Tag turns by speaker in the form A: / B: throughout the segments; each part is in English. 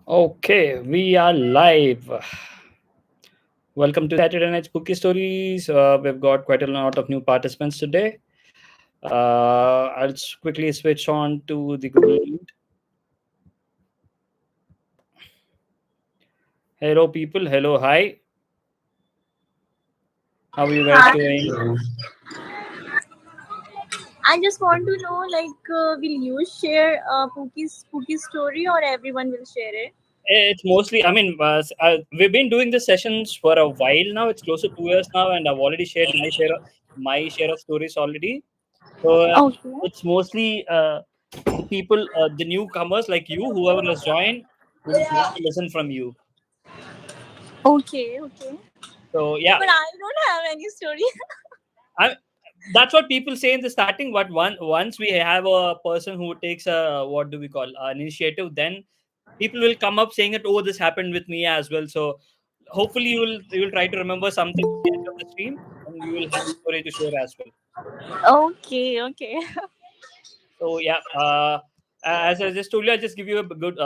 A: Okay, we are live. Welcome to Saturday Night Spooky Stories. We've got quite a lot of new participants today. I'll quickly switch on to the Google Meet. Hello, people. Hello, hi. How are you guys
B: Hi.
A: doing?
B: I just want to know, will you share a spooky story, or everyone will share it?
A: It's mostly, we've been doing the sessions for a while now. It's close to 2 years now, and I've already shared my share of stories already. So
B: Okay.
A: it's mostly the people, the newcomers like you, whoever has joined, who want to listen from you.
B: Okay. Okay.
A: So yeah,
B: But I don't have any story.
A: I, that's what people say in the starting. But once we have a person who takes a, what do we call, an initiative, then people will come up saying that, oh, this happened with me as well. So hopefully you will try to remember something at the end of the stream, and you will have a story to share as well.
B: Okay. Okay.
A: So yeah, as I just told you, I'll just give you a good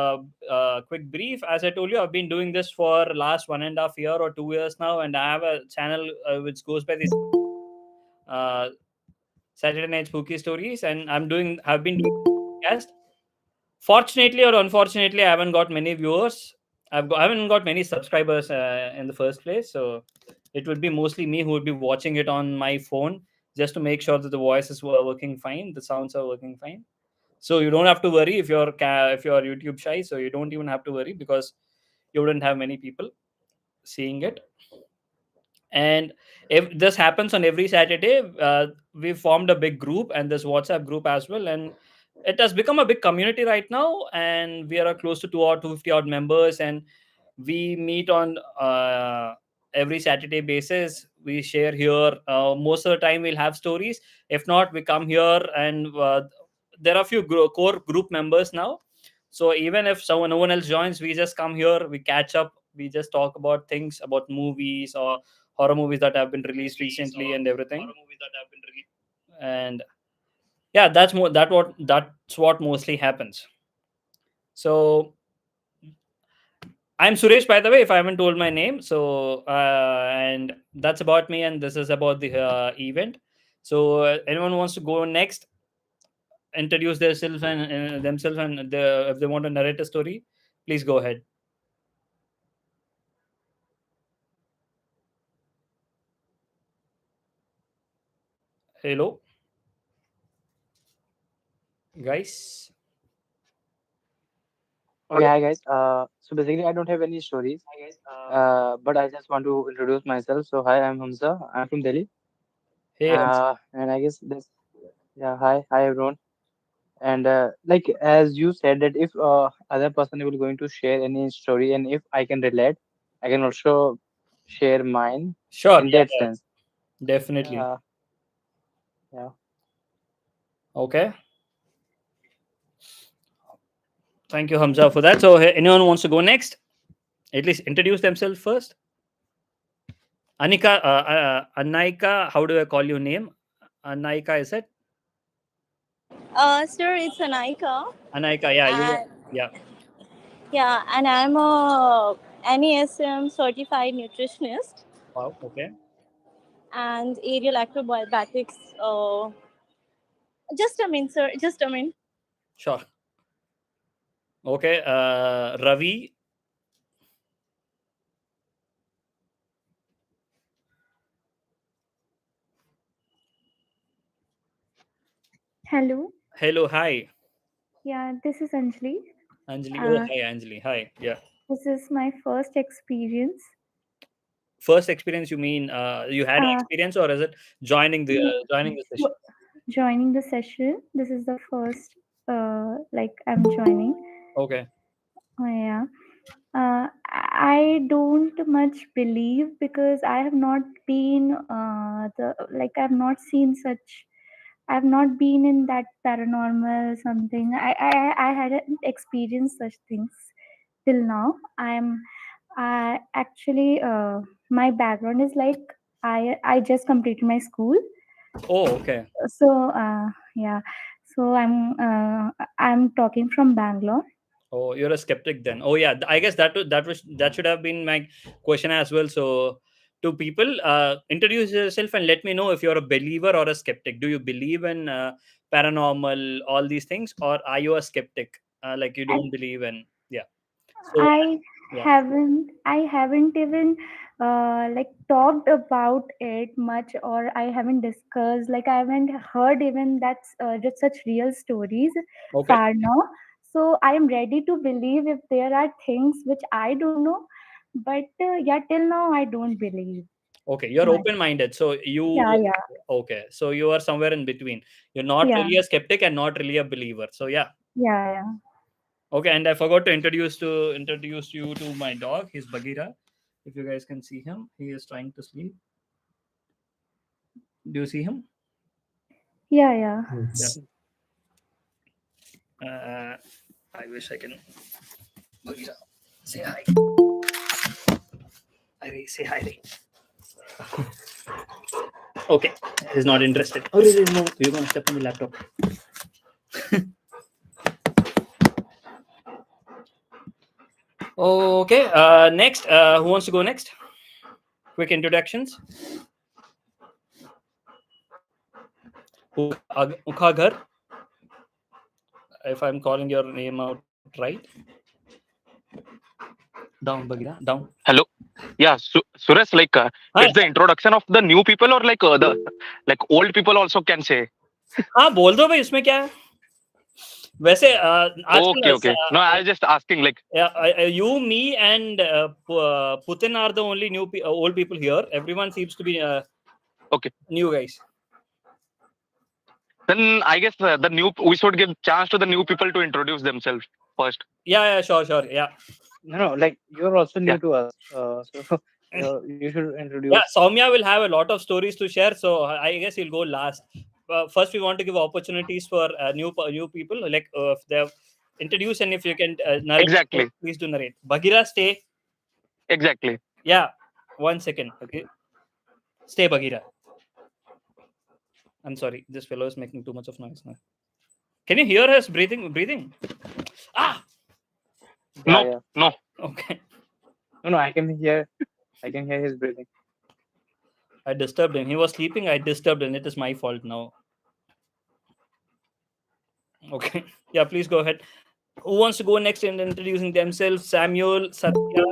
A: quick brief. As I told you, I've been doing this for last 1.5 year or 2 years now, and I have a channel which goes by this uh, Saturday Night Spooky Stories, and I've been doing podcast. Fortunately or unfortunately, I haven't got many viewers. I haven't got many subscribers in the first place, so it would be mostly me who would be watching it on my phone just to make sure that the voices were working fine, the sounds are working fine. So you don't have to worry if you're YouTube shy. So you don't even have to worry because you wouldn't have many people seeing it. And if this happens on every Saturday, we formed a big group and this WhatsApp group as well, and it has become a big community right now, and we are close to 250 odd members, and we meet on every Saturday basis. We share here. Most of the time we'll have stories. If not, we come here, and there are a few core group members now. So even if no one else joins, we just come here, we catch up, we just talk about things, about movies or horror movies that have been released recently and everything. And yeah, that's what mostly happens. So I'm Suresh, by the way, if I haven't told my name. So and that's about me, and this is about the event. So anyone wants to go next, introduce themselves, and if they want to narrate a story, please go ahead. Hello, guys.
C: Okay, hi guys. So basically, I don't have any stories, but I just want to introduce myself. So hi, I'm Hamza. I'm from Delhi,
A: Hey, Hamza.
C: and I guess this. Yeah, hi everyone. And like as you said that if other person will going to share any story, and if I can relate, I can also share mine
A: Sure.
C: in
A: Yeah,
C: that sense.
A: yeah, definitely.
C: Uh, yeah.
A: Okay. Thank you, Hamza, for that. So, anyone wants to go next? At least introduce themselves first. Anaika, how do I call your name? Anaika, is it?
B: Sir, it's Anaika,
A: Anaika, yeah,
B: and
A: yeah.
B: yeah, and I'm a NASM certified nutritionist
A: Wow, okay,
B: and aerial acrobatics. Just a minute, sir. Just a minute.
A: sure. Okay, Ravi.
D: Hello.
A: Hello, hi.
D: Yeah, this is Anjali.
A: Anjali. Oh,
D: Uh,
A: hi, Anjali. Hi, yeah.
D: this is my first experience.
A: First experience, you mean you had an
D: Uh,
A: experience, or is it joining the session?
D: Joining the session. This is the first, like I'm joining.
A: Okay,
D: Yeah. I don't much believe because I have not been I've not seen such. I've not been in that paranormal something. I hadn't experienced such things till now. I actually my background is like I just completed my school.
A: oh, okay,
D: So yeah, so I'm talking from Bangalore.
A: Oh, you're a skeptic then. Oh yeah, I guess that should have been my question as well. So, to people, introduce yourself and let me know if you're a believer or a skeptic. Do you believe in paranormal, all these things, or are you a skeptic? Like you don't believe in? Yeah. So
D: I
A: yeah.
D: haven't even like talked about it much, or I haven't discussed, like I haven't heard even that's just such real stories
A: Okay.
D: far now. So I am ready to believe if there are things which I don't know, but yeah, till now I don't believe
A: Okay. You're
D: much.
A: open-minded. So you
D: Yeah, yeah,
A: okay. So you are somewhere in between. You're not
D: yeah,
A: really a skeptic and not really a believer. So yeah.
D: yeah, yeah.
A: Okay, and I forgot to introduce you to my dog. He's Bagheera. If you guys can see him, he is trying to sleep. Do you see him?
D: Yeah, yeah.
A: Yeah.
E: Yes.
A: I wish I can. Bagheera, say hi. Ari, say hi. Ari. Okay, he's not interested. Oh, no, you're gonna step on the laptop. Okay. Next, who wants to go next? Quick introductions. Ukhagar, if I'm calling your name out right. Down, Bagheera. Down.
F: Hello. Yeah, Suresh, like
A: Hi.
F: it's the introduction of the new people or like the like old people also can say.
A: हाँ बोल दो भाई इसमें क्या है वैसे
F: Okay,
A: आजकल
F: okay. No, I was just asking like
A: you, me, and Putin are the only old people here. Everyone seems to be
F: okay.
A: new guys.
F: Then I guess the new we should give chance to the new people to introduce themselves first.
A: Yeah, sure, yeah.
C: No, like you're also new
F: Yeah.
C: to us, so you should introduce.
A: Yeah, Soumya will have a lot of stories to share, so I guess he'll go last. First, we want to give opportunities for new people, like if they have introduced and if you can narrate,
F: Exactly.
A: please do narrate. Bagheera, stay.
F: Exactly.
A: Yeah, 1 second. Okay, stay, Bagheera. I'm sorry, this fellow is making too much of noise now. Can you hear us breathing? Ah,
C: Yeah,
F: No,
C: yeah.
F: no.
A: okay.
C: No, I can hear his breathing.
A: I disturbed him. He was sleeping. I disturbed him. It is my fault now. Okay. Yeah, please go ahead. Who wants to go next in introducing themselves? Samuel, Satya,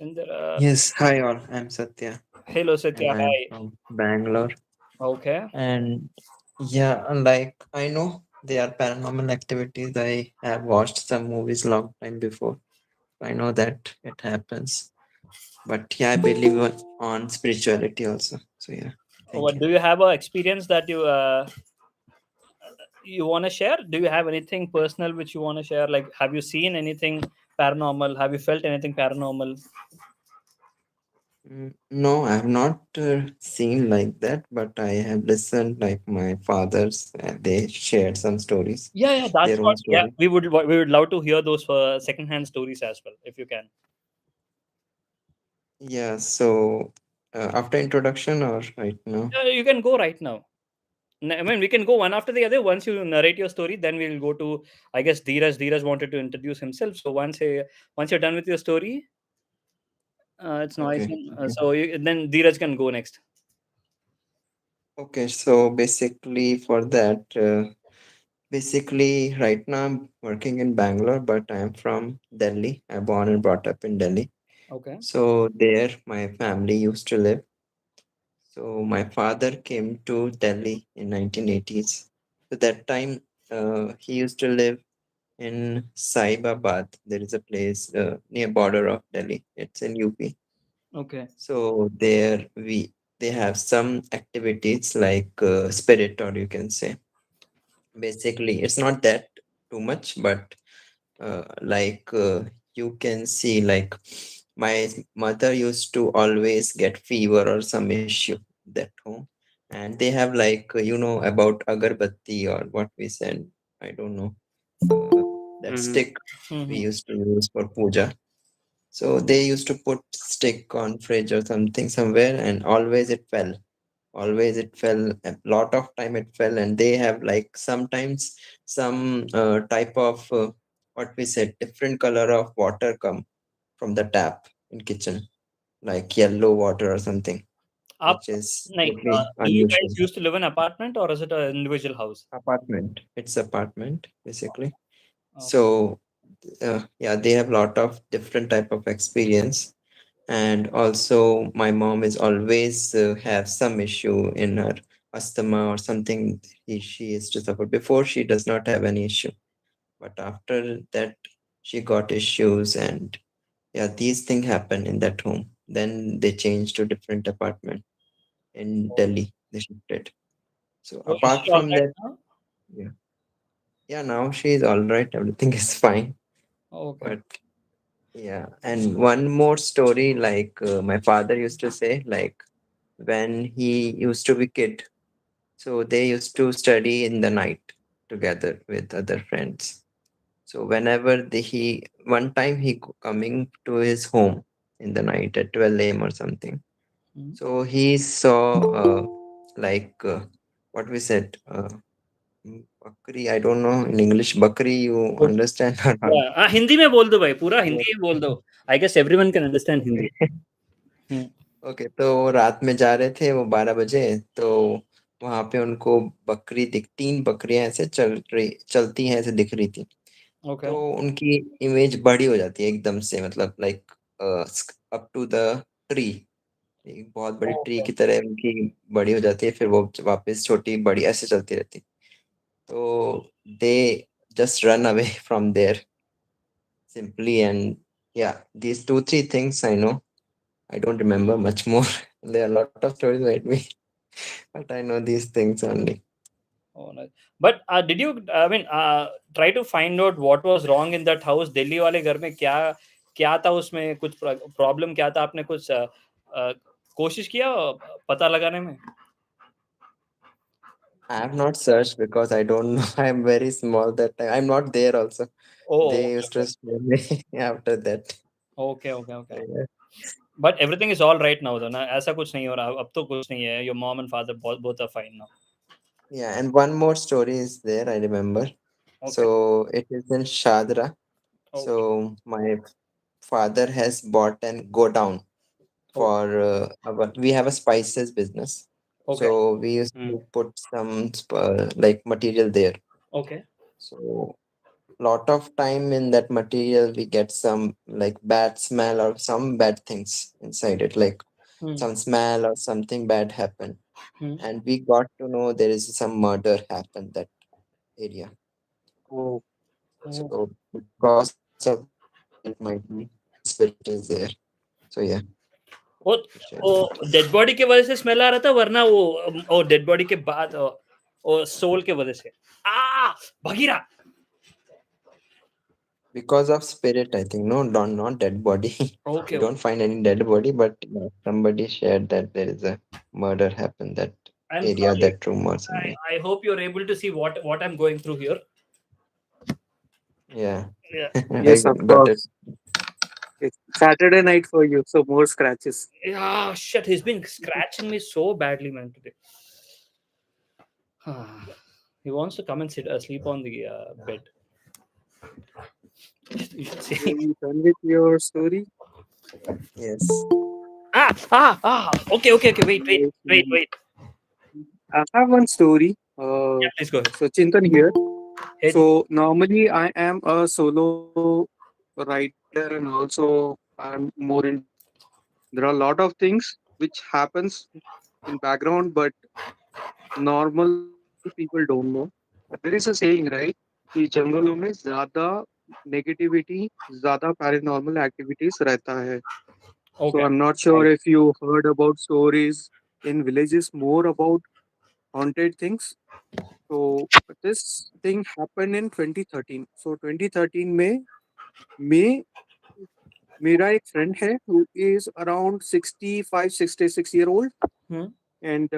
A: and
E: Yes, hi all. I'm Satya
A: hello,
E: and
A: Satya.
E: I'm
A: Hi.
E: from Bangalore.
A: Okay.
E: And yeah, like I know there are paranormal activities. I have watched some movies long time before. I know that it happens. But yeah, I believe on spirituality also. So yeah, thank
A: What
E: you.
A: do you have a experience that you want to share? Do you have anything personal which you want to share? Like, have you seen anything paranormal? Have you felt anything paranormal?
E: No, I have not seen like that, but I have listened like my fathers. They shared some stories,
A: Yeah, that's
E: their own
A: what. Yeah,
E: story.
A: we would love to hear those secondhand stories as well, if you can.
E: Yeah, so after introduction or right now?
A: You can go right now. I mean, we can go one after the other. Once you narrate your story, then we'll go to. I guess Dheeraj. Dheeraj wanted to introduce himself. So once you're done with your story, it's noisy.
E: Okay, okay.
A: So then Dheeraj can go next.
E: Okay, so basically for that, basically right now I'm working in Bangalore, but I'm from Delhi. I'm born and brought up in Delhi.
A: Okay.
E: So there my family used to live. So my father came to Delhi in 1980s. So that time he used to live in Saibabad. There is a place near border of Delhi. It's in UP.
A: Okay.
E: So there they have some activities like spirit, or you can say. Basically, it's not that too much, but you can see like my mother used to always get fever or some issue that home, and they have like about agarbatti or what we said. I don't know that
C: Mm-hmm.
E: stick we
A: Mhm.
E: used to use for puja. So they used to put stick on fridge or something somewhere, and always it fell always it fell. A lot of time it fell, and they have like sometimes some type of what we said different color of water come from the tap in kitchen, like yellow water or something,
A: आप
E: which is
A: नहीं
E: totally
A: do you
E: unusual.
A: guys used to live in apartment or is it an individual house?
E: Apartment. It's apartment basically.
A: Okay.
E: So yeah, they have lot of different type of experience, and also my mom is always have some issue in her asthma or something she is to suffer. Before she does not have any issue, but after that she got issues, and yeah, these things happen in that home. Then they changed to different apartment in Delhi. They shifted. So
A: So is
E: apart
A: she all
E: from
A: right
E: that,
A: now?
E: yeah, yeah, now she is all right. Everything is fine.
A: Okay.
E: But yeah, and one more story, like my father used to say, like when he used to be kid, so they used to study in the night together with other friends. So whenever he one time coming to his home in the night at 12 a.m. or something.
A: Hmm.
E: So he saw like what we said bakri. I don't know in English bakri. You
A: Okay.
E: understand or not?
A: Yeah. Hindi में बोल दो भाई पूरा हिंदी में बोल दो. I guess everyone can understand Hindi. Hmm.
E: Okay, तो रात में जा रहे थे वो 12 बजे, तो वहां पे उनको बकरी दिख 3 बकरियां ऐसे चलती हैं ऐसे दिख रही थी।
A: Okay.
E: तो उनकी इमेज बड़ी हो जाती है एकदम से, मतलब like up to the tree, एक बहुत बड़ी ट्री
A: Okay.
E: की तरह उनकी बड़ी हो जाती है, फिर वो वापस छोटी बड़ी ऐसे चलती रहती। तो they just run away from there simply, and yeah, these 2 3 things I know. I don't remember much more. There are a lot of stories with me, but I know these things only.
A: Oh, nice. But did you? I mean, try to find out what was wrong in that house. Delhi वाले घर में क्या क्या था उसमें कुछ problem क्या था आपने कुछ कोशिश किया पता लगाने में?
E: I have not searched because I don't know. I'm very small that time. I'm not there also.
A: Oh,
E: They used
A: okay,
E: to scare me after that.
A: okay, okay, okay.
E: Yeah.
A: But everything is all right now, though. ना ऐसा कुछ नहीं हो रहा अब तो कुछ नहीं है. Your mom and father both are fine now.
E: Yeah, and one more story is there, I remember.
A: Okay,
E: So it is in Shadra.
A: okay,
E: So my father has bought an go down
A: okay,
E: for we have a spices business.
A: okay,
E: So we used to put some like material there.
A: okay.
E: So lot of time in that material we get some like bad smell or some bad things inside it, like
A: Hmm.
E: some smell or something bad happened,
A: Hmm.
E: and we got to know there is some murder happened that area.
C: Oh,
A: Oh,
E: So because of that it might be spirit is there. So yeah,
A: वो
E: to share
A: वो
E: that.
A: Dead body के वजह से smell आ रहा था वरना वो dead body के बाद वो सोल के वजह से भगीरा.
E: Because of spirit, I think. No, not dead body. We
A: Okay,
E: don't find any dead body, but yeah, somebody shared that there is a murder happened that
A: I'm
E: area,
A: sorry.
E: that room or something.
A: I hope you're able to see what I'm going through here.
E: Yeah,
A: Yeah,
E: I
C: yes, of
E: got it.
C: course. It's Saturday night for you, so more scratches.
A: yeah. Shit, he's been scratching me so badly, man. Today. He wants to come and sleep on the bed. You should
C: Are
A: see.
C: you done with your story?
E: Yes.
A: Okay, okay, okay. Wait, wait,
C: Yes,
A: wait, wait.
C: I have one story.
A: Yeah, please go ahead.
C: So Chintan here.
A: Hey,
C: So normally I am a solo writer and also I'm more in. There are a lot of things which happens in background, but normal people don't know. There is a saying, right? कि जंगलों में ज्यादा negativity, ज्यादा paranormal activities रहता है. So
A: okay.
C: I'm not sure if you heard about stories in villages more about haunted things. So this thing happened in 2013. So 2013 में मेरा एक फ्रेंड है who is around 65-66 year old
A: Hmm.
C: and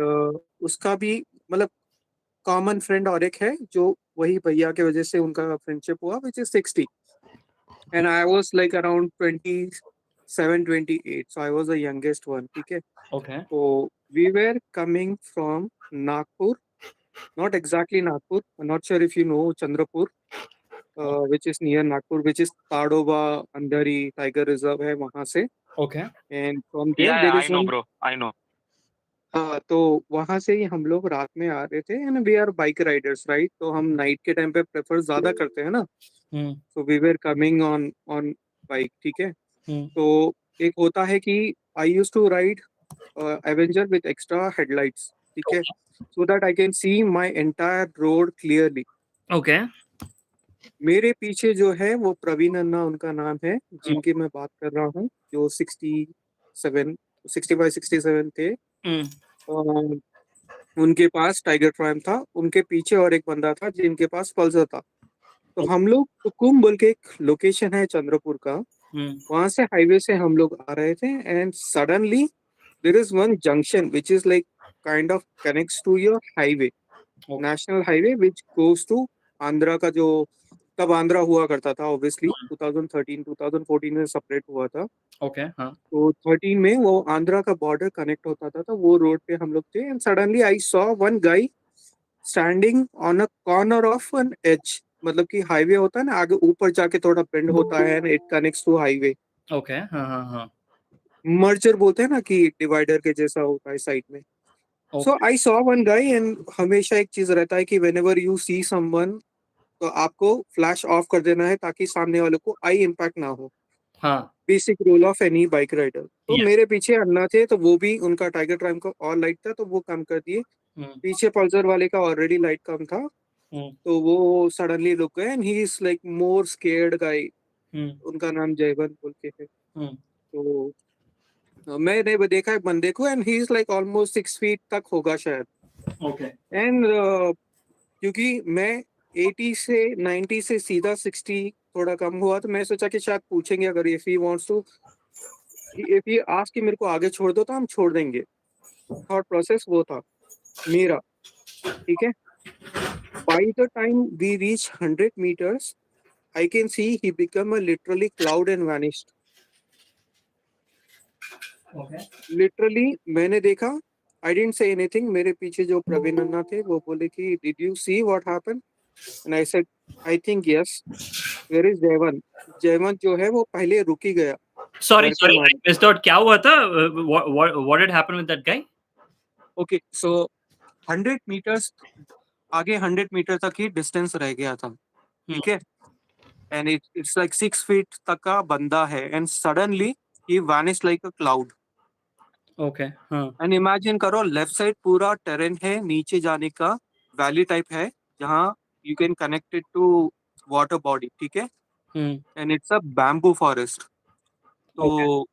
C: उसका भी मतलब common friend और एक है जो वही भैया के वजह से उनका फ्रेंडशिप हुआ which is 60 and I was like around 20
G: 728. So I was the youngest one. Okay.
A: Okay.
G: So we were coming from Nagpur, not exactly Nagpur. I'm not sure if you know Chandrapur, which is near Nagpur, which is Tadoba Andhari Tiger Reserve है वहाँ से.
A: Okay.
G: And from there
F: Yeah,
G: there
F: I
G: is
F: know,
G: one.
F: bro. I know.
G: हाँ, तो वहां से ही हम लोग रात में आ रहे थे and we are bike riders right, तो हम नाइट के टाइम पे प्रेफर ज्यादा करते हैं ना.
A: Hmm.
G: So we were coming on on bike. ठीक है.
A: Hmm.
G: तो एक होता है कि I use to ride Avenger with extra headlights. ठीक है. So that I can see my entire road clearly.
A: Okay.
G: मेरे पीछे जो है वो प्रवीण अन्ना उनका नाम है,
A: Hmm.
G: जिनकी मैं बात कर रहा हूँ, जो 65-67 थे.
A: Hmm.
G: उनके पास टाइगर प्राइम था. उनके पीछे और एक बंदा था जिनके पास पल्सर था. तो हम लोग तुकुम बोल के एक लोकेशन है चंद्रपुर का,
A: Hmm.
G: वहां से हाईवे से हम लोग आ रहे थे and suddenly there is one junction which is like kind of connects to your highway,
A: Okay.
G: National highway which goes to Andhra का, जो तब आंध्रा हुआ करता था ऑब्वियसली. 2013-2014 में सेपरेट हुआ था.
A: Okay. हाँ.
G: तो 13 में वो आंध्रा का बॉर्डर कनेक्ट होता था, तो वो रोड पे हम लोग थे and suddenly I saw one guy standing on a corner of an edge. मतलब कि हाईवे होता है ना, आगे ऊपर जाके थोड़ा बेंड होता है and it connects to highway.
A: Okay. हाँ हाँ हाँ.
G: मर्जर बोलते हैं ना, कि डिवाइडर के जैसा होता है साइड में. सो
A: Okay.
G: I saw one guy and हमेशा एक चीज रहता है कि व्हेनेवर यू सी समवन, तो आपको फ्लैश ऑफ कर देना है ताकि सामने वाले को आई इम्पैक्ट ना हो.
A: हाँ.
G: Basic rule of any bike rider. तो
A: Yes.
G: मेरे पीछे अन्ना थे, तो वो भी, उनका टाइगर प्राइम का और लाइट था तो वो कम कर दिए.
A: Hmm.
G: पीछे पल्सर वाले का ऑलरेडी लाइट कम था,
A: Hmm.
G: तो वो सडनली रुक गए and he is like more scared guy.
A: Hmm.
G: उनका नाम जयवंत बोल के है.
A: Hmm.
G: तो मैंने वो देखा है बंदे को and he is like almost 6 feet तक होगा शायद.
A: Okay.
G: एंड क्योंकि मैं 80 से 90 से सीधा 60 थोड़ा कम हुआ, तो मैं सोचा कि शायद पूछेंगे, अगर if he wants to, if he ask कि मेरे को आगे छोड़ दो तो हम छोड़ देंगे. थॉट प्रोसेस वो था मेरा. ठीक है. By the time we reach 100 meters, I can see he become a literally cloud and vanished.
A: Okay.
G: Literally मैंने देखा, I didn't say anything. मेरे पीछे जो प्रवीण अन्ना थे वो बोले कि did you see what happened? And I said I think yes. Where is जयवंत? जयवंत जो है वो पहले रुक ही गया.
A: Sorry,
G: डर के
A: sorry, I
G: मारे.
A: missed out. क्या हुआ था? What had happened with that guy?
G: Okay, so 100 meters आगे 100 मीटर तक ही डिस्टेंस रह गया था. ठीक है. एंड इट्स लाइक 6 फीट तक का बंदा है and suddenly he vanish like a cloud.
A: Okay. हाँ.
G: एंड इमेजिन करो, लेफ्ट साइड पूरा टेरेन है, नीचे जाने का वैली टाइप है जहाँ you can connected to water body. ठीक है.
A: Hmm.
G: And it's a bamboo forest. तो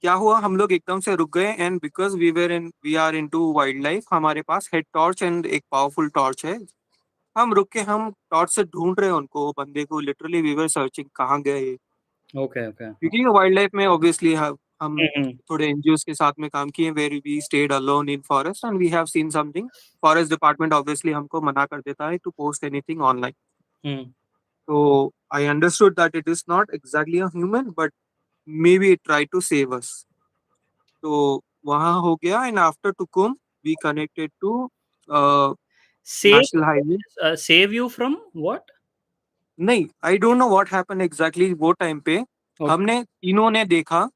G: क्या हुआ, हम लोग एकदम से रुक गए and because we are into wildlife, हमारे पास हेड टॉर्च एंड एक पावरफुल टॉर्च है. हम रुक के हम टॉर्च से ढूंढ रहे हैं उनको, बंदे को. लिटरली वी वर सर्चिंग कहाँ गए ये.
A: Okay. Okay.
G: क्योंकि वाइल्ड लाइफ में ऑब्वियसली हम
A: Hmm.
G: थोड़े एनजीओस के साथ में काम किए, where we stayed alone in forest and we have seen something. Forest department obviously हमको मना कर देता है to post anything online.
A: Hmm.
G: तो I understood that it is not exactly a human, but maybe it try to save us. तो वहाँ हो गया and after Tukum we connected to
A: Save
G: national highway.
A: save you from what?
G: नहीं, I don't know what happened exactly वो time पे.
A: Okay.
G: हमने तीनों ने देखा,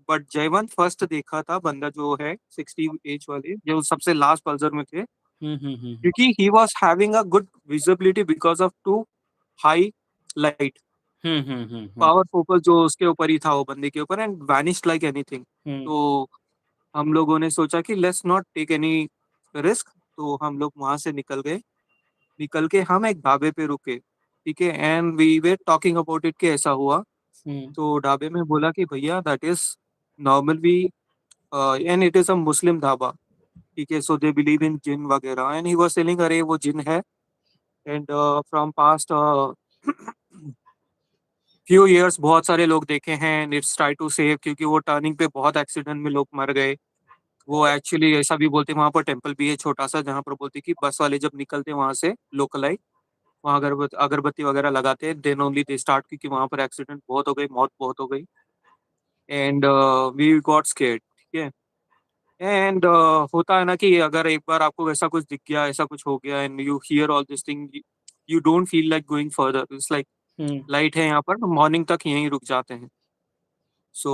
G: बट जयवंत फर्स्ट देखा था, बंदा जो है 60 एज वाले, जो सबसे लास्ट पल्सर में थे.
A: Hmm.
G: क्योंकि he was having a good visibility because of too high light.
A: Hmm.
G: Power focus जो उसके ऊपर ही था, वो बंदे के ऊपर, and vanished like anything.
A: Hmm.
G: तो हम लोगों ने सोचा कि let's not take any risk. तो हम लोग वहां से निकल गए. निकल के हम एक ढाबे पे रुके. ठीक है. And we were talking about it कि ऐसा हुआ.
A: Hmm.
G: तो ढाबे में बोला कि भैया that is normal we and it is a Muslim dhaba. ठीक है. सो दे बिलीव इन जिन वगैरह एंड ही वाज टेलिंग अरे वो जिन है. And from past few years बहुत सारे लोग देखे हैं and it's try to save, क्योंकि वो टर्निंग पे बहुत एक्सीडेंट में लोग मर गए. वो एक्चुअली ऐसा भी बोलते हैं, वहाँ पर टेम्पल भी है छोटा सा, जहाँ पर बोलते हैं कि बस वाले जब निकलते हैं वहाँ से लोकलाइट, वहाँ अगरबत्ती वगैरह लगाते हैं, देन ओनली दे स्टार्ट, क्योंकि वहाँ पर एक्सीडेंट बहुत हो गई, मौत बहुत हो गई. एंड वी गॉट स्केर्ड, ठीक है। एंड होता है ना कि अगर एक बार आपको वैसा कुछ दिख गया, ऐसा कुछ हो गया and you here all this thing, you don't feel like going further, it's like
A: Hmm.
G: Light है यहाँ पर, मॉर्निंग तक यहीं रुक जाते हैं। सो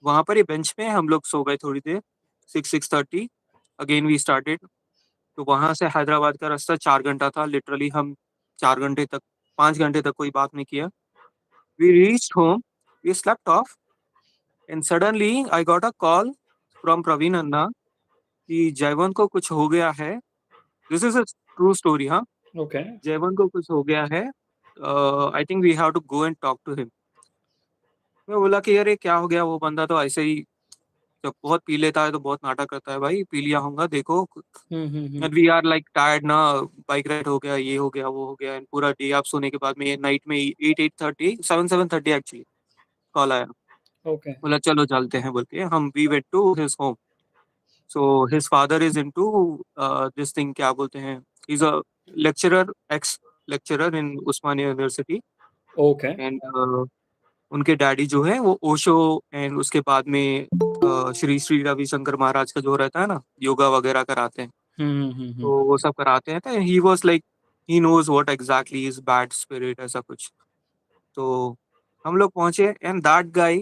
G: वहाँ पर ये बेंच पे हम लोग सो गए थोड़ी देर, 6:30 अगेन वी स्टार्टेड। तो वहाँ से हैदराबाद का रास्ता 4 घंटा था, लिटरली हम 4 घंटे तक 5 घंटे तक कोई बात नहीं किया। We reached home, we slept off and suddenly I got a call from Praveen anna कि जयवंत को कुछ हो गया है। This is a true story, हाँ।
A: Okay.
G: जयवंत को कुछ हो गया है, I think we have to go and talk to him. मैं बोला कि अरे क्या हो गया, वो बंदा तो ऐसे ही जब बहुत पी लेता है तो बहुत नाटक करता है, भाई पी लिया होगा देखो।
A: Hmm.
G: And we are like tired ना, बाइक राइड हो गया, ये हो गया, वो हो गया, एंड पूरा डे आप सोने के बाद में नाइट में 8:30 7:30 एक्चुअली कॉल आया।
A: Okay.
G: बोला चलो चलते हैं बोल के हम we went to his home. So his father is into this thing, क्या बोलते हैं, is a lecturer, ex lecturer in Osmania university.
A: Okay.
G: And उनके डैडी जो है वो ओशो एंड उसके बाद में श्री श्री रविशंकर महाराज का जो रहता है ना, योगा वगैरह कराते हैं,
A: Hmm.
G: तो वो सब कराते हैं। तो he was like he knows what exactly is bad spirit, ऐसा कुछ। तो हम लोग पहुंचे and that guy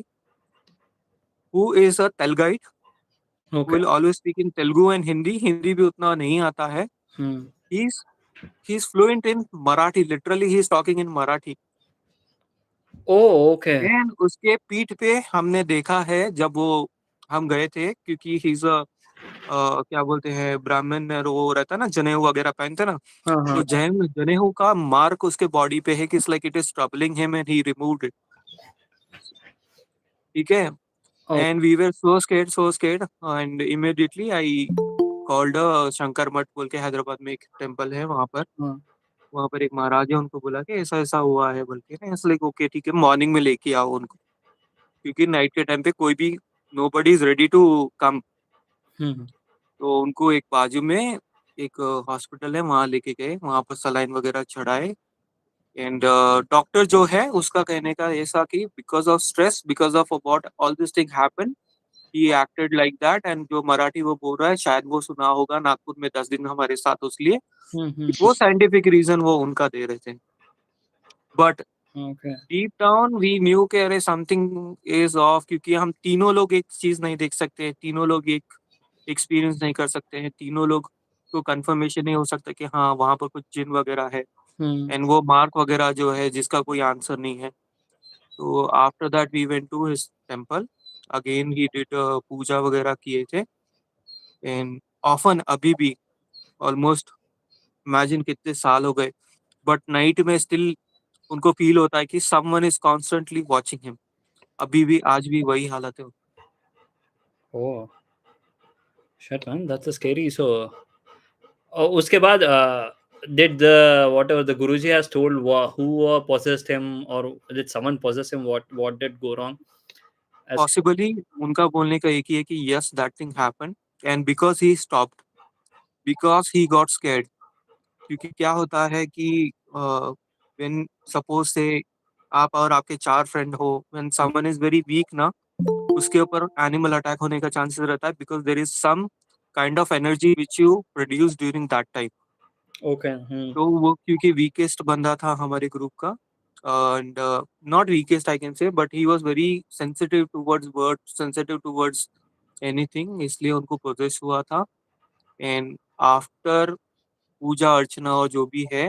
G: who is a Telugite,
A: Okay.
G: Will always speak in Telugu and Hindi, Hindi भी उतना नहीं आता है।
A: Hmm.
G: He is fluent in Marathi, literally he is talking in Marathi.
A: Oh, okay.
G: And उसके पीठ पे हमने देखा है जब वो हम गए थे, क्योंकि ही इज अ क्या बोलते हैं ब्राह्मण, और वो रहता है ना जनेऊ वगैरह पहनते हैं ना, तो
A: Uh-huh.
G: जनेऊ का मार्क उसके बॉडी पे है कि it's like it is troubling him and he removed it, ठीक है।
A: Oh.
G: And we were so scared and immediately I called Shankar Math बोल के, हैदराबाद में एक टेम्पल है वहाँ पर।
A: Uh,
G: वहाँ पर एक महाराज है, उनको बोला कि ऐसा ऐसा हुआ है बोल के, इट्स लाइक ओके ठीक है, मॉर्निंग में लेके आओ उनको, क्योंकि नाइट के टाइम पे कोई भी nobody is ready to come.
A: hmm.
G: तो उनको एक बाजू में एक हॉस्पिटल है, वहाँ लेके गए, वहाँ पर सलाइन वगैरह चढ़ाए। एंड डॉक्टर जो है उसका कहने का ऐसा कि because of stress, because of about all this thing happen, he acted like that. And जो मराठी वो बोल रहा है, शायद वो सुना होगा नागपुर में 10 दिन हमारे साथ, उसलिए
A: Hmm.
G: वो साइंटिफिक रीजन वो उनका दे रहे थे। But
A: Okay.
G: Deep down we knew कि अरे समथिंग इज ऑफ, क्योंकि हम तीनों लोग एक चीज नहीं देख सकते, तीनों लोग एक एक्सपीरियंस नहीं कर सकते हैं, तीनों लोग को कंफर्मेशन नहीं हो सकता कि हाँ वहाँ पर कुछ जिन वगैरह है।
A: Hmm.
G: एंड वो मार्क वगैरह जो है जिसका कोई आंसर नहीं है। तो after that we went to his temple, again he did puja वगैरह किए थे। एंड ऑफन अभी भी ऑलमोस्ट इमेजिन कितने साल हो गए, बट नाइट में स्टिल उनको फील होता है कि someone is constantly watching him. अभी भी आज भी वही हालत है।
A: Oh, shit, man. That's a scary. So, उसके बाद did the whatever the Guruji has told who possessed him, or did someone possess him? What did go wrong? As
G: possibly उनका बोलने का एक ही है कि yes that thing happen and because he stopped, because he got scared. क्योंकि क्या होता है कि व्हेन सपोज से आप और आपके 4 फ्रेंड हो, when someone is very weak ना, उसके ऊपर एनिमल अटैक होने का चांसेस रहता है, because there is some kind of energy which you produce during that time.
A: okay. Hmm.
G: तो वो क्योंकि वीकेस्ट बंदा था हमारे ग्रुप का, and not weakest I can say, but he was very sensitive towards word, sensitive towards anything, इसलिए उनको poses हुआ था। एंड आफ्टर पूजा अर्चना और जो भी है,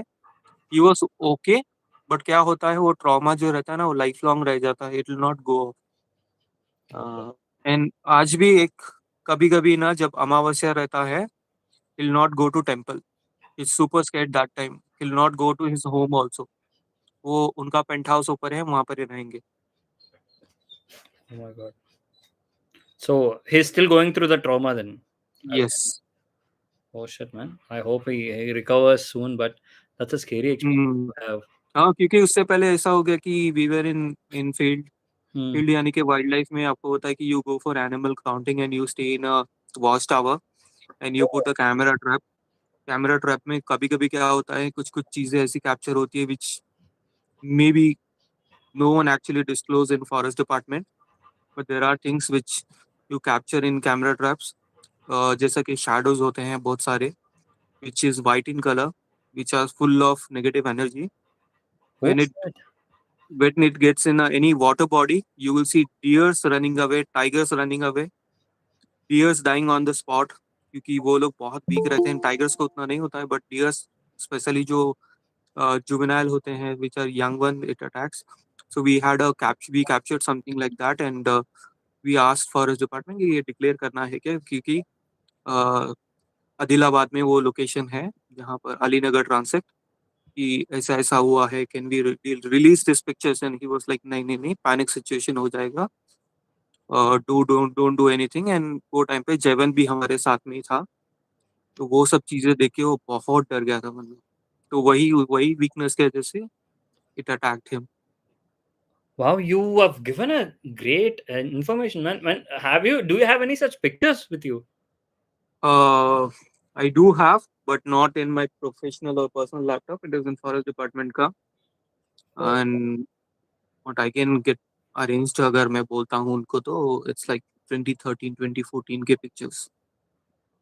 G: ही वाज ओके। बट क्या होता है, वो ट्रॉमा जो रहता है ना, वो लाइफ लॉन्ग रह जाता है, it will not go. And आज भी एक कभी कभी ना जब अमावस्या रहता है, will not go to temple, is super scared that time, will not go to his home also. वो उनका पेंट हाउस ऊपर है, वहां पर ही रहेंगे।
A: Oh my God. So he's still going through the trauma then.
G: Yes.
A: Oh shit, man. I hope he recovers soon. But that's a scary experience to have.
G: हाँ, क्योंकि उससे पहले ऐसा हो गया कि we were in in field,
A: Hmm.
G: Field यानी कि वाइल्ड लाइफ में आपको होता है कि you go for animal counting and you stay in a watch tower and you put a camera trap. Camera trap में कभी कभी क्या होता है, कुछ कुछ चीजें ऐसी कैप्चर होती है which may be no one actually disclose in forest department. but there are things which you capture in camera traps. जैसा कि shadows होते हैं बहुत सारे, which is white in color, which are full of negative energy.
A: Oh
G: When it
A: shit.
G: when it gets in any water body, you will see deers running away, tigers running away, deers dying on the spot, क्योंकि वो लोग बहुत week रहते हैं. Tigers को उतना नहीं होता है, बट डियर्स स्पेशली जो juvenile होते हैं, which are young one, it attacks. So we had a we captured something like that, and we asked forest department कि ये declare करना है क्या, क्योंकि आदिलाबाद में वो लोकेशन है जहाँ पर अलीनगर ट्रांसेक्ट, कि ऐसा ऐसा हुआ है, can we release this pictures, and he was like नहीं नहीं नहीं, पैनिक सिचुएशन हो जाएगा, डोंट डू एनीथिंग. एंड वो टाइम पे जयवंत भी हमारे साथ में ही था, तो वो सब चीजें देख के वो बहुत डर गया था, मतलब. तो वही वही वीकनेस की वजह से it attacked him.
A: Wow, you have given a great information, man. Man, do you have any such pictures with you?
G: I do have, but not in my professional or personal laptop. It is in forest department का.
A: Oh.
G: And what I can get arranged, अगर मैं बोलता हूँ उनको, तो it's like 2013 2014 के pictures.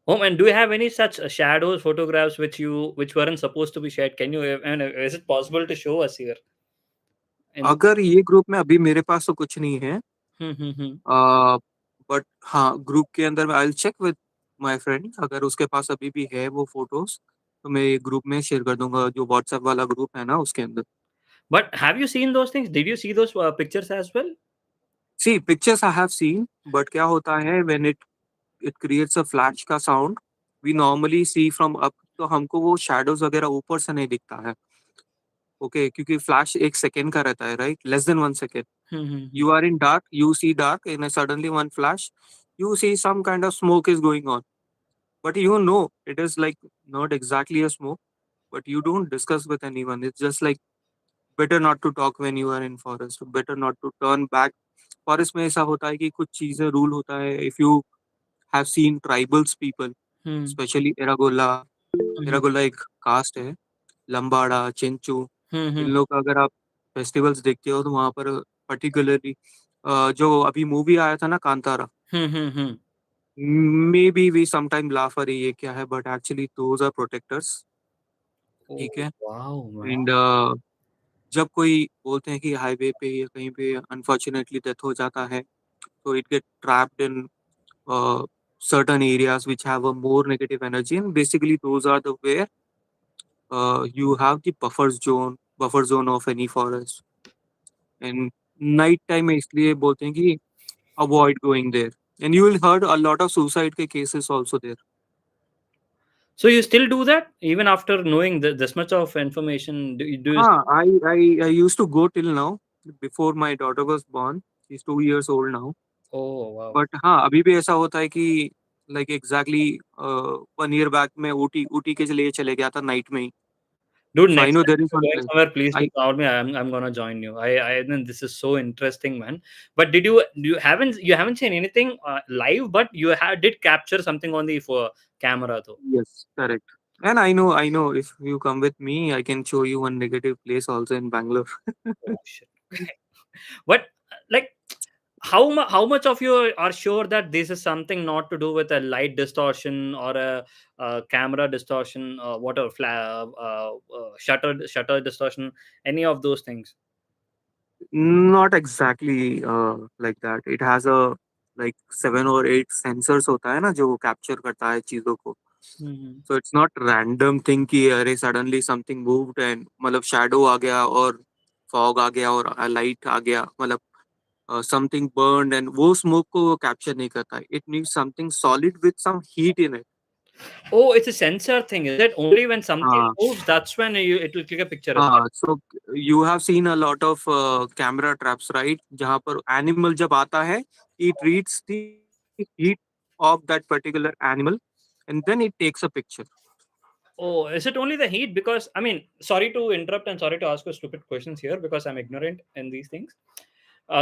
A: Oh, and do you have any such shadows, photographs which weren't supposed to be shared? Can you? And is it possible to show us here?
G: अगर ये group में अभी मेरे पास तो कुछ नहीं है,
A: Hmm.
G: बट हाँ, ग्रुप के अंदर I will check with my friend, अगर उसके पास अभी भी है वो फोटोज, तो मैं ये ग्रुप में शेयर कर दूंगा, जो व्हाट्सएप वाला ग्रुप है ना, उसके अंदर.
A: But have you seen those things? Did you see those pictures as well?
G: See pictures I have seen, but क्या होता है, when it creates a flash का sound, we normally see from up, तो हमको वो शैडोज वगैरह ऊपर से नहीं दिखता है. ओके, क्योंकि फ्लैश 1 सेकेंड का रहता है, right, less than 1 second.
A: Hmm.
G: You are in dark, you see dark, and suddenly one flash, you see some kind of smoke is going on. But you know, it is like not exactly a smoke, but you don't discuss with anyone. It's just like better not to talk when you are in forest. Better not to turn back. Forest में ऐसा होता है कि कुछ चीजें rule होता है. If you have seen tribals people,
A: Hmm.
G: especially Eragolla,
A: Hmm.
G: Eragolla एक कास्ट है, लंबाड़ा, चेंचू, इन
A: Hmm.
G: लोग का अगर आप फेस्टिवल्स देखते हो, तो वहाँ पर पर्टिकुलरली जो अभी मूवी आया था ना, Kantara,
A: Hmm.
G: Maybe we sometime laugh, अरे ये क्या है, but actually those are protectors. ठीक
A: Oh,
G: है.
A: wow, man.
G: एंड जब कोई बोलते हैं कि हाईवे पे या कहीं पे अनफॉर्चुनेटली डेथ हो जाता है, तो it get trapped in certain areas which have a more negative energy, and basically those are the where you have the buffer zone of any forest. And night time में इसलिए बोलते हैं कि avoid going there, and you will heard a lot of suicide के cases also there.
A: So you still do that even after knowing this much of information? Do you?
G: हाँ, I used to go till now, before my daughter was born. She's 2 years old now.
A: Oh, wow.
G: But हाँ, अभी भी ऐसा होता है कि like exactly 1 year back मैं ऊटी के लिए चले गया था नाइट में ही.
A: Dude,
G: So I
A: next
G: know
A: time
G: there
A: if
G: is
A: you're
G: one
A: going
G: place.
A: somewhere, please do
G: I
A: call me. I'm gonna join you. I mean, this is so interesting, man. But you haven't seen anything live, but did capture something on the camera though.
G: Yes, correct. And I know if you come with me, I can show you one negative place also in Bangalore.
A: Oh shit. But like, how much of you are sure that this is something not to do with a light distortion or a camera distortion, or whatever, shutter distortion, any of those things?
G: Not exactly like that. It has a like 7 or 8 sensors होता है ना, जो capture करता है चीजों को.
A: Hmm.
G: So it's not random thing कि अरे suddenly something moved and मतलब shadow आ गया और fog आ गया और light आ गया, मतलब something burned, and वो smoke को वो capture नहीं करता है. It needs something solid with some heat in it.
A: Oh, it's a sensor thing. Is it only when something
G: हाँ.
A: moves, that's when it will click a picture? Is that?
G: हाँ, so you have seen a lot of camera traps, right? जहाँ पर animal जब आता है, it reads the heat of that particular animal, and then it takes a picture.
A: Oh, is it only the heat? Because I mean, sorry to interrupt and sorry to ask you stupid questions here because I'm ignorant in these things.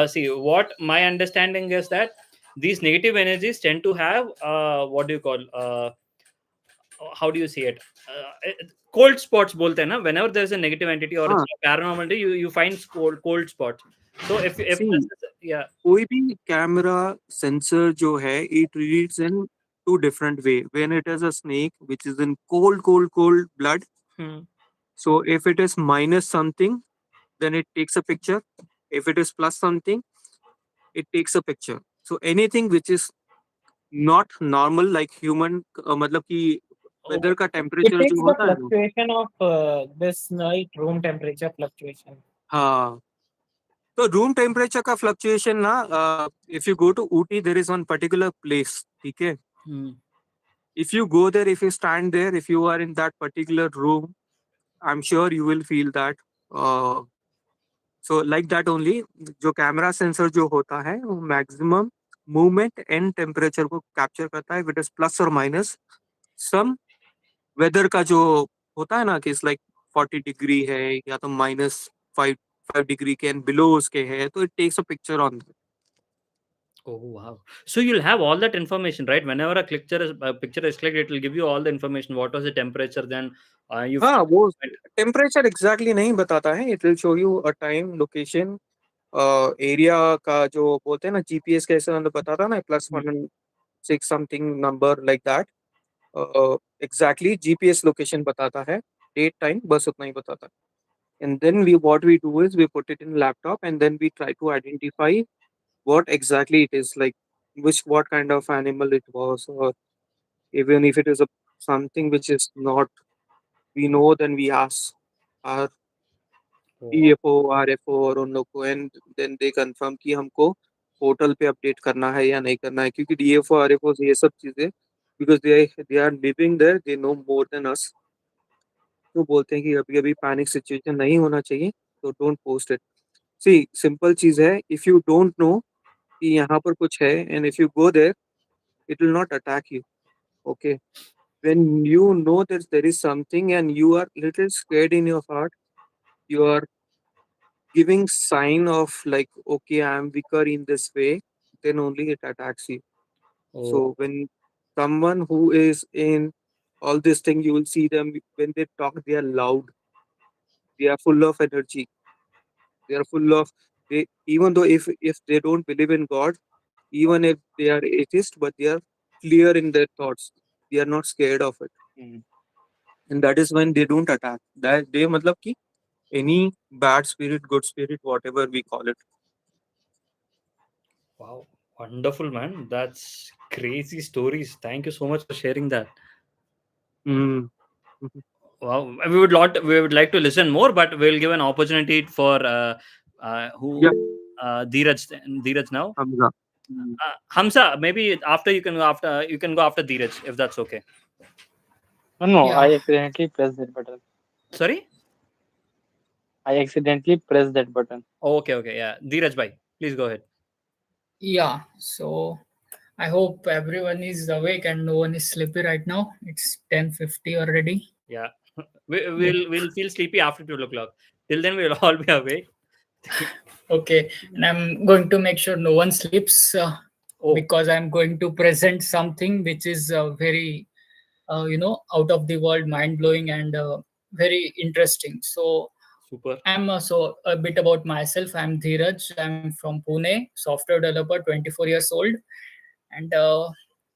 A: See, what my understanding is that these negative energies tend to have what do you call? How do you see it? Cold spots bolte hai na. Whenever there's a negative entity or it's
G: हाँ,
A: a paranormal entity, you find cold spots. So if
G: see,
A: Yeah.
G: कोई भी camera sensor जो है, it reads in two different way. When it is a snake which is in cold blood,
A: Hmm.
G: so if it is minus something, then it takes a picture. If it is plus something, it takes a picture. So anything which is not normal like human, मतलब कि weather
A: Oh,
G: का
H: It
G: temperature
H: takes
G: जो
H: the
G: होता है ना,
H: fluctuation of this night room temperature fluctuation.
G: हाँ, तो room temperature का फ्लक्चुएशन ना, if you go to Ooty there is one particular place, ठीक है,
A: hmm.
G: if you go there, if you stand there, if you are in that particular room, I'm sure you will feel that. So like that only, जो camera sensor जो होता है वो maximum movement and temperature को capture करता है, it is plus और minus sum weather का जो होता है ना, कि इट्स लाइक 40 डिग्री है या तो -5 डिग्री के एंड बिलो उसके है, तो it takes a picture on that.
A: Oh wow! So you'll have all that information, right? Whenever a picture is clicked, it will give you all the information. What was the temperature then? You
G: हाँ, वो
A: went-
G: temperature exactly नहीं बताता है, it will show you a time, location, area का जो बोलते हैं ना, जीपीएस कैसे मतलब बताता ना, +106 something number like that, exactly GPS location बताता है, डेट टाइम बस उतना ही बताता है. And then we what we do is we put it in laptop and then we try to identify what exactly it is, like what kind of animal it was, or even if it is something which is not we know, then we ask our DFO RFO और उन लोग को, and then they confirm कि हमको portal पे update करना है या नहीं करना है, क्योंकि डीएफओ आरएफओ ये सब चीजें, because they are living there, they know more than us, तो बोलते हैं कि अभी अभी पैनिक सिचुएशन नहीं होना चाहिए, तो don't post it. See simple चीज है, इफ यू डोंट नो कि यहाँ पर कुछ है and if you go there, it will not attack you. Okay, when you know that there is something and you are little scared in your heart, you are giving sign of like, okay, I am weaker in this way, then only it attacks you.
A: Oh,
G: So when someone who is in all this thing, you will see them when they talk, they are loud, they are full of energy, they are full of, they, even though if they don't believe in God, even if they are atheist, but they are clear in their thoughts, they are not scared of it.
C: Mm.
G: And that is when they don't attack, that they matlab ki any bad spirit, good spirit, whatever we call it.
A: wow! Wonderful, man. That's crazy stories. Thank you so much for sharing that.
G: Mm.
A: Wow, we would like to listen more, but we'll give an opportunity for who
G: Yeah,
A: Dheeraj now.
G: Hamza.
A: Hamza, maybe after you can go after Dheeraj if that's okay.
C: No,
H: Yeah.
C: I accidentally pressed that button.
A: Sorry.
C: I accidentally pressed that button.
A: Okay, yeah. Dheeraj bhai, please go ahead.
H: Yeah. So I hope everyone is awake and no one is sleepy right now. It's 10:50 already.
A: Yeah, we'll feel sleepy after 12 o'clock. Till then, we'll all be awake.
H: Okay. And I'm going to make sure no one sleeps
A: Oh,
H: because I'm going to present something which is very, out of the world, mind blowing, and very interesting. So
A: super.
H: I'm so a bit about myself. I'm Dheeraj. I'm from Pune, software developer, 24 years old, and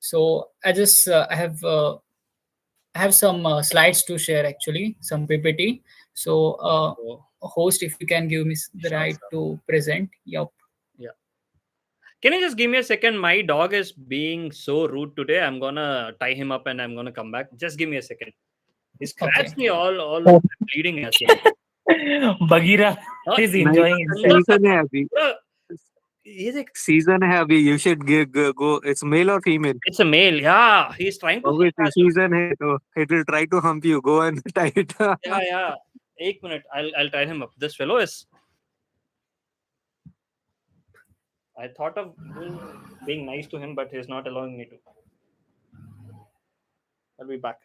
H: so I have some slides to share actually, some PPT. So
A: Oh,
H: host, if you can give me the
A: sure,
H: right
A: sure.
H: to present. Yep.
A: Yeah. Can you just give me a second? My dog is being so rude today. I'm gonna tie him up and I'm gonna come back. Just give me a second. He
H: Okay.
A: scratched me all bleeding as well.
H: Bagheera
A: Oh,
H: is
G: नहीं,
H: enjoying himself.
G: Season है अभी,
A: he's like,
G: season है अभी, you should go, it's male or female,
A: it's a male. Yeah, he's trying to.
G: obviously season है, तो it will try to hump you, go and tie it.
A: Yeah. 1 minute. I'll tie him up. This fellow is. I thought of being nice to him, but he's not allowing me to. I'll be back.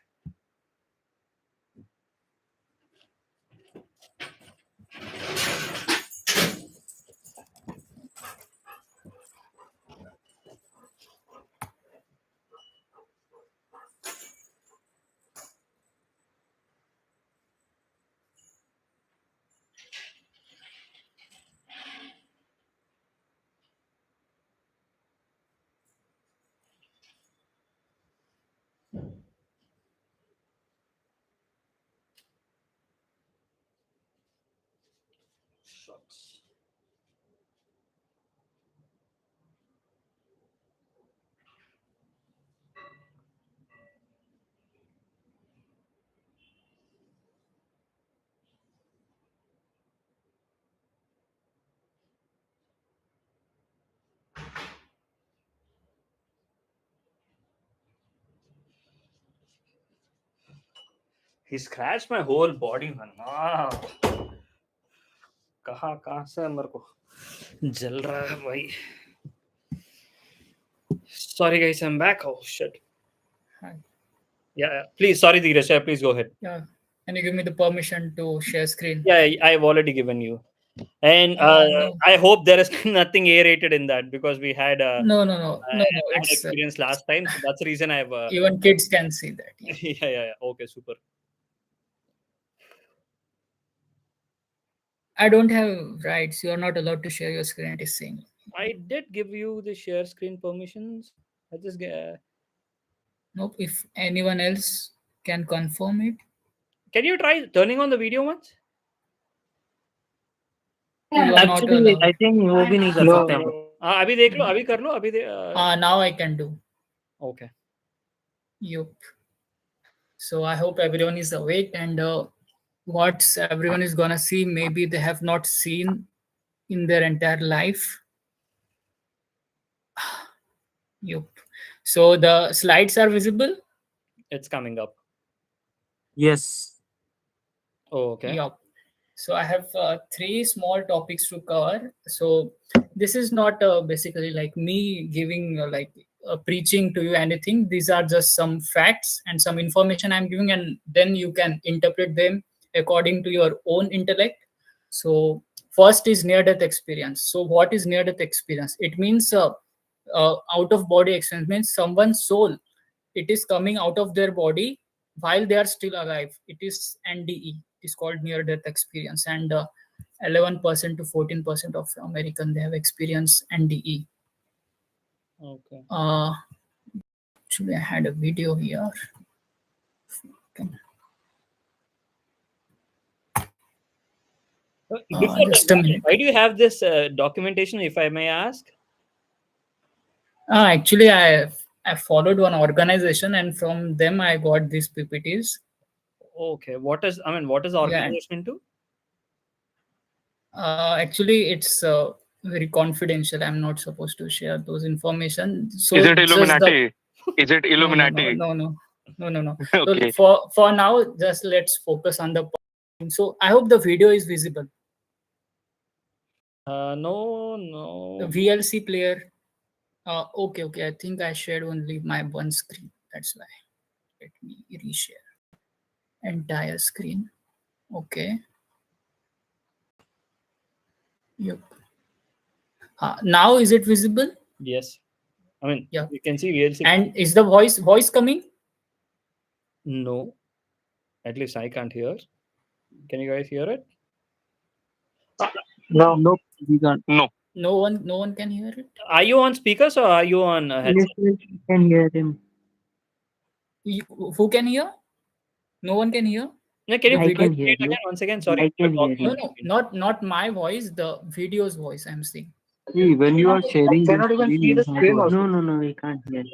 A: Shots. He scratched my whole body, man. कहाँ से मेरे को जल रहा है भाई. Sorry guys, I'm back. Oh shit.
H: Hi.
A: Yeah. Please, sorry Dheeraj. Yeah, please go ahead.
H: Yeah. Can you give me the permission to share screen?
A: Yeah, I've already given you. And
H: No.
A: I hope there is nothing A-rated in that, because we had
H: No.
A: bad
H: It's
A: experience last time. So that's the reason I've
H: even kids can see that. Yeah.
A: yeah. Okay, super.
H: I don't have rights. You are not allowed to share your screen. It is saying.
A: I did give you the share screen permissions. I just
H: Nope. If anyone else can confirm it.
A: Can you try turning on the video once?
H: You are not
C: Actually,
H: allowed.
C: I think वो भी नहीं कर
G: No.
C: सकते हम लोग.
A: अभी देख लो, अभी कर लो, अभी
H: Now I can do.
A: Okay.
H: Yup. So I hope everyone is awake, and what everyone is gonna see, maybe they have not seen in their entire life. Yup. So the slides are visible.
A: It's coming up.
G: Yes.
A: Oh, okay.
H: Yup. So I have 3 small topics to cover. So this is not basically like me giving preaching to you anything. These are just some facts and some information I'm giving, and then you can interpret them according to your own intellect. So first is near-death experience. So what is near-death experience? It means out-of-body experience, means someone's soul, it is coming out of their body while they are still alive. It is NDE. It is called near-death experience, and 11% to 14% of American, they have experienced NDE.
A: Okay.
H: Actually, I had a video here. Just a minute.
A: Why do you have this documentation, if I may ask?
H: Actually, I followed one organization, and from them I got these PPTs.
A: Okay. What is the organization into?
H: Actually, it's very confidential. I'm not supposed to share those information. So
F: Is it
H: just
F: Illuminati? Is it Illuminati?
H: No.
F: Okay.
H: So for now, just let's focus on the point. So I hope the video is visible.
A: No.
H: The VLC player. Okay. I think I shared only my one screen. That's why. Let me reshare entire screen. Okay. Yep. Now is it visible?
A: Yes.
H: Yeah.
A: You can see VLC.
H: And is the voice coming?
A: No. At least I can't hear. Can you guys hear it?
G: No. Nope. We can't.
F: No.
H: No one can hear it.
A: Are you on speakers or are you on headset?
C: Yes, we can hear him.
H: Who can hear? No one can hear.
A: No, can you
C: I can hear
A: repeat
C: you.
A: again once again? Sorry.
C: I can hear
H: No,
C: you.
H: not my voice. The video's voice. I'm saying.
C: See, when you are sharing,
G: cannot even see the screen also.
C: No, we can't hear.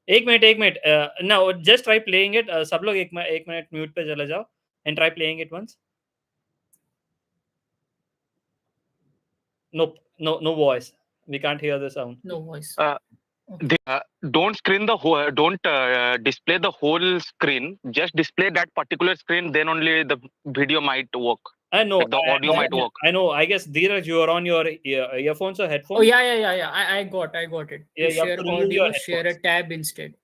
A: एक minute now just try playing it. सब लोग एक minute mute पे चले जाओ and try playing it once. Nope, no voice. We can't hear the sound.
H: No voice.
F: Don't screen the whole. Don't display the whole screen. Just display that particular screen. Then only the video might work.
A: I know.
F: Like the audio might work.
A: I know. I guess Dheeraj, you are on your earphones or headphones.
H: Oh yeah. I got it.
A: Yeah,
H: To
A: you have
H: share
A: to remove your
H: audio, share a
A: headphones.
H: tab instead.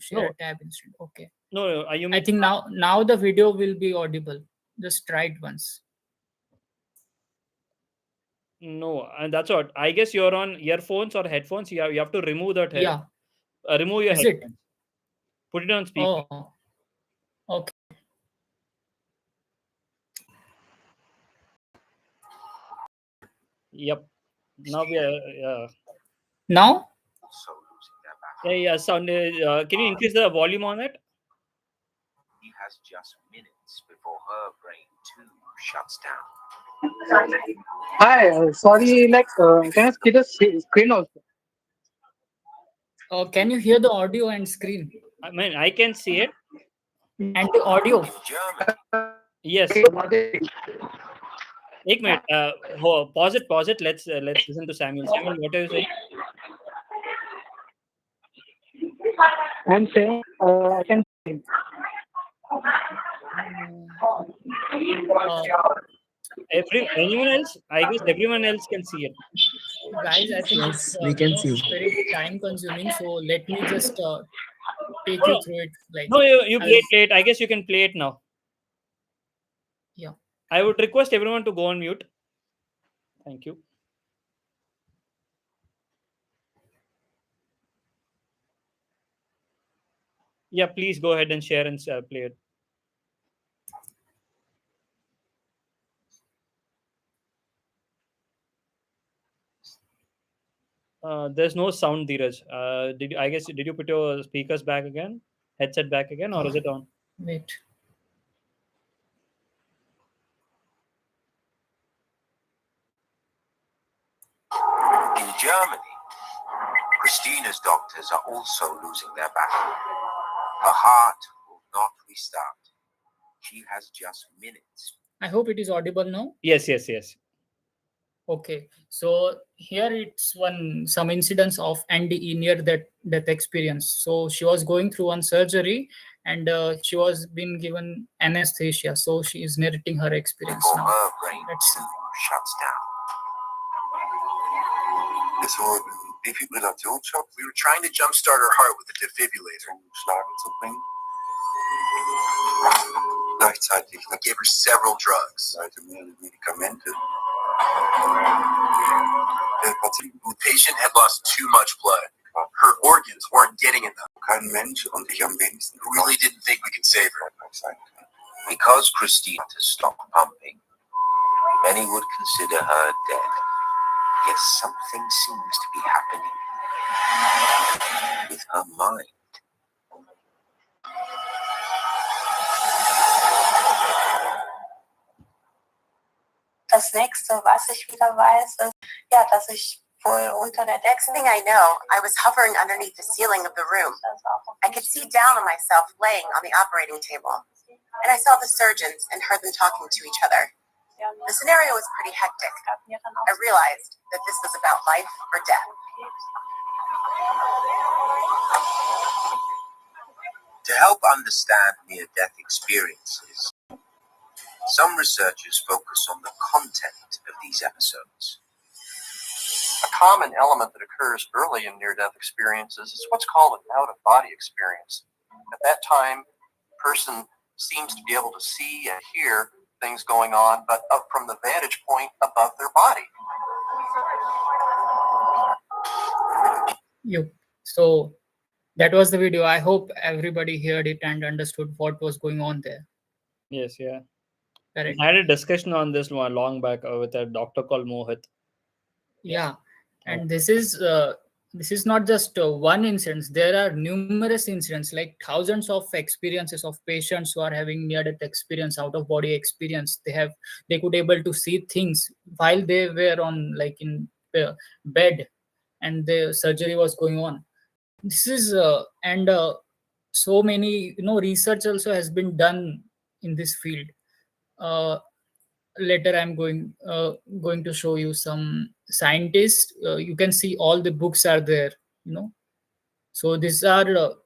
H: Share
A: No.
H: a tab instead. Okay.
A: No. You
H: I
A: mean
H: think now the video will be audible. Just try it once.
A: no, and that's what. I guess you're on earphones or headphones. You have to remove that.
H: Yeah.
A: Remove your
H: Is it?
A: headphones. Put it on speaker.
H: Oh. Okay.
A: Yep. Now we are.
H: Now?
A: Yeah. Sound. Can you increase the volume on it?
I: He has just minutes before her brain too shuts down.
G: Hi, sorry, can I see the screen also?
H: Can you hear the audio and screen
A: I mean, I can see it.
H: and the audio?
A: Yes. Ek minute. Pause it. Pause it. Let's listen to Samuel. Samuel, what are you saying?
G: I'm saying I can.
A: Anyone else? I guess everyone else can see it.
H: Guys, I think
E: Yes, we can see.
H: it's very time consuming. So let me just take you through it. Like,
A: No, you play it. I guess you can play it now.
H: Yeah.
A: I would request everyone to go on mute. Thank you. Yeah, please go ahead and share and play it. There's no sound, Dheeraj. Did you put your speakers back again? Headset back again, or is it on?
H: Wait.
I: In Germany, Christina's doctors are also losing their battle. Her heart will not restart. She has just minutes.
H: I hope it is audible now.
A: Yes.
H: Okay, so here it's some incidents of Andy near death experience. So she was going through one surgery, and she was being given anesthesia. So she is narrating her experience
I: Before
H: now.
I: her brain
H: Let's see.
I: shuts down. Defibrillation. We were trying to jumpstart her heart with a defibrillator. Gleichzeitig. I gave her several drugs. Medikamente. The patient had lost too much blood. Her organs weren't getting enough. We really didn't think we could save her. Because Christina had to stop pumping, many would consider her dead. Yet something seems to be happening with her mind.
J: Das nächste, was ich wieder weiß, ist, ja, dass ich wohl unter der Decke.
K: Next thing I know, I was hovering underneath the ceiling of the room. I could see down on myself laying on the operating table, and I saw the surgeons and heard them talking to each other. The scenario was pretty hectic. I realized that this was about life or death.
I: To help understand near-death experiences, some researchers focus on the content of these episodes.
L: A common element that occurs early in near-death experiences is what's called an out-of-body experience. At that time, a person seems to be able to see and hear things going on, but up from the vantage point above their body.
H: So that was the video. I hope everybody heard it and understood what was going on there.
A: Yes, yeah.
H: Correct.
A: I had a discussion on this long back with a doctor called Mohit.
H: Yeah, and this is not just one incident. There are numerous incidents, like thousands of experiences of patients who are having near-death experience, out-of-body experience. They could able to see things while they were on in bed, and the surgery was going on. This is so many research also has been done in this field. Later I'm going to show you some scientists. You can see all the books are there, so these are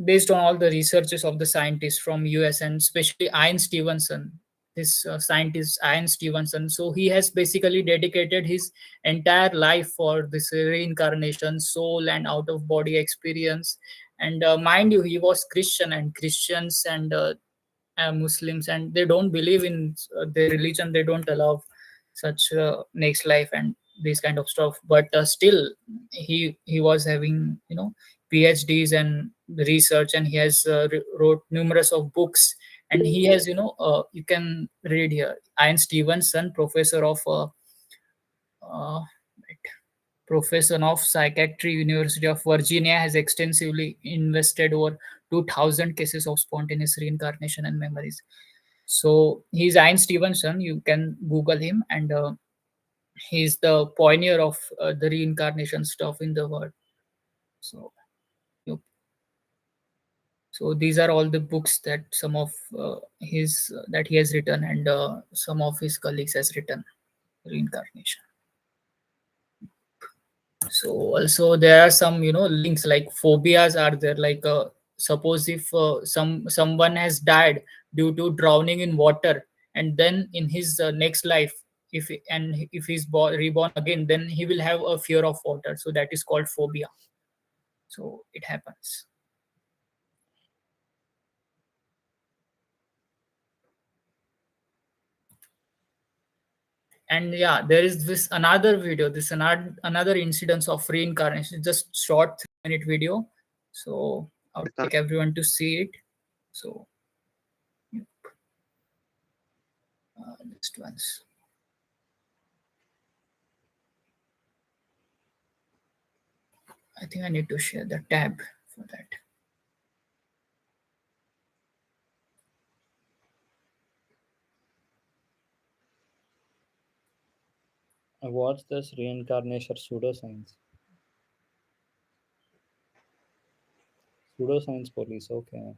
H: based on all the researches of the scientists from US, and especially Ian Stevenson, this scientist Ian Stevenson. So he has basically dedicated his entire life for this reincarnation, soul and out of body experience. And mind you, he was Christian, and Christians and Muslims, and they don't believe in their religion. They don't allow such next life and this kind of stuff. But still, he was having PhDs and research, and he has wrote numerous of books. And he has you can read here, Ian Stevenson, professor of psychiatry, University of Virginia, has extensively invested over 2,000 cases of spontaneous reincarnation and memories. So he's Ian Stevenson. You can Google him, and he's the pioneer of the reincarnation stuff in the world. So, yep. So these are all the books that some of his that he has written, and some of his colleagues has written reincarnation. So also there are some links, like phobias are there, like suppose if someone has died due to drowning in water, and then in his next life, if he's reborn again, then he will have a fear of water, so that is called phobia. So it happens. And yeah, there is this another video, this another incidence of reincarnation, just short 3-minute video. So I would like everyone to see it. So just once. I think I need to share the tab for that.
A: I watched this reincarnation pseudoscience. Pseudoscience police, okay.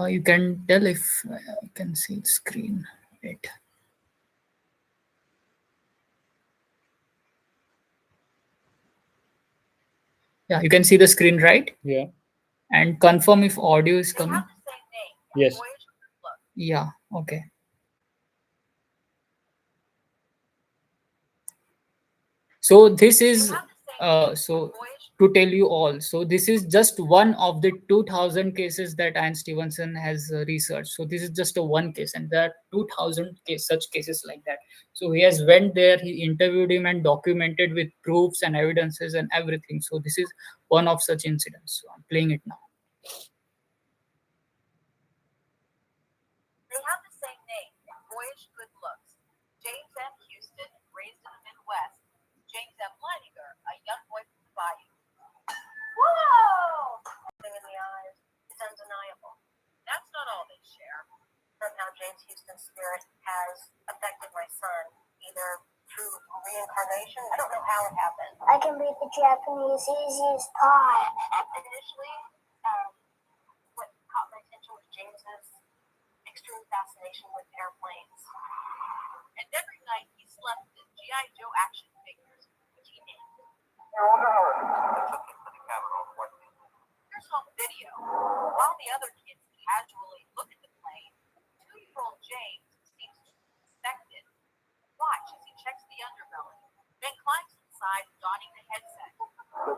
H: You can tell if I can see the screen. Wait. Yeah, you can see the screen, right?
A: Yeah.
H: And confirm if audio is coming.
A: Yes.
H: Yeah, okay. So this is so to tell you all, so this is just one of the 2000 cases that Ian Stevenson has researched. So this is just a one case, and there are 2000 such cases like that. So he has went there, he interviewed him and documented with proofs and evidences and everything. So this is one of such incidents. So I'm playing it now.
K: They have the same name, boyish good looks. James M. Houston, raised in the Midwest. James M. Leininger, a young boy from the Bayou. Whoa! In the eyes, it's undeniable. That's not all they share. Somehow James Houston's spirit has affected my son, either through reincarnation. I don't know how it happened.
M: I can read the Japanese easy as pie.
K: Initially, what caught my attention was James's extreme fascination with airplanes. And every night he slept with G.I. Joe action figures, which he named. Here's home video. While the other kids casually look at the plane, 2-year-old James seems to inspect it. Watch as he checks the underbelly, then climbs inside, donning the headset. I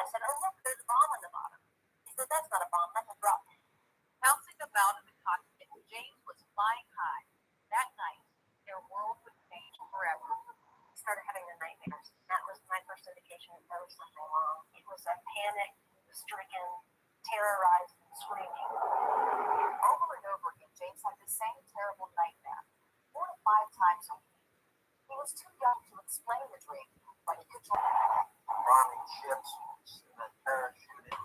K: said, oh look, there's a bomb on the bottom. He said, that's not a bomb, that's a drop. Bouncing about in the cockpit, James was flying high. That night, their world would change forever. He started having the nightmares. That was my first indication that there was something wrong. It was a panic-stricken, terrorized screaming. Over and over again, James had the same terrible nightmare, 4 to 5 times a week. He was too young to explain the dream, but he could try.
I: Bombing ships, and then parachuting.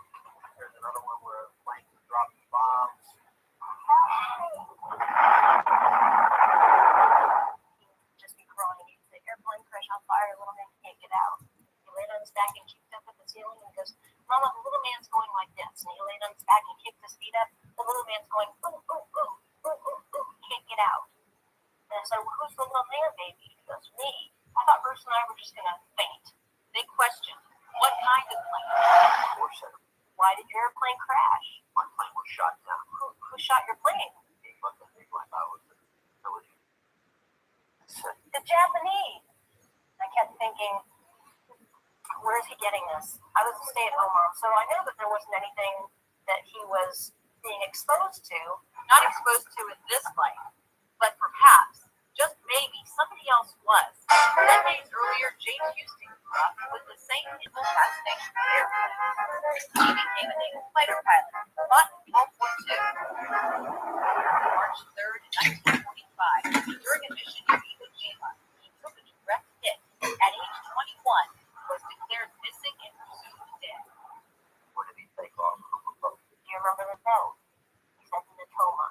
I: There's another one where planes are dropping bombs.
K: Just be crawling. He'd say, airplane crash on fire, little man can't get out. He laid on his back and kicked up at the ceiling and goes, Mama, the little man's going like this. And he laid on his back and kicked his feet up. The little man's going, ooh, ooh, ooh, ooh, ooh, ooh, can't get out. And I said, well, who's the little man, baby? He goes, me. I thought Bruce and I were just going to faint. Big question. What kind of plane? Why did your airplane crash?
I: My plane was shot down.
K: Who shot your plane? The Japanese. I kept thinking, where is he getting this? I was a stay-at-home mom, so I know that there wasn't anything that he was being exposed to, not exposed to in this life, but perhaps, just maybe, somebody else was. 10 days earlier, James Houston grew up with the same mental fascination with airplanes. He became a naval fighter pilot, fought in World War II. March 3rd, 1945, during a mission in Iwo Jima, he took a direct hit at age
I: No, he's like in a coma.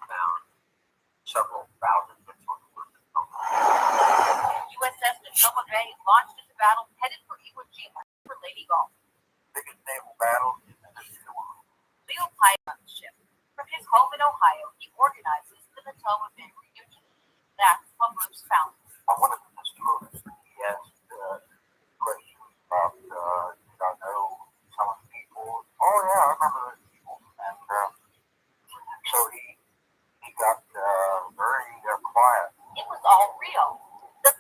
I: Found several thousand Bitcoin worth of coma.
K: USS Natoma Bay launched into battle headed for Iwo Jima for Lady Golf.
I: Biggest naval battle in the history of the world.
K: Leo Pye on the ship. From his home in Ohio, he organizes the Natoma Bay reunion. That's how Bruce found it.
I: On one of the testimonies, he asked questions about, did I know some of the people? Oh yeah, I remember those people. And so he got very quiet.
K: It was all real.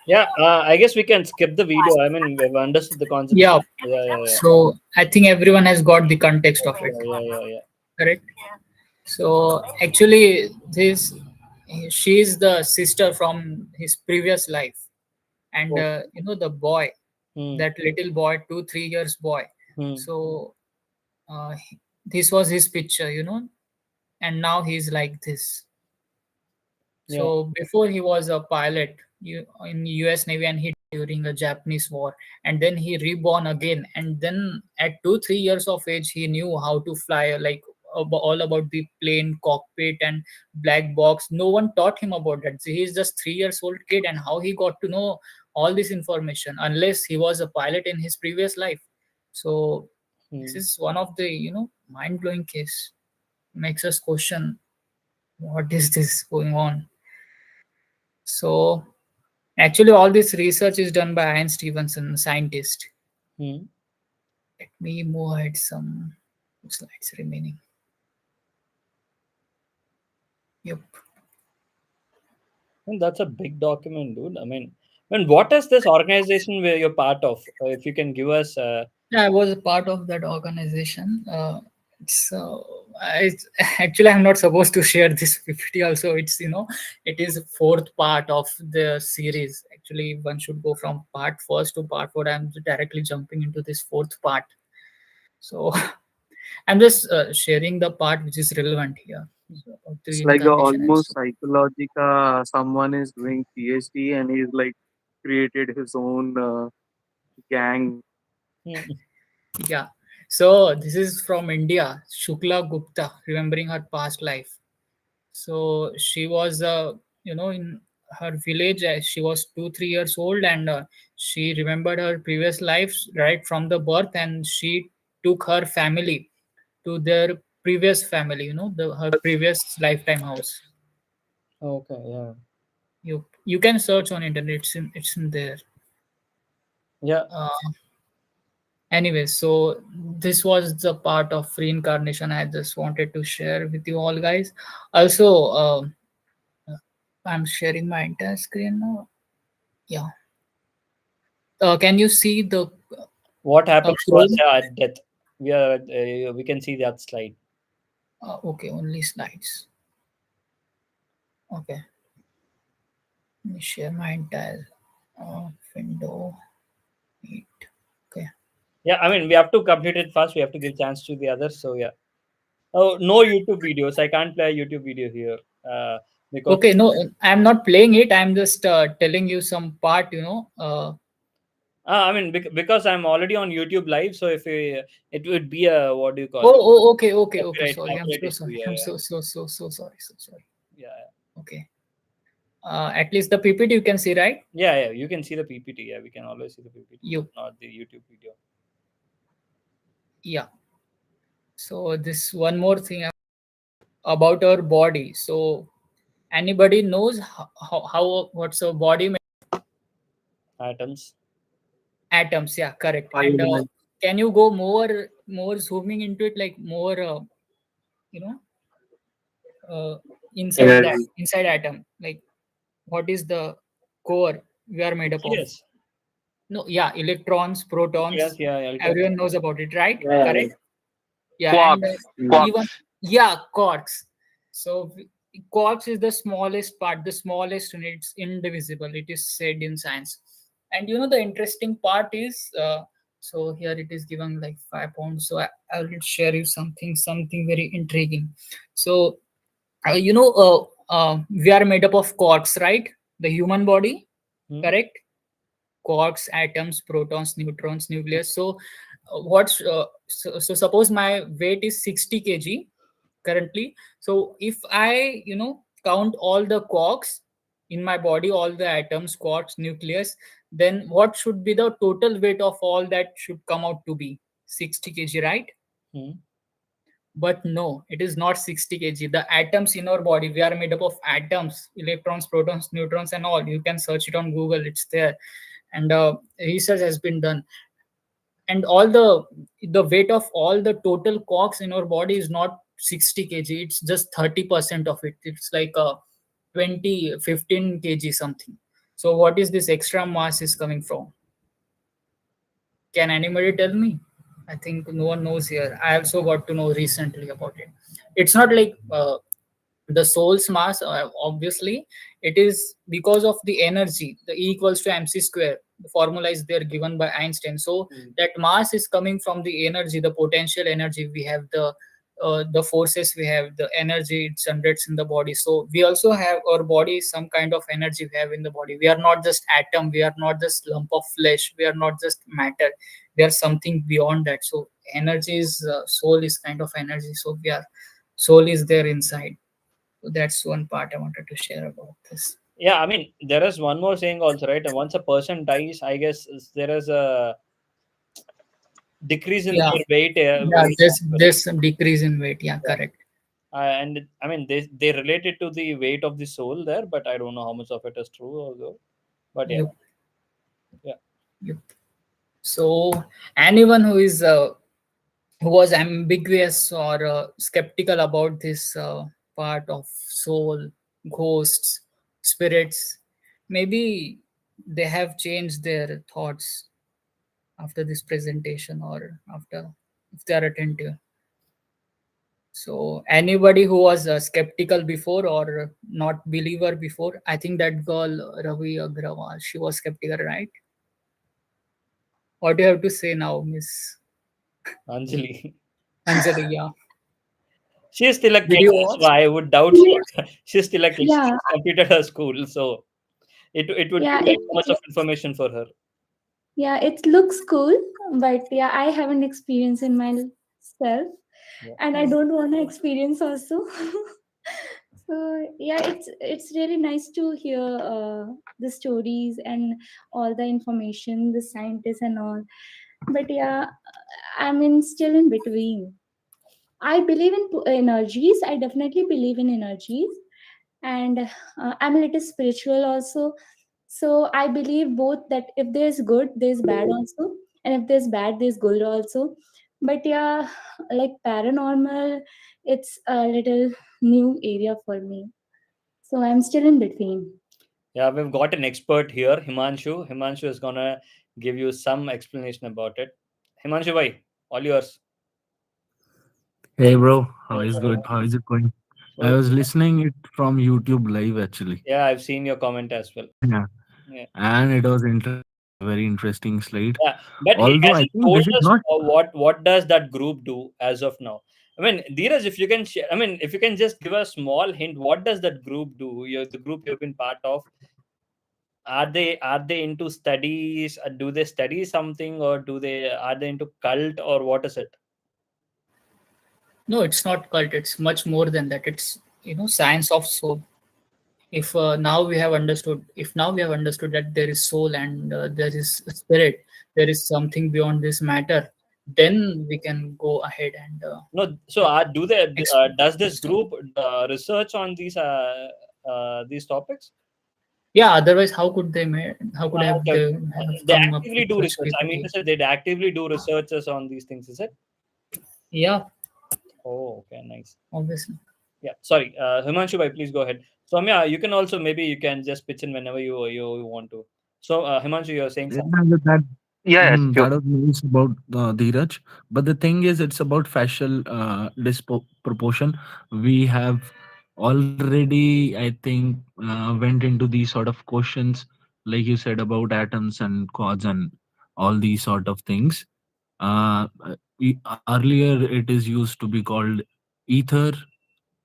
A: Yeah, I guess we can skip the video. I mean, we've understood the concept.
H: Yeah.
A: Yeah.
H: So I think everyone has got the context of it.
A: Yeah.
H: Correct. So actually, she is the sister from his previous life, and the boy, that little boy, 2-3 years boy. So this was his picture, and now he's like this. So before he was a pilot in US Navy, and he died during the Japanese War, and then he reborn again, and then at 2-3 years of age he knew how to fly, like all about the plane cockpit and black box. No one taught him about that. So he's just 3 years old kid, and how he got to know all this information unless he was a pilot in his previous life. So this is one of the mind-blowing case. Makes us question, what is this going on? So actually all this research is done by Ian Stevenson, scientist. Let me move ahead, some slides remaining. Yep.
A: And that's a big document, dude. I mean, what is this organization where you're part of? If you can give us.
H: I was a part of that organization. Actually, I'm not supposed to share this PPT also. It's it is fourth part of the series. Actually, one should go from part first to part 4. I'm directly jumping into this fourth part. So I'm just sharing the part which is relevant here. So,
G: it's like almost psychological. Someone is doing PhD and he's like created his own gang.
H: Yeah. So this is from India, Shukla Gupta, remembering her past life. So she was, in her village, she was 2-3 years old, and she remembered her previous lives right from the birth, and she took her family to their previous family, her previous lifetime house.
A: Okay, yeah.
H: You can search on internet. It's in there.
A: Yeah.
H: Anyway, so this was the part of reincarnation I just wanted to share with you all, guys. Also, I'm sharing my entire screen now. Yeah. Can you see the
A: what happens to us at death? We can see that slide.
H: Okay, only slides. Okay. Let me share my entire window. Okay.
A: Yeah, I mean, we have to complete it first. We have to give chance to the others. So yeah. Oh, no YouTube videos. I can't play a YouTube video here. Because
H: okay, no, I'm not playing it. I'm just telling you some part.
A: I mean, because I'm already on YouTube live, so if it would be a, what do you call it?
H: Oh, okay. Sorry, I'm so sorry.
A: Yeah.
H: I'm so sorry.
A: Yeah.
H: Okay. At least the PPT you can see, right?
A: Yeah, you can see the PPT. Yeah, we can always see the PPT, not the YouTube video.
H: Yeah. So this one more thing about our body. So anybody knows how what's our body made?
A: Atoms.
H: Atoms, yeah, correct. And can you go more zooming into it, like more inside atom, like what is the core we are made up of? No, yeah, electrons, protons.
A: Yes,
H: everyone knows about it, right?
A: Yeah,
H: correct. Yeah,
F: quarks.
H: Even quarks. So quarks is the smallest part, the smallest unit. It's indivisible, it is said in science. And the interesting part is, so here it is given like 5 pounds. So I will share you something very intriguing. So we are made up of quarks, right? The human body, correct? Quarks, atoms, protons, neutrons, nucleus. So so suppose my weight is 60 kg currently. So if I count all the quarks in my body, all the atoms, quarks, nucleus, then what should be the total weight of all that should come out to be 60 kg, right?
A: Hmm.
H: But no, it is not 60 kg. The atoms in our body, we are made up of atoms, electrons, protons, neutrons, and all. You can search it on Google, it's there. And research has been done. And all the weight of all the total quarks in our body is not 60 kg, it's just 30% of it. It's like 15 kg something. So what is this extra mass is coming from? Can anybody tell me? I think no one knows here. I also got to know recently about it. It's not like the soul's mass, obviously. It is because of the energy, the E equals to mc square. The formula is there given by Einstein. So that mass is coming from the energy, the potential energy we have, the forces we have, the energy it generates in the body. So we also have our body, some kind of energy we have in the body. We are not just atom, we are not just lump of flesh, we are not just matter. We are something beyond that. So energy is soul is kind of energy. So we are soul is there inside. So that's one part I wanted to share about this.
A: Yeah, I mean, there is one more saying also, right? Once a person dies, I guess there is a decrease in
H: Yeah,
A: their weight.
H: there's some decrease in weight. Yeah, correct.
A: And I mean, they relate it to the weight of the soul there, but I don't know how much of it is true although. But yeah,
H: Yep.
A: yeah.
H: Yep. So anyone who is who was ambiguous or skeptical about this part of soul, ghosts, spirits, maybe they have changed their thoughts after this presentation or after, if they are attentive. So anybody who was skeptical before or not believer before, I think that girl Ravi Agrawal, she was skeptical, right? What do you have to say now, Miss
A: Anjali?
H: Anjali? Yeah.
A: She is still a
H: Did
A: kid,
H: you
A: so
H: watch?
A: I would doubt she's still a kid.
D: Yeah.
A: She completed her school, so it would
D: Yeah,
A: be
D: it
A: too much of information for her.
D: yeah, it looks cool, but yeah, I haven't experienced in myself,
A: Yeah.
D: and I don't want to experience also. So yeah, it's really nice to hear the stories and all the information, the scientists and all. But yeah, I'm still in between. I believe in energies. I definitely believe in energies, and I'm a little spiritual also. So I believe both that if there's good, there's bad also, and if there's bad, there's good also. But yeah, like paranormal, it's a little new area for me. So I'm still in between.
A: Yeah, we've got an expert here, Himanshu. Himanshu is gonna give you some explanation about it. Himanshu, bhai, all yours.
N: Hey bro, how
A: Yeah,
N: is good? How is it going? I
A: so
N: was listening it from YouTube live actually.
A: yeah, I've seen your comment as well.
N: Yeah,
A: Yeah.
N: and it was very interesting slide.
A: Yeah, but
N: Although
A: has
N: I
A: he
N: think
A: told
N: this is
A: us
N: not.
A: what does that group do as of now? I mean, Dheeraj, if you can share, I mean, if you can just give a small hint, what does that group do? The group you've been part of, are they into studies? Do they study something, or are they into cult, or what is it?
H: No, it's not cult. It's much more than that. It's science of soul. If now we have understood, that there is soul and there is spirit, there is something beyond this matter, then we can go ahead and
A: No, so do they? Does this
H: explore.
A: group research on these topics?
H: Yeah. Otherwise, how could they how could have
A: Okay.
H: they have
A: They
H: come up
A: actively
H: with
A: do
H: such
A: research. I mean to
H: PPT?
A: say, they actively do researches on these things. Is it?
H: Yeah,
A: Oh, okay, nice.
H: obviously.
A: Yeah, sorry, Himanshu, bhai, please go ahead. So, Soumya, you can also, maybe you can just pitch in whenever you want to. So, Himanshu, you're saying
N: Yeah,
A: something.
N: that
F: Yes, sure.
N: that was nice about Dheeraj. But the thing is, it's about facial disproportion. We have already, I think, went into these sort of questions, like you said about atoms and quads and all these sort of things. Earlier, it is used to be called ether,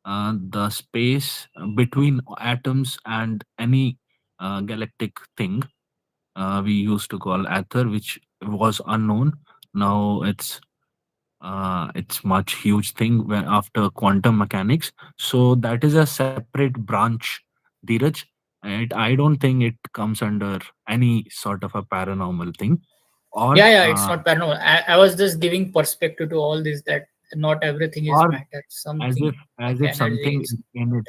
N: the space between atoms and any galactic thing we used to call ether, which was unknown. Now it's much huge thing when after quantum mechanics. So that is a separate branch, Dheeraj. I don't think it comes under any sort of a paranormal thing, or
H: Yeah, it's not paranormal. I was just giving perspective to all this, that not everything is
N: or
H: matter.
N: as if
H: Something like
N: something
H: energies.
N: in it.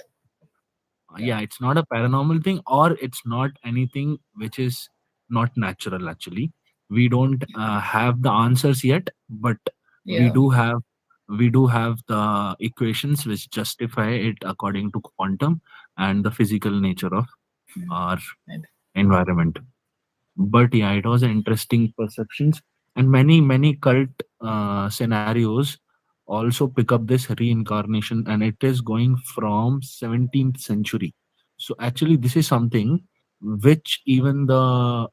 H: Yeah.
N: Yeah, it's not a paranormal thing, or it's not anything which is not natural. Actually, we don't have the answers yet, but we
H: Yeah.
N: do have the equations which justify it according to quantum and the physical nature of our
H: Maybe.
N: environment. But yeah, it was an interesting perceptions, and many cult scenarios also pick up this reincarnation, and it is going from 17th century. So actually this is something which even the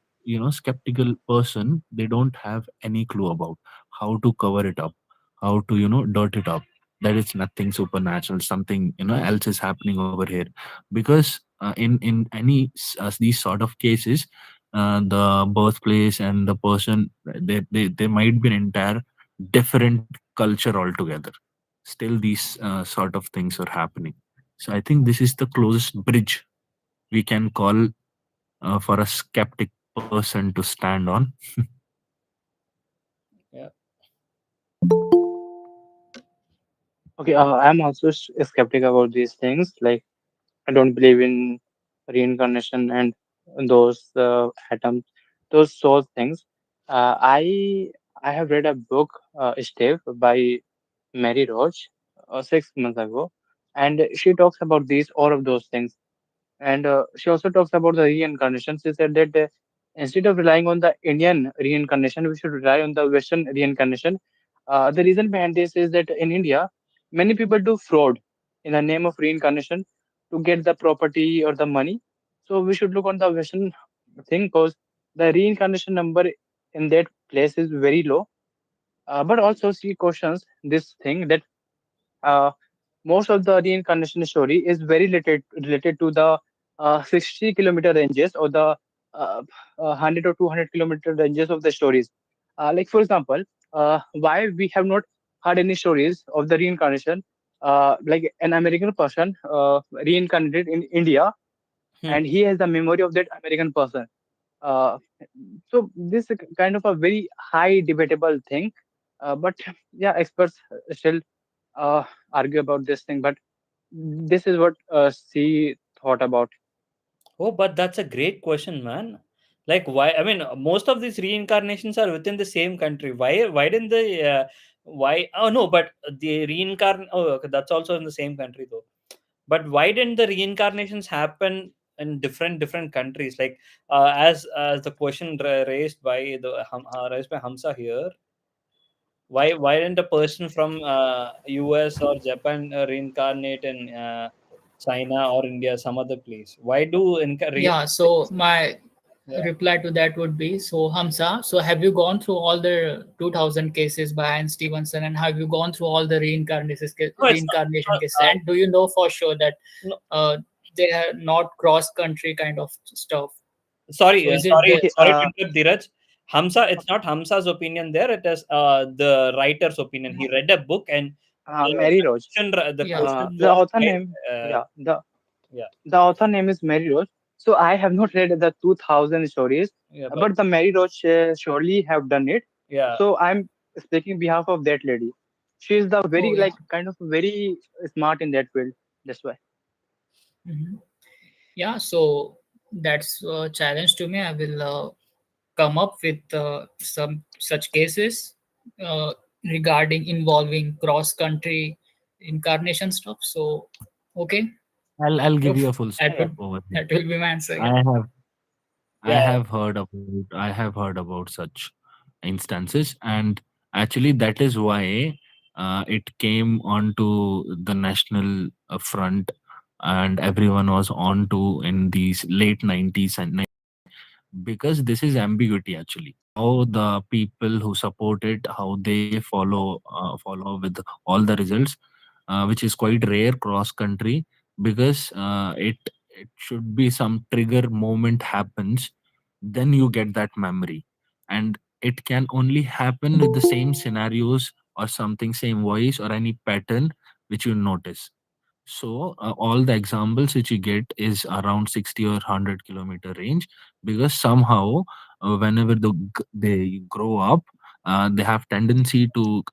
N: skeptical person, they don't have any clue about how to cover it up, how to dirt it up, that it's nothing supernatural, something else is happening over here. Because in any these sort of cases, the birthplace and the person, they might be an entire different culture altogether. Still these sort of things are happening. So I think this is the closest bridge we can call for a skeptic person to stand on.
A: Yeah.
C: Okay, I'm also skeptical about these things. Like, I don't believe in reincarnation and those atoms, those soul things. I have read a book, Steve, by Mary Roach, 6 months ago, and she talks about these all of those things. And she also talks about the reincarnation. She said that instead of relying on the Indian reincarnation, we should rely on the Western reincarnation. The reason behind this is that in India, many people do fraud in the name of reincarnation to get the property or the money. So we should look on the Western thing because the reincarnation number in that place is very low. But also she questions this thing that uh, most of the reincarnation story is very related to the 60-kilometer ranges or the 100 or 200-kilometer ranges of the stories. Like for example, why we have not heard any stories of the reincarnation, like an American person reincarnated in India,
A: Hmm.
C: and he has the memory of that American person. Uh, so this is kind of a very high debatable thing, but yeah, experts still uh, argue about this thing. But this is what she thought about.
A: Oh, but that's a great question, man. Like, why? I mean, most of these reincarnations are within the same country. Why didn't they? Why? Oh no, but the reincarn. Oh, okay, that's also in the same country though. But why didn't the reincarnations happen in different countries? Like, as the question raised by raised by Hamza here. Why didn't a person from US or Japan reincarnate in China or India, some other place? Why do
H: Yeah. So my
A: yeah.
H: reply to that would be, so Hamza, so have you gone through all the 2000 cases by Ian Stevenson, and have you gone through all the
A: No, it's
H: reincarnation
A: not,
H: cases, and do you know for sure that
A: no,
H: they are not cross country kind of stuff?
A: sorry,
H: So is it the
C: Okay,
A: sorry to interrupt, Dheeraj. Hamza, it's not Hamza's opinion there. It is the writer's opinion. He read a book and
C: Mary Roach.
A: the
H: yeah.
A: question
C: The
A: was
C: author name, yeah,
A: yeah,
C: the author name is Mary Roach. So I have not read the 2000 stories,
A: yeah, but
C: but the Mary Roach surely have done it.
A: yeah.
C: So I'm speaking behalf of that lady. She is the
H: Oh
C: very
H: yeah.
C: like kind of very smart in that field. That's why.
H: Mhm. Yeah. So that's a challenge to me. I will come up with some such cases uh, regarding involving cross country incarnation stuff. So okay,
N: I'll give you a
H: Oof,
N: full
H: that
N: stop
A: Yeah,
H: would
N: over here.
H: that will be my answer.
N: I
H: Yeah.
N: have
A: yeah.
N: I have heard about such instances, and actually that is why it came onto the national front, and everyone was on to in these late 90s and because this is ambiguity actually. How the people who support it, how they follow with all the results, which is quite rare cross country, because it should be some trigger moment happens, then you get that memory. And it can only happen with the same scenarios or something, same voice or any pattern which you notice. So all the examples which you get is around 60 or 100-kilometer range, because somehow whenever they grow up, they have tendency to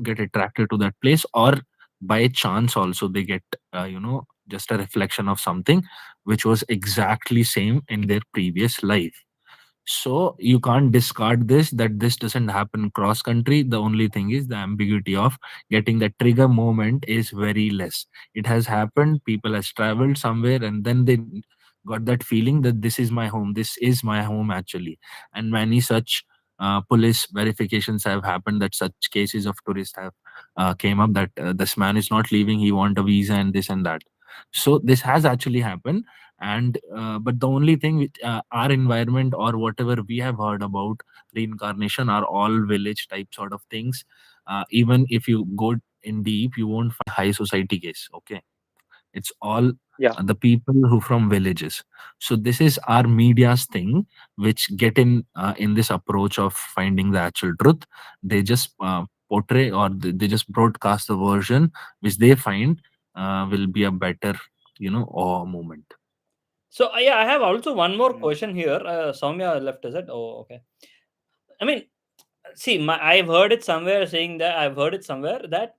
N: get attracted to that place, or by chance also they get just a reflection of something which was exactly same in their previous life. So you can't discard this, that this doesn't happen cross country. The only thing is the ambiguity of getting the trigger moment is very less. It has happened, people has traveled somewhere and then they got that feeling that this is my home, this is my home actually. And many such police verifications have happened, that such cases of tourists have came up, that this man is not leaving, he want a visa and this and that. So this has actually happened. And but the only thing which our environment or whatever we have heard about reincarnation are all village type sort of things. Even if you go in deep, you won't find high society case. Okay, it's all
C: Yeah.
N: the people who from villages. So this is our media's thing, which get in this approach of finding the actual truth. They just portray, or they just broadcast the version which they find will be a better awe moment.
A: So yeah, I have also one more
C: Mm.
A: question here. Soumya left, is it? Oh, okay. I mean, see, I've heard it somewhere saying that I've heard it somewhere that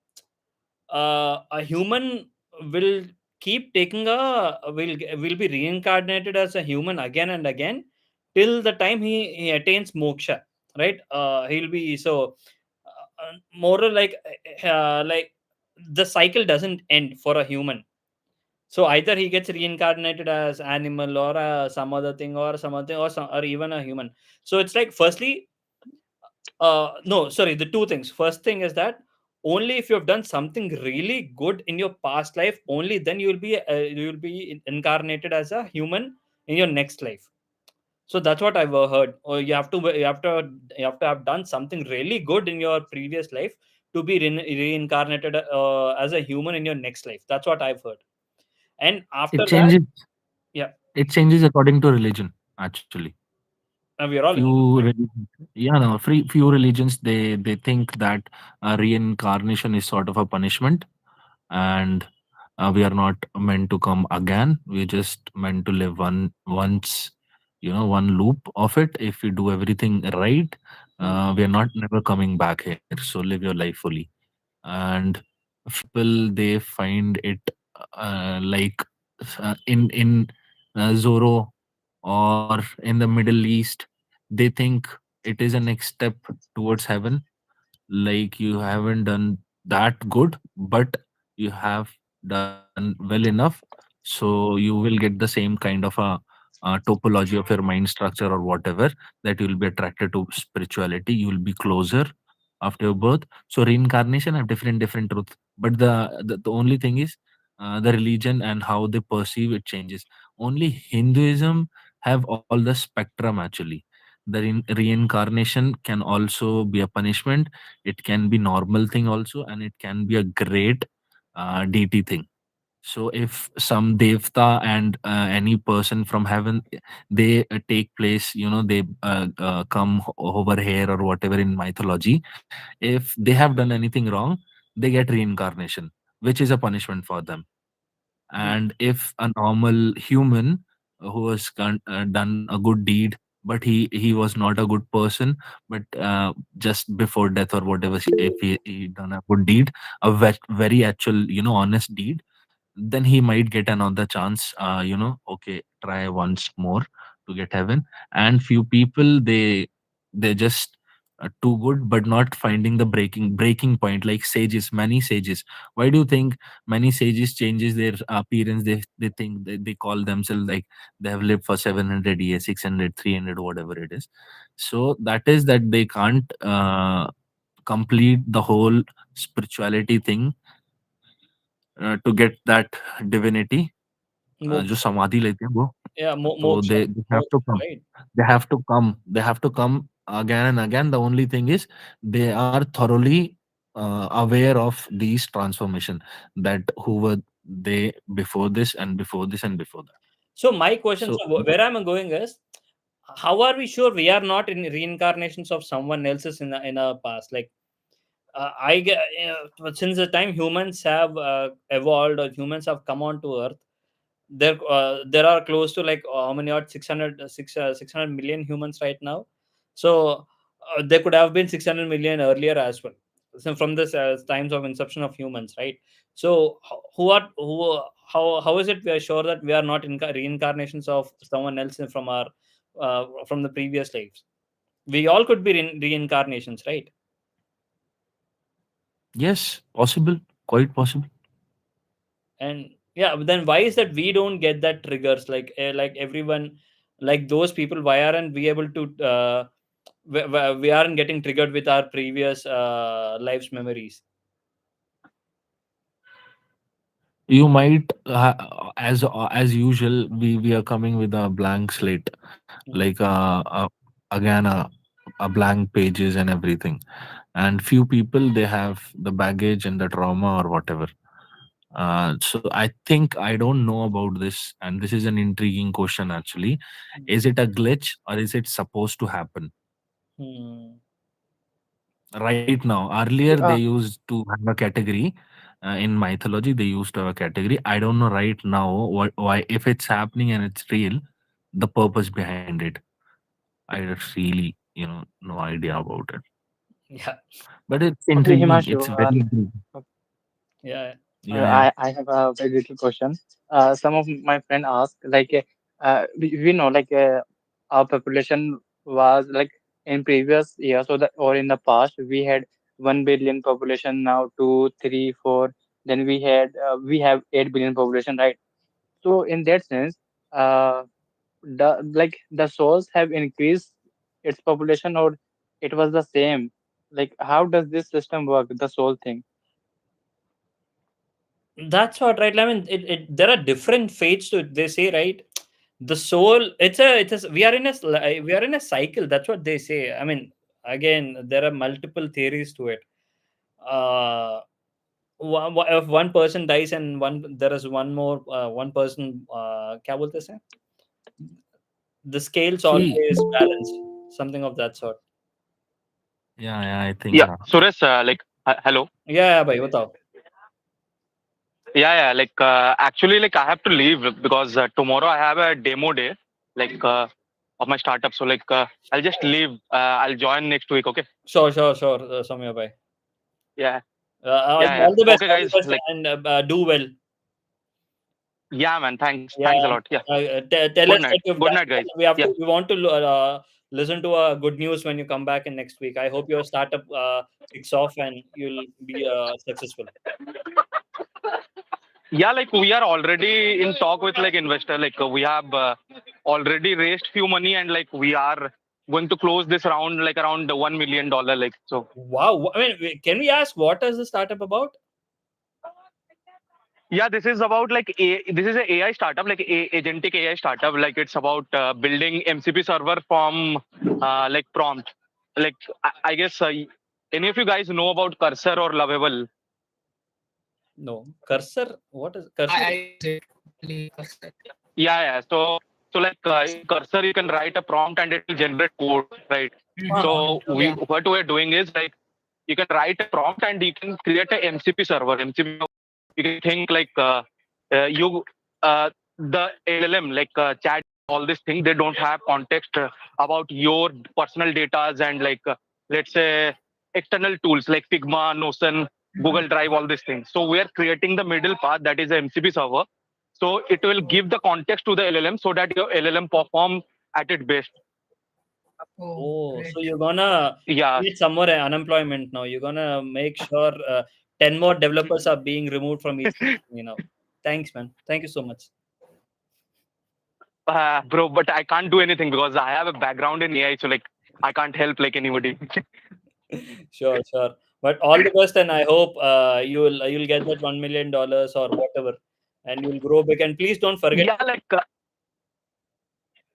A: a human will keep taking will be reincarnated as a human again and again till the time he attains moksha, right? He'll be so more like the cycle doesn't end for a human. So either he gets reincarnated as animal or some other thing or some other thing or even a human. So it's like, firstly, no, sorry, the two things. First thing is that only if you have done something really good in your past life, only then you will be incarnated as a human in your next life. So that's what I've heard. Or you have to have done something really good in your previous life to be reincarnated as a human in your next life. That's what I've heard. And after
N: It
A: that,
N: changes.
A: yeah,
N: It changes according to religion. Actually,
A: we are all Hindus,
N: few
A: right?
N: religions, yeah, no, few religions they think that reincarnation is sort of a punishment, and we are not meant to come again. We're just meant to live once, one loop of it. If we do everything right, we are not never coming back here. So live your life fully. And people, they find it like in Zorro or in the Middle East, they think it is a next step towards heaven. Like you haven't done that good, but you have done well enough, so you will get the same kind of a topology of your mind structure or whatever, that you will be attracted to spirituality. You will be closer after your birth. So reincarnation have different truth, but the only thing is the religion and how they perceive it changes. Only Hinduism have all the spectrum actually. The reincarnation can also be a punishment, it can be normal thing also, and it can be a great deity thing. So if some devta and any person from heaven, they take place, they come over here or whatever in mythology. If they have done anything wrong, they get reincarnation, which is a punishment for them. And if a normal human who has done a good deed, but he was not a good person, but just before death or whatever, if he done a good deed, a very actual honest deed, then he might get another chance, okay, try once more to get heaven. And few people, they just too good, but not finding the breaking point, like sages, many sages. Why do you think many sages changes their appearance? They think they call themselves like they have lived for 700 years, 600, 300, whatever it is. So that is that they can't complete the whole spirituality thing to get that divinity, जो
A: Moksha.
N: समाधि लेते हैं वो,
A: Yeah,
N: so
A: moksha.
N: they have to
A: Moksha,
N: come.
A: right?
N: They have to come again and again. The only thing is they are thoroughly aware of these transformation, that who were they before this and before this and before that.
A: So my question,
N: So
A: so where I'm going is, how are we sure we are not in reincarnations of someone else's in our past? Like, I get since the time humans have evolved or humans have come onto Earth, there are close to like how many odd 600 million humans right now. So there could have been 600 million earlier as well. So from this times of inception of humans, right? So how is it we are sure that we are not reincarnations of someone else from our from the previous lives? We all could be reincarnations, right?
N: Yes, possible, quite possible.
A: And yeah, but then why is that we don't get that triggers like everyone, like those people, why aren't we able to we aren't getting triggered with our previous lives memories?
N: You might, as usual, we are coming with a blank slate, like again a blank pages and everything. And few people, they have the baggage and the trauma or whatever. So I think I don't know about this, and this is an intriguing question actually. Is it a glitch or is it supposed to happen
A: Hmm.
N: right now? Earlier they
C: Uh,
N: used to have a category. In mythology they used to have a category. I don't know right now why, if it's happening and it's real, the purpose behind it. I just really, no idea about it.
A: Yeah.
N: But it's
C: okay,
N: intriguing.
C: Himanshu.
N: It's very intriguing.
A: Yeah.
N: Yeah, yeah.
C: I have a very little question. Some of my friend asked, like, we know, like, our population was like in previous years or in the past, we had 1 billion population, now two, three, four. Then we have 8 billion population, right? So in that sense, uh, the souls have increased its population, or it was the same. Like, how does this system work, the soul thing?
A: That's what, right? I mean, there are different fates to it, they say, right? The soul, it's a we are in we are in a cycle. That's what they say. I mean, again, there are multiple theories to it. uh if one person dies and there is one more one person, क्या बोलते हैं, the scales
N: See,
A: always balanced, something of that sort.
N: yeah, I think,
F: Yeah, Suresh, like, hello.
A: Yeah, bhai, बताओ.
F: Yeah, like, actually, like, I have to leave because tomorrow I have a demo day, like, of my startup. So, like, I'll just leave. I'll join next week. Okay.
A: Sure, Soumya bhai.
F: Yeah.
A: All the best,
F: Okay, guys. Like,
A: and do well.
F: yeah, man. Thanks.
A: Yeah,
F: Thanks a lot. Yeah.
A: tell
F: Good
A: us
F: night.
A: that you've
F: Good
A: done
F: night, guys.
A: well.
F: Yeah.
A: We want to listen to good news when you come back in next week. I hope your startup kicks off and you'll be successful.
F: Yeah, like, we are already in talk with like investor. Like, we have already raised few money, and like we are going to close this round like around $1 million. Like, so.
A: Wow. I mean, can we ask what is the startup about?
F: Yeah, this is about like this is a AI startup, like agentic AI startup. Like, it's about building MCP server from like prompt. Like, I guess any of you guys know about Cursor or Lovable?
A: No. Cursor? What is Cursor?
H: I believe Cursor.
F: Yeah. So like, in Cursor you can write a prompt and it will generate code, right? So what we're doing is like, you can write a prompt and you can create a MCP server. MCP, you can think like you the LLM, like chat, all these things, they don't have context about your personal data and like let's say external tools like Figma, Notion, Google Drive, all these things. So we are creating the middle path, that is a MCP server. So it will give the context to the LLM so that your LLM perform at its best.
A: Oh, so you're gonna create some more unemployment now. You're gonna make sure 10 more developers are being removed from each company. Thanks, man. Thank you so much.
F: Bro, but I can't do anything because I have a background in AI, so like I can't help like anybody.
A: Sure. But all the best, and I hope you'll get that $1 million or whatever, and you'll grow big. And please don't forget.
F: Yeah, like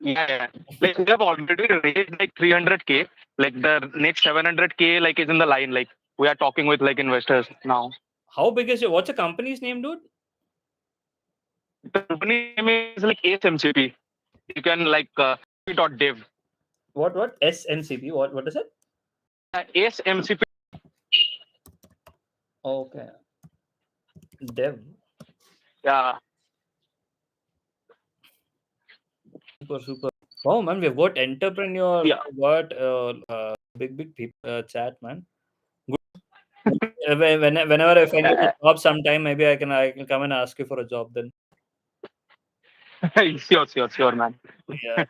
F: yeah. Like, we have already raised like 300K. Like, the next 700K like is in the line. Like, we are talking with like investors now.
A: How big is what's the company's name, dude?
F: The company name is like ASMCP. You can like dev.
A: What SMCP? What is it?
F: ASMCP.
A: Okay. Dev.
F: Yeah.
A: Super. Oh man, we've got entrepreneur.
F: Yeah.
A: We've got big people chat, man. Whenever if I need a job sometime, maybe I can come and ask you for a job then.
F: Sure, man.
A: Yeah.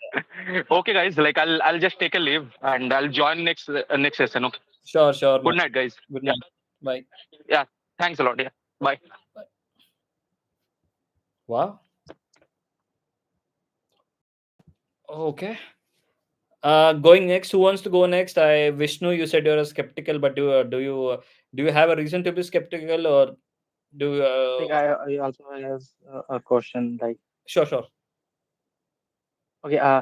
F: Okay, guys. Like I'll just take a leave and I'll join next session. Okay.
A: Sure,
F: Good
A: man.
F: night, guys.
A: Good
F: Yeah.
A: night. Bye.
F: Yeah. Thanks a lot. Yeah. Bye.
A: Wow. Okay. Going next. Who wants to go next? Vishnu, you said you're skeptical, but do you have a reason to be skeptical, or do you,
C: Like I also have a question. Like,
A: sure.
C: okay,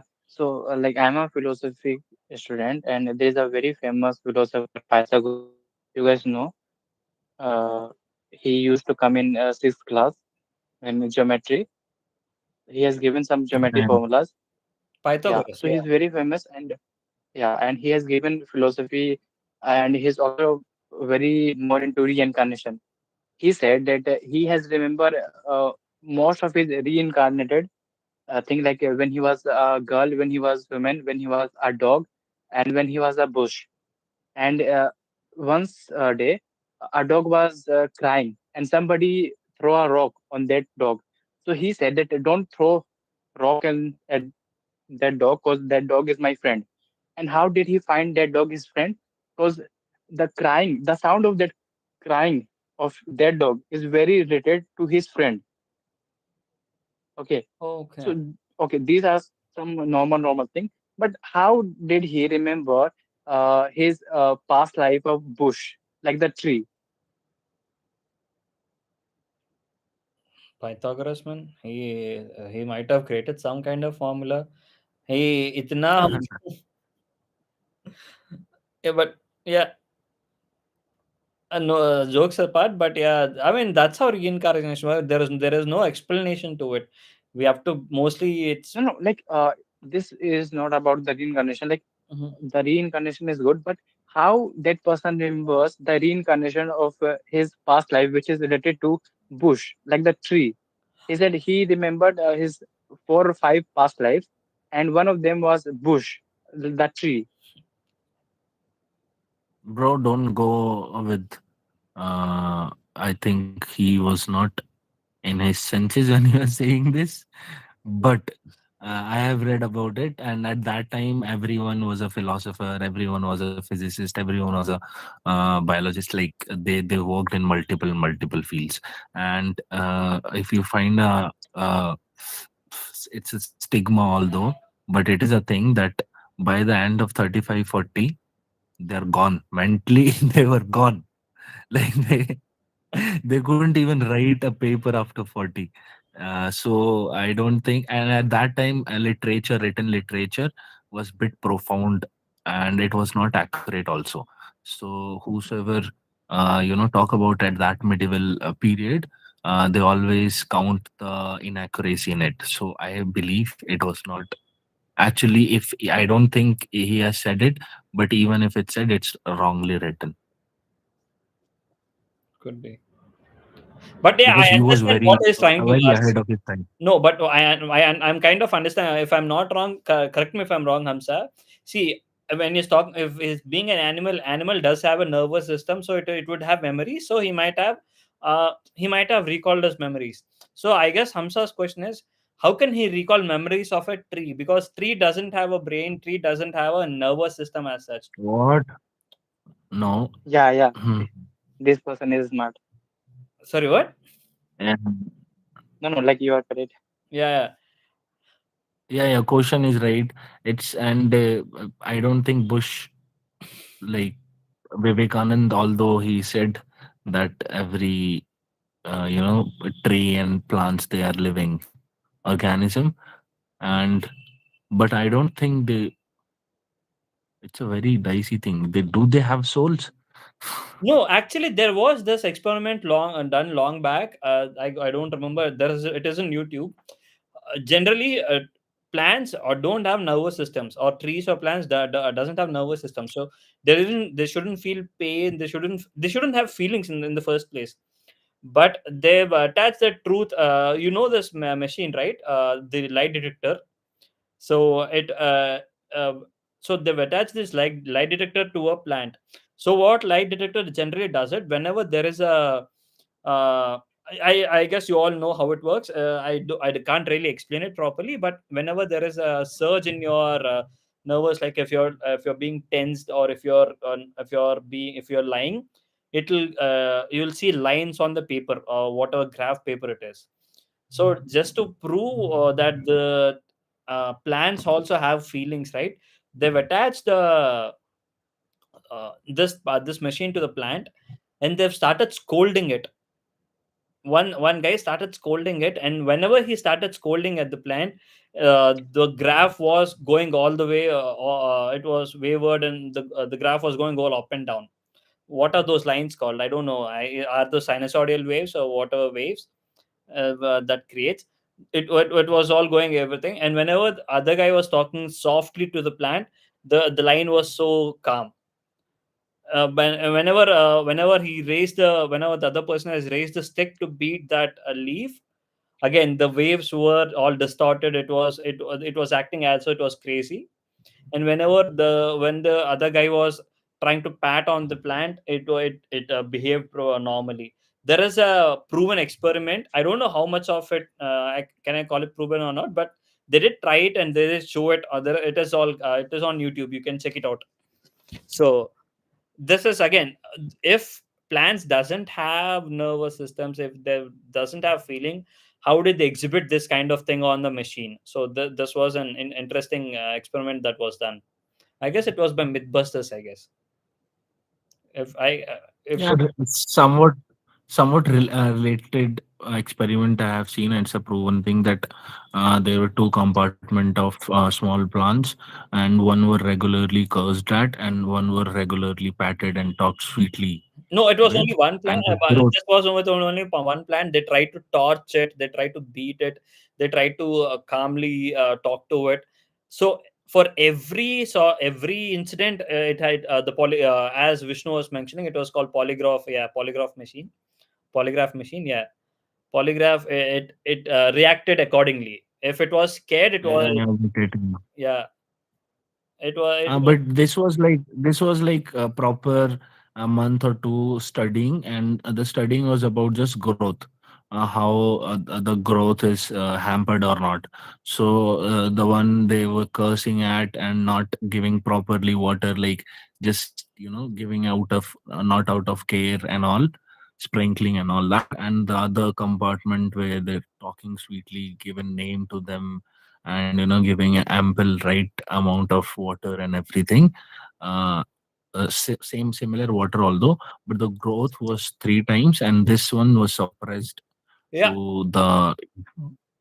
C: like I'm a philosophy student, and there is a very famous philosopher Pythagoras. You guys know? Uh, he used to come in sixth class in geometry. He has given some geometry
N: And
C: formulas. Yeah,
A: Pythagoras?
C: so he's very famous, and yeah, and he has given philosophy, and he's also very more into reincarnation. He said that he has remembered most of his reincarnated thing, like when he was a girl, when he was woman, when he was a dog, and when he was a bush. And once a day, a dog was crying, and somebody throw a rock on that dog. So he said that don't throw rock at that dog, because that dog is my friend. And how did he find that dog his friend? Because the sound of that crying of that dog is very related to his friend. Okay.
A: Okay.
C: So, okay, these are some normal thing. But how did he remember his past life of bush, like the tree?
A: Pythagoras, man. He might have created some kind of formula. He itna. Yeah, but yeah. No, jokes apart, but yeah, I mean that's how reincarnation works. There is no explanation to it. We have to mostly it's.
C: No, like this is not about the reincarnation. Like
A: Mhm.
C: the reincarnation is good, but how that person remembers the reincarnation of his past life, which is related to bush, like the tree. He said he remembered his 4 or 5 past lives, and one of them was bush, the tree.
N: bro, don't go with. I think he was not in his senses when he was saying this, but I have read about it, and at that time, everyone was a philosopher, everyone was a physicist, everyone was a biologist. Like they worked in multiple fields, and if you find it's a stigma, although, but it is a thing that by the end of 35, 40, they're gone mentally. They were gone. Like they couldn't even write a paper after 40. So I don't think, and at that time, written literature was bit profound, and it was not accurate also. So whosoever talk about at that medieval period, they always count the inaccuracy in it. So I believe it was not actually. If I don't think he has said it, but even if it's said, it's wrongly written.
A: Could be. But yeah,
N: Because
A: I
N: he was
A: understand what he's trying to
N: very
A: ask.
N: ahead of his time.
A: No, but I'm kind of understand. If I'm not wrong, correct me if I'm wrong, Hamza. See, when he's talking, if he's being an animal does have a nervous system, so it would have memories. So he might have recalled his memories. So I guess Hamza's question is, how can he recall memories of a tree? Because tree doesn't have a brain. Tree doesn't have a nervous system as such.
N: What? No.
C: Yeah.
N: Hmm.
C: This person is smart.
A: Sorry, what?
N: And
C: No, like you are correct.
A: Yeah.
N: yeah, question is right. It's and I don't think Bush, like Vivekanand, although he said that every tree and plants, they are living organism, and but I don't think they. It's a very dicey thing. They have souls?
A: No, actually, there was this experiment done long back. I don't remember. It is on YouTube. Generally, plants or don't have nervous systems, or trees or plants that doesn't have nervous systems, so they shouldn't feel pain, they shouldn't have feelings in the first place. But they've attached the truth, this machine, right? The lie detector. So it uh, so they've attached this light detector to a plant. So what light detector generally does it, whenever there is a uh, I guess you all know how it works. I can't really explain it properly, but whenever there is a surge in your nervous, like if you're being tensed, or if you're lying, you'll see lines on the paper, whatever graph paper it is. So just to prove that the plants also have feelings, right? They've attached this machine to the plant, and they've started scolding it. One guy started scolding it, and whenever he started scolding at the plant, the graph was going all the way. It was wavered, and the graph was going all up and down. What are those lines called? I don't know. Are the sinusoidal waves or whatever waves that creates it was all going everything. And whenever the other guy was talking softly to the plant, the line was so calm. Whenever the other person has raised the stick to beat that leaf, again the waves were all distorted. It was acting as though it was crazy. And when the other guy was trying to pat on the plant, it behaved normally. There is a proven experiment. I don't know how much of it can I call it proven or not, but they did try it and they did show it. It is on YouTube, you can check it out. So this is again, if plants doesn't have nervous systems, if they doesn't have feeling, how did they exhibit this kind of thing on the machine? So this was an interesting experiment that was done. I guess it was by Mythbusters, I guess. If I if
N: Yeah, it's somewhat related experiment I have seen, and it's a proven thing that there were two compartment of small plants, and one were regularly cursed at, and one were regularly patted and talked sweetly
A: No, it was
N: with,
A: only one plant.
N: and the growth.
A: This was only one plant. They tried to torch it. They tried to beat it. They tried to calmly talk to it. So for every incident, it had as Vishnu was mentioning, it was called polygraph. Yeah, polygraph machine. Polygraph machine. Yeah, polygraph. It reacted accordingly. If it was scared, it was,
N: Yeah, irritating.
A: yeah. It was.
N: But this was like a proper a month or two studying, and the studying was about just growth, how the growth is hampered or not. So the one they were cursing at and not giving properly water, like just giving out of not out of care and all, sprinkling and all that, and the other compartment where they're talking sweetly, given name to them, and giving an ample right amount of water and everything. uh, Same similar water although, but the growth was three times, and this one was suppressed
A: Yeah.
N: to the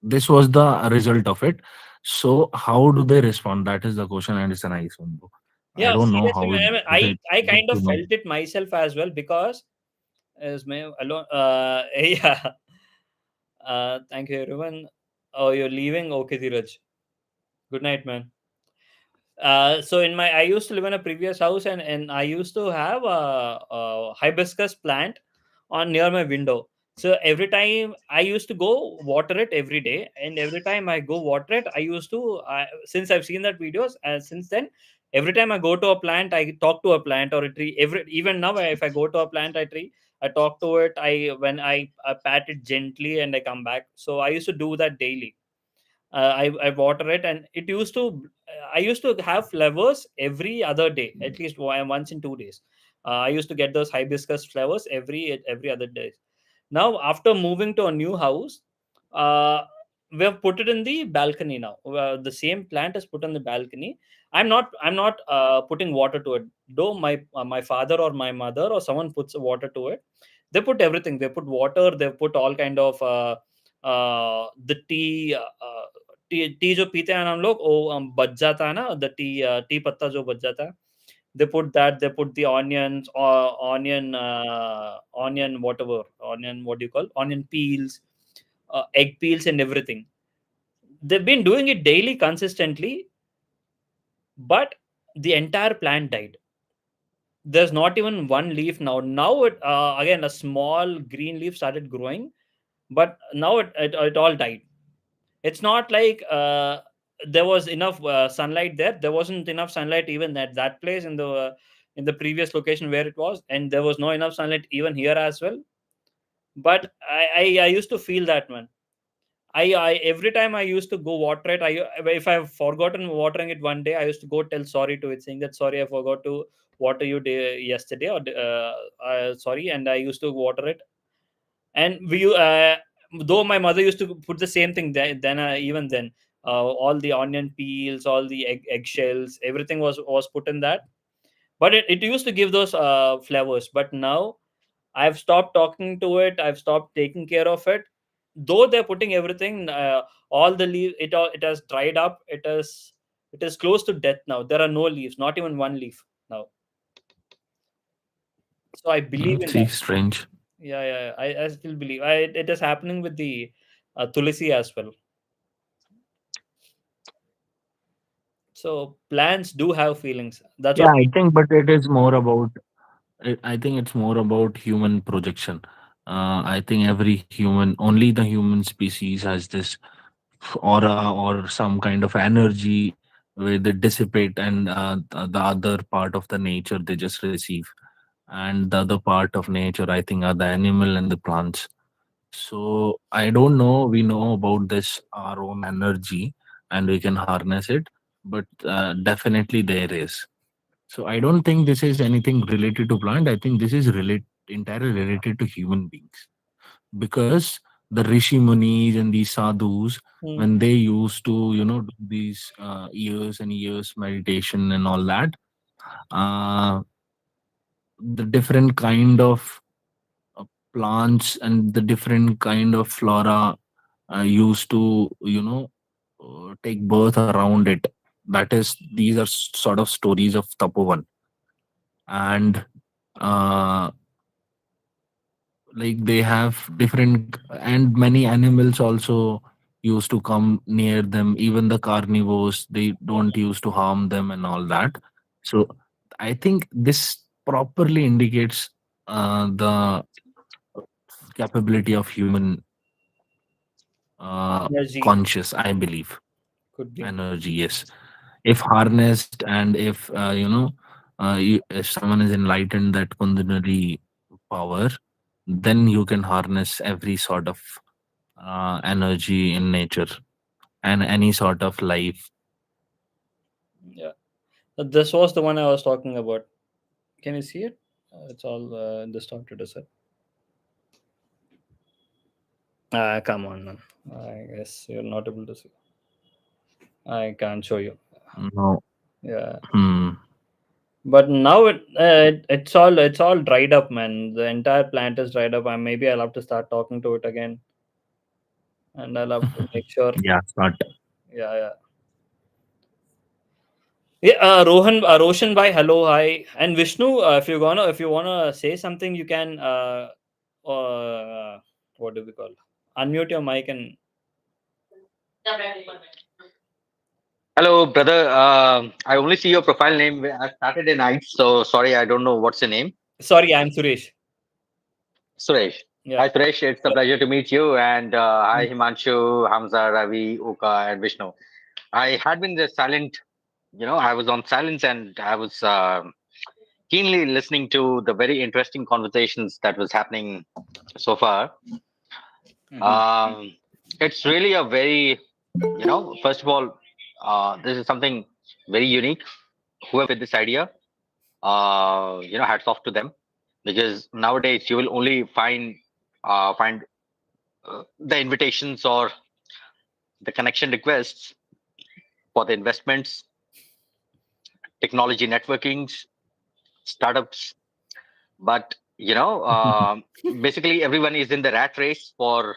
N: this was the result of it. So how do they respond? That is the question, and it's a nice one though. I
A: Yeah,
N: don't know
A: seriously,
N: how it
A: man. I mean,
N: is. It
A: I
N: good
A: kind of
N: to know.
A: felt it myself as well, because as my alone. Yeah. Thank you, everyone. Oh, you're leaving. Okay, Dheeraj. Good night, man. So I used to live in a previous house, and I used to have a hibiscus plant on near my window. So every time I used to go water it every day, and every time I go water it, I used to since I've seen that videos, since then every time I go to a plant, I talk to a plant or a tree. Even now, if I go to a plant, I talk to it. I pat it gently and I come back. So I used to do that daily. I water it, and it used to. I used to have flowers every other day, at least once in 2 days. I used to get those hibiscus flowers every other day. Now, after moving to a new house, uh, we have put it in the balcony now. The same plant is put on the balcony. I'm not putting water to it. Though my father or my mother or someone puts water to it, they put everything. They put water. They put all kind of the tea. T जो पीते हैं ना हम लोग, वो बच जाता है ना, द टी पत्ता जो बच जाता है, they put that, they put the onions, or onion whatever, onion, what do you call, onion peels, egg peels and everything. they've been doing it daily consistently, but the entire plant died. There's not even one leaf now. Now it again a small green leaf started growing, but now it all died. It's not like there was enough sunlight there. There wasn't enough sunlight even at that place in the previous location where it was, and there was no enough sunlight even here as well. But I used to feel that, man. I every time I used to go water it, if I've forgotten watering it one day, I used to go tell sorry to it, saying that sorry, I forgot to water you yesterday, or sorry, and I used to water it. And though my mother used to put the same thing then even then, all the onion peels, all the eggshells, everything was put in that. But it used to give those flavors. But now I've stopped talking to it. I've stopped taking care of it. Though they're putting everything, all the leaves, it has dried up. It is close to death now. There are no leaves, not even one leaf now. So I believe in
N: See,
A: that.
N: strange.
A: Yeah. I still believe. It is happening with the tulsi as well. So plants do have feelings. That's
N: Yeah,
A: what.
N: I think, but it is more about. I think it's more about human projection. I think every human, only the human species has this aura or some kind of energy where they dissipate, and the other part of the nature they just receive. And the other part of nature, I think, are the animal and the plants. So I don't know. We know about this our own energy, and we can harness it, but definitely there is. So I don't think this is anything related to plant. I think this is entirely related to human beings, because the rishi munis and these sadhus, when they used to do these years and years meditation and all that, uh, the different kind of uh, plants and the different kind of flora used to take birth around it. That is, these are sort of stories of tapovan. And uh, like they have different, and many animals also used to come near them. Even the carnivores, they don't used to harm them and all that. So I think this properly indicates the capability of human
A: Energy
N: conscious, I believe.
A: could be.
N: Energy, yes. If harnessed, and if if someone is enlightened that kundalini power, then you can harness every sort of energy in nature and any sort of life.
A: Yeah. This was the one I was talking about. Can you see it? It's all distorted, is it? Come on, man. I guess you're not able to see. I can't show you.
N: No.
A: Yeah.
N: Hmm.
A: But now it's all dried up, man. The entire plant is dried up. And maybe I'll have to start talking to it again, and I'll have to make sure.
N: Yeah, start.
A: Yeah. Yeah, Roshan bhai, hello, hi, and Vishnu. If you wanna say something, you can. What do we call? Unmute your mic and.
F: Hello, brother. I only see your profile name. I started in night, so sorry, I don't know what's your name.
A: Sorry, I'm Suresh.
F: Suresh.
A: Yeah.
F: Hi, Suresh. It's a pleasure to meet you. And hi, Himanshu, Hamza, Ravi, Uka, and Vishnu. I had been the silent, I was on silence, and I was keenly listening to the very interesting conversations that was happening so far. It's really a very, first of all, this is something very unique. Whoever did this idea, hats off to them, because nowadays you will only find the invitations or the connection requests for the investments, technology networkings, startups, but basically everyone is in the rat race for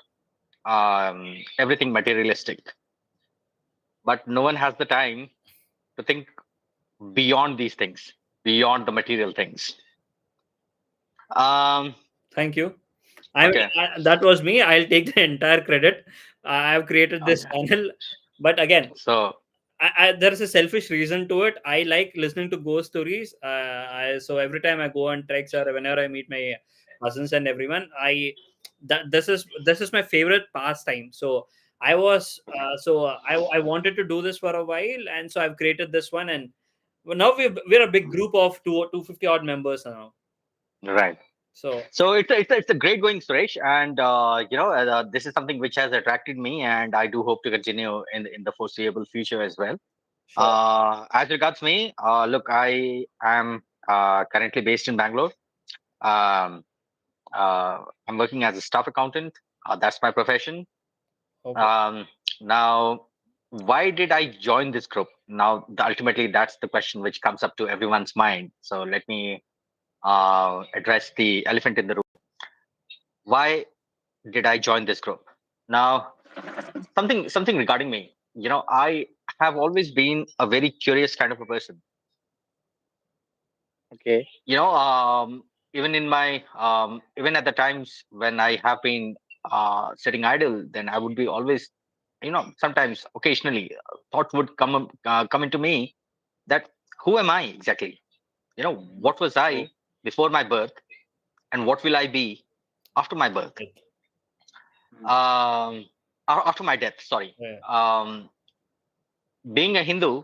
F: everything materialistic, but no one has the time to think beyond these things, beyond the material things.
A: Thank you.
F: Okay.
A: That was me. I'll take the entire credit. I've created this channel But again,
F: So
A: there's a selfish reason to it. I like listening to ghost stories. So every time I go on treks or whenever I meet my cousins and everyone, this is my favorite pastime. So I wanted to do this for a while, and so I've created this one, and now we're a big group of 250 odd members now.
F: right.
A: So
F: So it's a great going, Suresh, and this is something which has attracted me, and I do hope to continue in the foreseeable future as well.
A: sure.
F: As regards me, look, I am currently based in Bangalore. Um, I'm working as a staff accountant. That's my profession.
A: Okay.
F: Now, why did I join this group? Now, ultimately, that's the question which comes up to everyone's mind. So let me address the elephant in the room. Why did I join this group? Now, something regarding me. I have always been a very curious kind of a person.
C: Okay.
F: Even in my even at the times when I have been sitting idle, then I would be always, sometimes occasionally thought would come into me that who am I exactly? What was I before my birth, and what will I be after my birth? After my death, sorry.
A: Yeah.
F: Being a Hindu,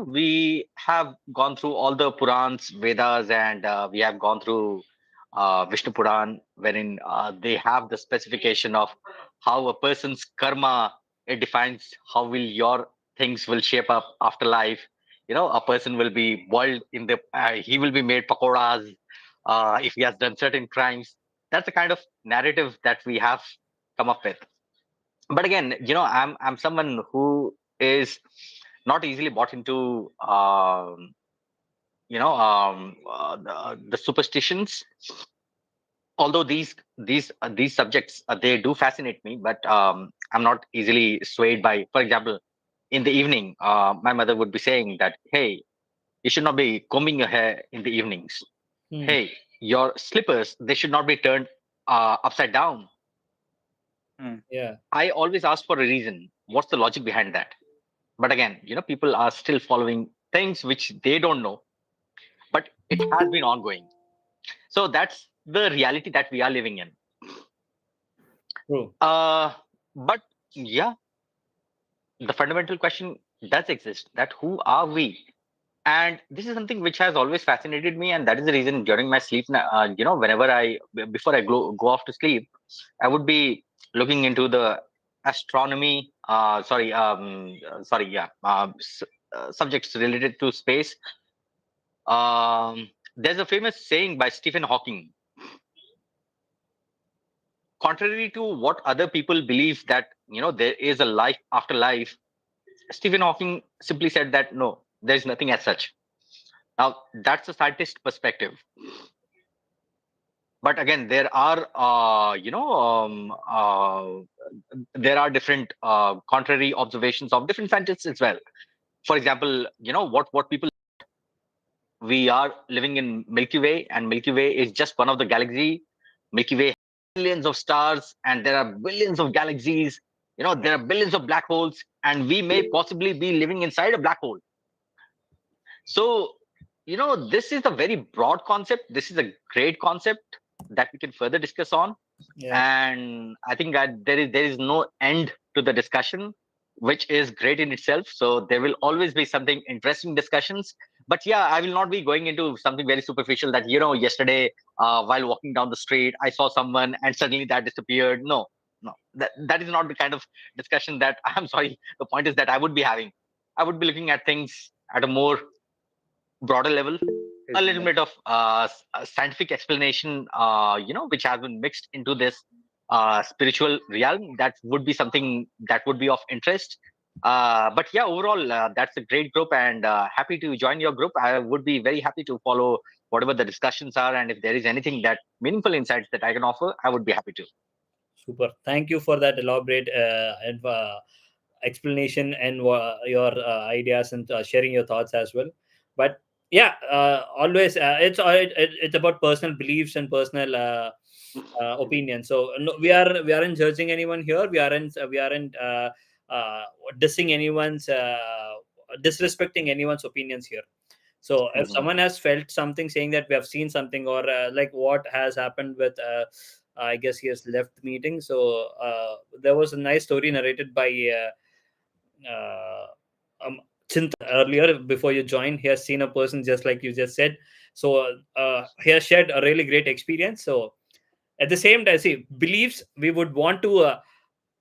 F: we have gone through all the Purans, Vedas, and we have gone through Vishnu Puran, wherein they have the specification of how a person's karma, it defines how will your things will shape up after life. A person will be boiled he will be made pakoras if he has done certain crimes. That's the kind of narrative that we have come up with. But again, I'm someone who is not easily bought into the superstitions. Although these subjects, they do fascinate me, but I'm not easily swayed by. For example, in the evening, my mother would be saying that, hey, you should not be combing your hair in the evenings. Hey, your slippers, they should not be turned upside down.
A: Yeah.
F: I always ask for a reason. What's the logic behind that? But again, people are still following things which they don't know, but it has been ongoing. So that's the reality that we are living in.
A: True.
F: But yeah, the fundamental question does exist, that who are we? And this is something which has always fascinated me, and that is the reason during my sleep, whenever before I go off to sleep, I would be looking into the astronomy. Subjects related to space. There's a famous saying by Stephen Hawking. Contrary to what other people believe that there is a life after life, Stephen Hawking simply said that no, there is nothing as such. Now that's a scientist perspective. But again, there are there are different contrary observations of different scientists as well. For example, what people, we are living in Milky Way, and Milky Way is just one of the galaxy. Milky Way has billions of stars, and there are billions of galaxies. There are billions of black holes, and we may possibly be living inside a black hole. So, this is a very broad concept. This is a great concept that we can further discuss on.
A: Yeah.
F: And I think that there is no end to the discussion, which is great in itself. So there will always be something interesting discussions. But yeah, I will not be going into something very superficial that, yesterday while walking down the street, I saw someone and suddenly that disappeared. No, that is not the kind of discussion that I'm sorry. The point is that I would be having. I would be looking at things at a more broader level, a little bit of scientific explanation, which has been mixed into this spiritual realm. That would be something that would be of interest. But yeah, overall, that's a great group, and happy to join your group. I would be very happy to follow whatever the discussions are, and if there is anything that meaningful insights that I can offer, I would be happy to.
A: Super. Thank you for that elaborate explanation and your ideas and sharing your thoughts as well. But yeah, always it's about personal beliefs and personal opinions. So no, we aren't judging anyone here. We aren't dissing anyone's, disrespecting anyone's opinions here. So if someone has felt something, saying that we have seen something, or like what has happened with, I guess he has left the meeting. So there was a nice story narrated by Chintan earlier before you joined. He has seen a person just like you just said. So he has shared a really great experience. So at the same time, see, beliefs, we would want to,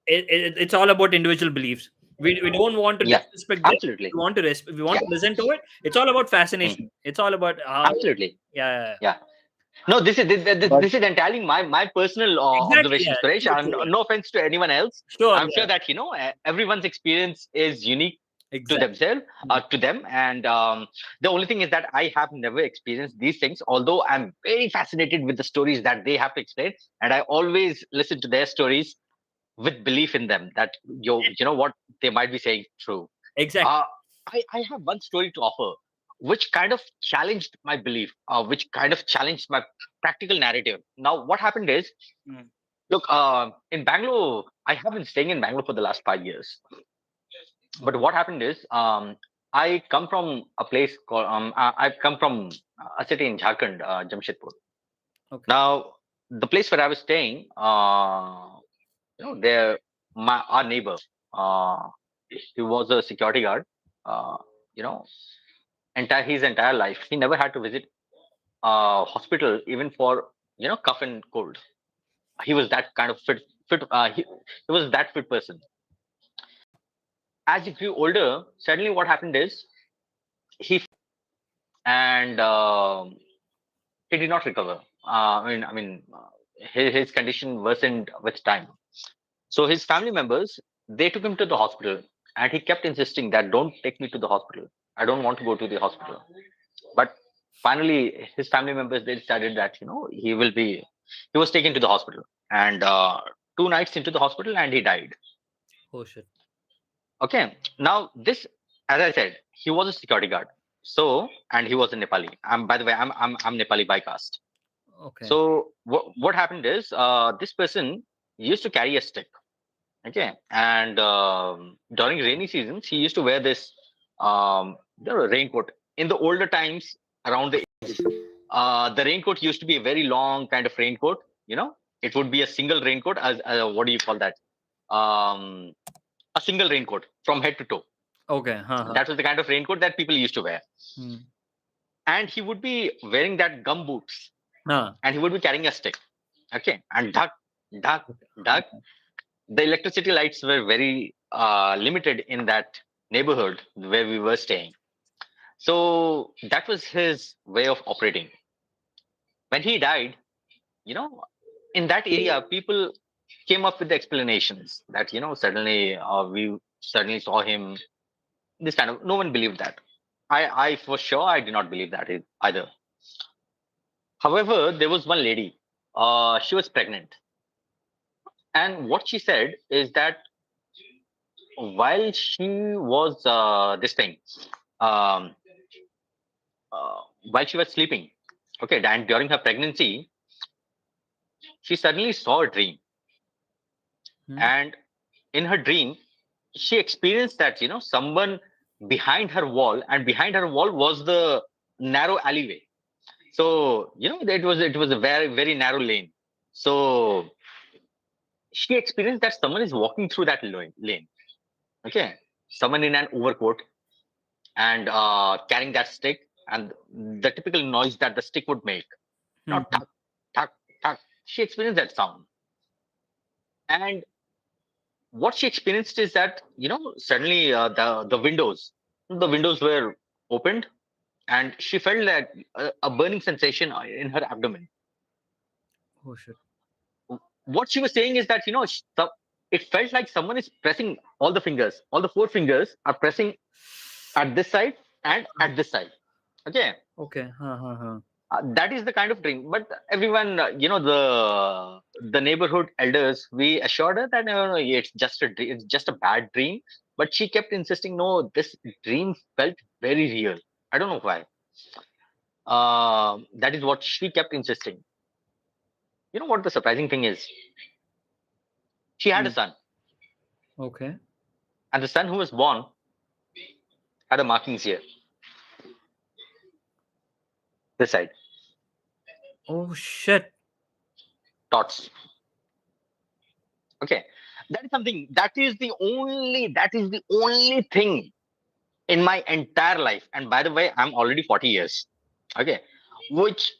A: it's all about individual beliefs. We don't want to
O: Yeah,
A: disrespect them.
O: absolutely.
A: We want to we want
O: Yeah.
A: to listen to it. It's all about fascination. It's all about how,
O: Absolutely.
A: yeah.
O: Yeah. No, this is
C: But
O: this is entirely my personal
A: Exactly,
O: observation,
A: yeah.
O: Suresh.
A: True,
O: And
A: true.
O: no offense to anyone else.
A: Sure,
O: I'm sure
A: yeah.
O: that everyone's experience is unique to
A: Exactly.
O: themselves, to them. And the only thing is that I have never experienced these things. Although I'm very fascinated with the stories that they have to explain, and I always listen to their stories with belief in them that what they might be saying true.
A: Exactly.
O: I have one story to offer, which kind of challenged my belief, which kind of challenged my practical narrative. Now, what happened is, look, in Bangalore, I have been staying in Bangalore for the last 5 years. But what happened is, I come from a place called, I come from a city in Jharkhand, Jamshedpur.
A: Okay.
O: Now, the place where I was staying, there, our neighbor, he was a security guard. You know, his entire life, he never had to visit hospital even for cough and cold. He was that kind of fit. He was that fit person. As he grew older, suddenly what happened is he and he did not recover. His condition worsened with time. So his family members, they took him to the hospital, and he kept insisting that don't take me to the hospital. I don't want to go to the hospital. But finally, his family members, they decided that he was taken to the hospital, and 2 nights into the hospital, and he died.
A: Oh shit.
O: Okay. Now this, as I said, he was a security guard. So, and he was a Nepali. By the way, I'm Nepali by caste.
A: Okay.
O: So what happened is, this person used to carry a stick. Okay, and during rainy seasons, he used to wear this raincoat. In the older times, around the raincoat used to be a very long kind of raincoat. It would be a single raincoat, as what do you call that? A single raincoat from head to toe.
A: Okay.
O: That was the kind of raincoat that people used to wear. And he would be wearing that gum boots, and he would be carrying a stick. Okay, and duck. The electricity lights were very limited in that neighborhood where we were staying. So that was his way of operating. When he died, in that area, people came up with the explanations that, suddenly we suddenly saw him. This kind of, no one believed that. I for sure, I did not believe that either. However, there was one lady, she was pregnant. And what she said is that while she was while she was sleeping, okay, and during her pregnancy, she suddenly saw a dream. And in her dream, she experienced that, someone behind her wall, and behind her wall was the narrow alleyway. So, it was a very, very narrow lane. So she experienced that someone is walking through that lane. Okay. Someone in an overcoat and carrying that stick, and the typical noise that the stick would make. Tuck, tuck, tuck. She experienced that sound. And what she experienced is that, suddenly the windows were opened, and she felt that a burning sensation in her abdomen.
A: Oh shit.
O: What she was saying is that, it felt like someone is pressing all the 4 fingers are pressing at this side and at this side. Okay.
A: Okay.
O: That is the kind of dream. But everyone, the neighborhood elders, we assured her that it's just a dream, it's just a bad dream. But she kept insisting, no, this dream felt very real. I don't know why. That is what she kept insisting. You know what the surprising thing is? She had a son.
A: Okay.
O: and the son who was born had the markings here. This side.
A: Oh shit.
O: Dots. Okay. That is something, that is the only thing in my entire life. And by the way, I'm already 40 years. Okay. Which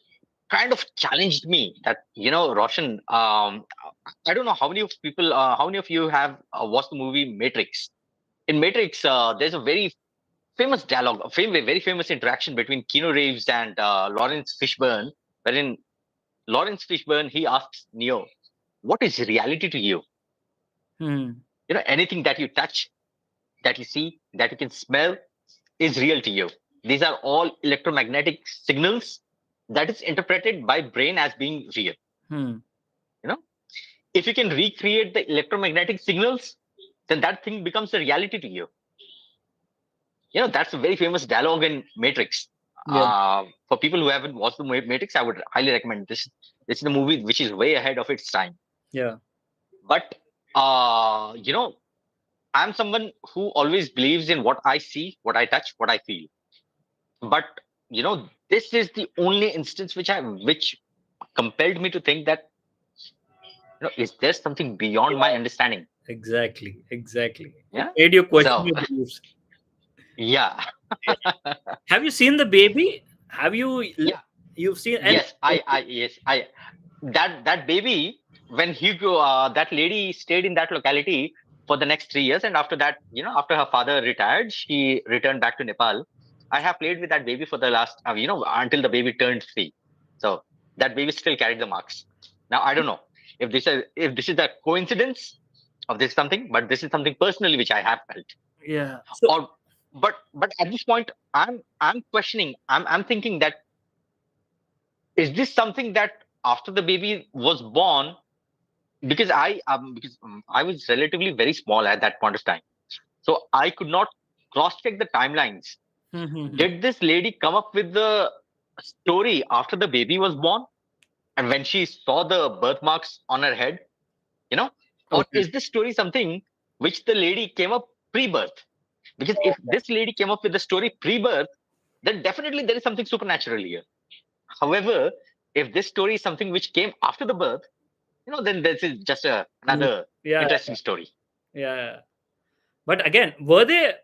O: kind of challenged me that, Roshan, I don't know how many of you have watched the movie Matrix. In Matrix, there's a very famous dialogue, very famous interaction between Keanu Reeves and Lawrence Fishburne, wherein Lawrence Fishburne, he asks Neo, what is reality to you? Anything that you touch, that you see, that you can smell is real to you. These are all electromagnetic signals that is interpreted by brain as being real. If you can recreate the electromagnetic signals, then that thing becomes a reality to you. That's a very famous dialogue in Matrix.
A: Yeah.
O: For people who haven't watched the Matrix, I would highly recommend this. This is a movie which is way ahead of its time.
A: Yeah.
O: But I'm someone who always believes in what I see, what I touch, what I feel. But this is the only instance which compelled me to think that is there something beyond my understanding?
A: Exactly.
O: Yeah.
A: It made you question your beliefs.
O: Yeah.
A: Have you seen the baby? Have you?
O: Yeah.
A: You've seen?
O: Yes, that baby, when that lady stayed in that locality for the next 3 years, and after that, after her father retired, she returned back to Nepal. I have played with that baby for the last, until the baby turned 3. So that baby still carried the marks. Now I don't know if this is a coincidence of this something, but this is something personally which I have felt.
A: Yeah.
O: But at this point, I'm questioning. I'm thinking that is this something that after the baby was born, because I was relatively very small at that point of time, so I could not cross-check the timelines. Did this lady come up with the story after the baby was born, and when she saw the birthmarks on her head, or is this story something which the lady came up pre-birth? Because if this lady came up with the story pre-birth, then definitely there is something supernatural here. However, if this story is something which came after the birth, then this is just another interesting story.
A: Yeah. But again, were they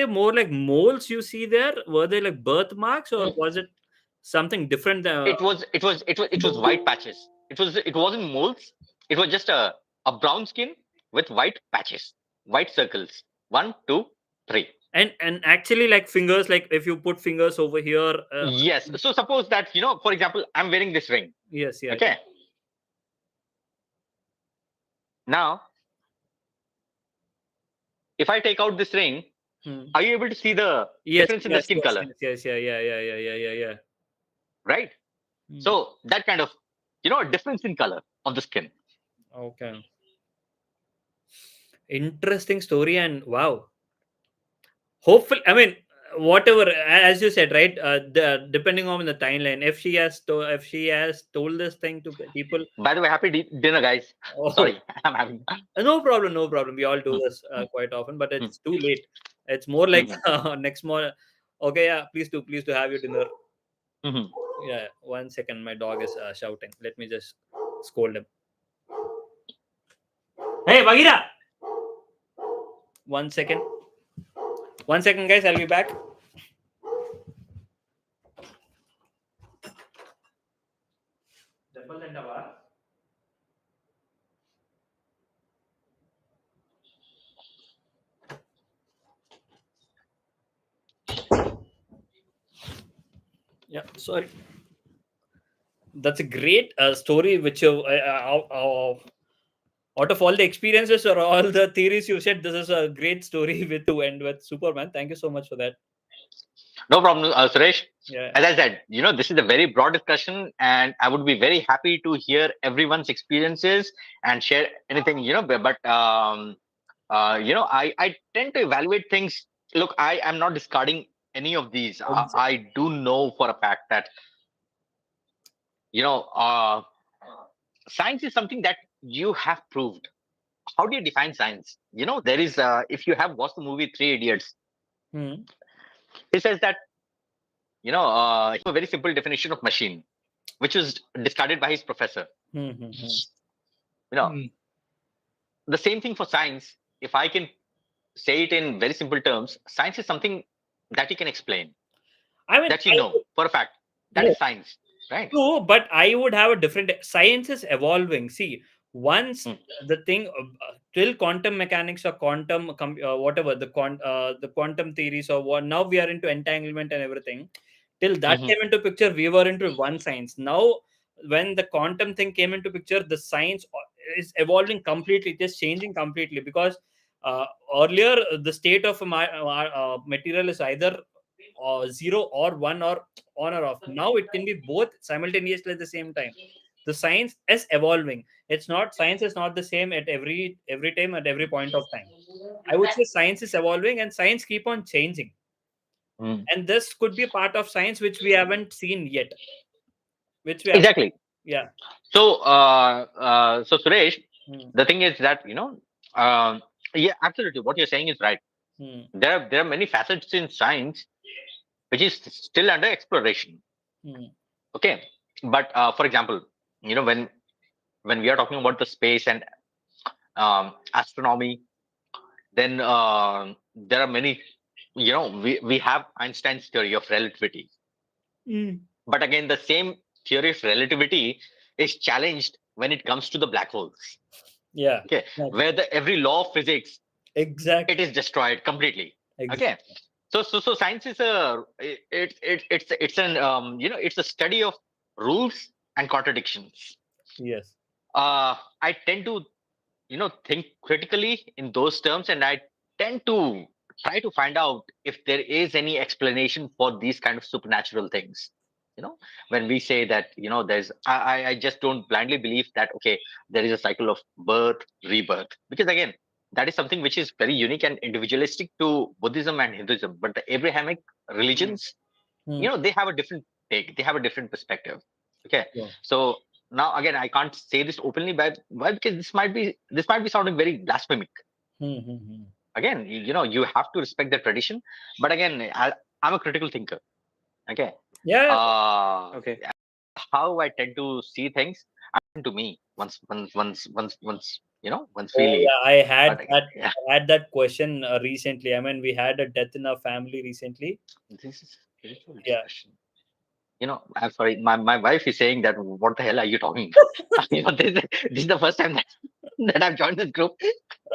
A: more like moles you see there? Were they like birthmarks, or was it something different?
O: It was white patches. It wasn't moles. It was just a brown skin with white patches, white circles. 1, 2, 3.
A: And actually, like fingers, like if you put fingers over here.
O: Yes. So suppose that, for example, I'm wearing this ring.
A: Yes. Yeah.
O: Okay. Now, if I take out this ring, are you able to see the difference in the skin color?
A: Yes. Yeah.
O: Right. So that kind of, a difference in color of the skin.
A: Okay. Interesting story, and wow. Hopefully, I mean, whatever, as you said, right? Depending on the timeline, if she has told this thing to people.
O: By the way, happy dinner, guys. Sorry, I'm having.
A: No problem. We all do this quite often, but it's too late. It's more like next morning. Okay, yeah. Please do have your dinner. Yeah. 1 second, my dog is shouting. Let me just scold him. Hey, Bagheera! 1 second. 1 second, guys. I'll be back. Yeah, sorry. That's a great story, which out of all the experiences or all the theories you said, this is a great story to end with. Superman, thank you so much for that.
O: No problem, Suresh.
A: Yeah.
O: As I said, this is a very broad discussion, and I would be very happy to hear everyone's experiences and share anything, but I tend to evaluate things. Look, I am not discarding any of these. I do know for a fact that science is something that you have proved. how do you define science? There is, if you have watched the movie Three Idiots,
A: Hmm.
O: he says that, a very simple definition of machine, which was discarded by his professor.
A: Hmm. Hmm. Hmm.
C: Hmm.
O: The same thing for science. If I can say it in very simple terms, science is something that you can explain,
A: I mean,
O: that you know for a fact. That
A: Yeah.
O: is science, right?
A: True, but I would have a different. Science is evolving. See, once the thing till quantum mechanics or quantum whatever the quantum theories or what, now we are into entanglement and everything. Till that
O: Mhm.
A: came into picture, we were into one science. Now, when the quantum thing came into picture, the science is evolving completely. It is changing completely because earlier the state of material is either zero or one or on or off. Now it can be both simultaneously at the same time. The science is evolving. It's not Science is not the same at every time at every point of time. I would say science is evolving and science keep on changing. And this could be a part of science which we haven't seen yet. Which we have
O: Exactly.
A: Yeah.
O: So, so Suresh,
A: Hmm.
O: the thing is that yeah, absolutely, what you're saying is right.
A: Hmm.
O: There are many facets in science which is still under exploration.
A: Hmm.
O: Okay, but for example, when we are talking about the space and astronomy, then there are many. We have Einstein's theory of relativity,
A: Hmm.
O: but again, the same theory of relativity is challenged when it comes to the black holes.
A: Yeah.
O: Okay, where every law of physics
A: Exactly.
O: it is destroyed completely.
A: Exactly.
O: Okay, so science is it's an it's a study of rules and contradictions.
A: Yes.
O: I tend to think critically in those terms, and I tend to try to find out if there is any explanation for these kind of supernatural things. When we say that there's I just don't blindly believe that okay, there is a cycle of birth, rebirth, because again, that is something which is very unique and individualistic to Buddhism and Hinduism. But the Abrahamic religions, they have a different take, they have a different perspective. Okay,
A: Yeah.
O: so now again, I can't say this openly, but why? Because this might be sounding very blasphemic.
A: Hmm. Hmm. Hmm.
O: Again, you have to respect the tradition, but again, I'm a critical thinker. Okay,
A: Yeah.
C: Okay.
O: how I tend to see things happened to me once once
A: Oh
O: really.
A: yeah, I had
O: But
A: that
O: yeah,
A: I had that question recently. I mean, we had a death in our family recently.
O: this is spiritual
A: Yeah.
O: discussion. I'm sorry, my wife is saying that what the hell are you talking? This is the first time that I've joined this group.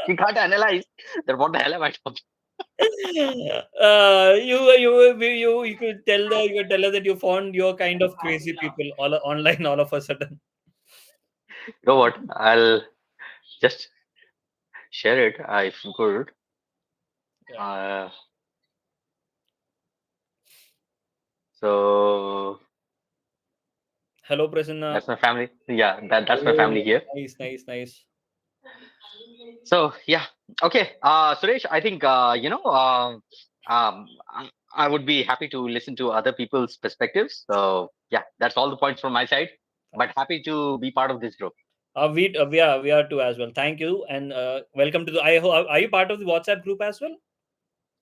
O: She can't analyze that what the hell am I talking?
A: You could tell her that you found your kind of crazy people all online all of a sudden.
O: You know what? I'll just share it if you could. So
A: Hello, Prasanna.
O: that's my family. Yeah, that's my family here.
A: Nice.
O: So yeah, okay. Suresh, I think I would be happy to listen to other people's perspectives. So yeah, that's all the points from my side. But happy to be part of this group.
A: We are too as well. Thank you and welcome to the. Are you part of the WhatsApp group as well?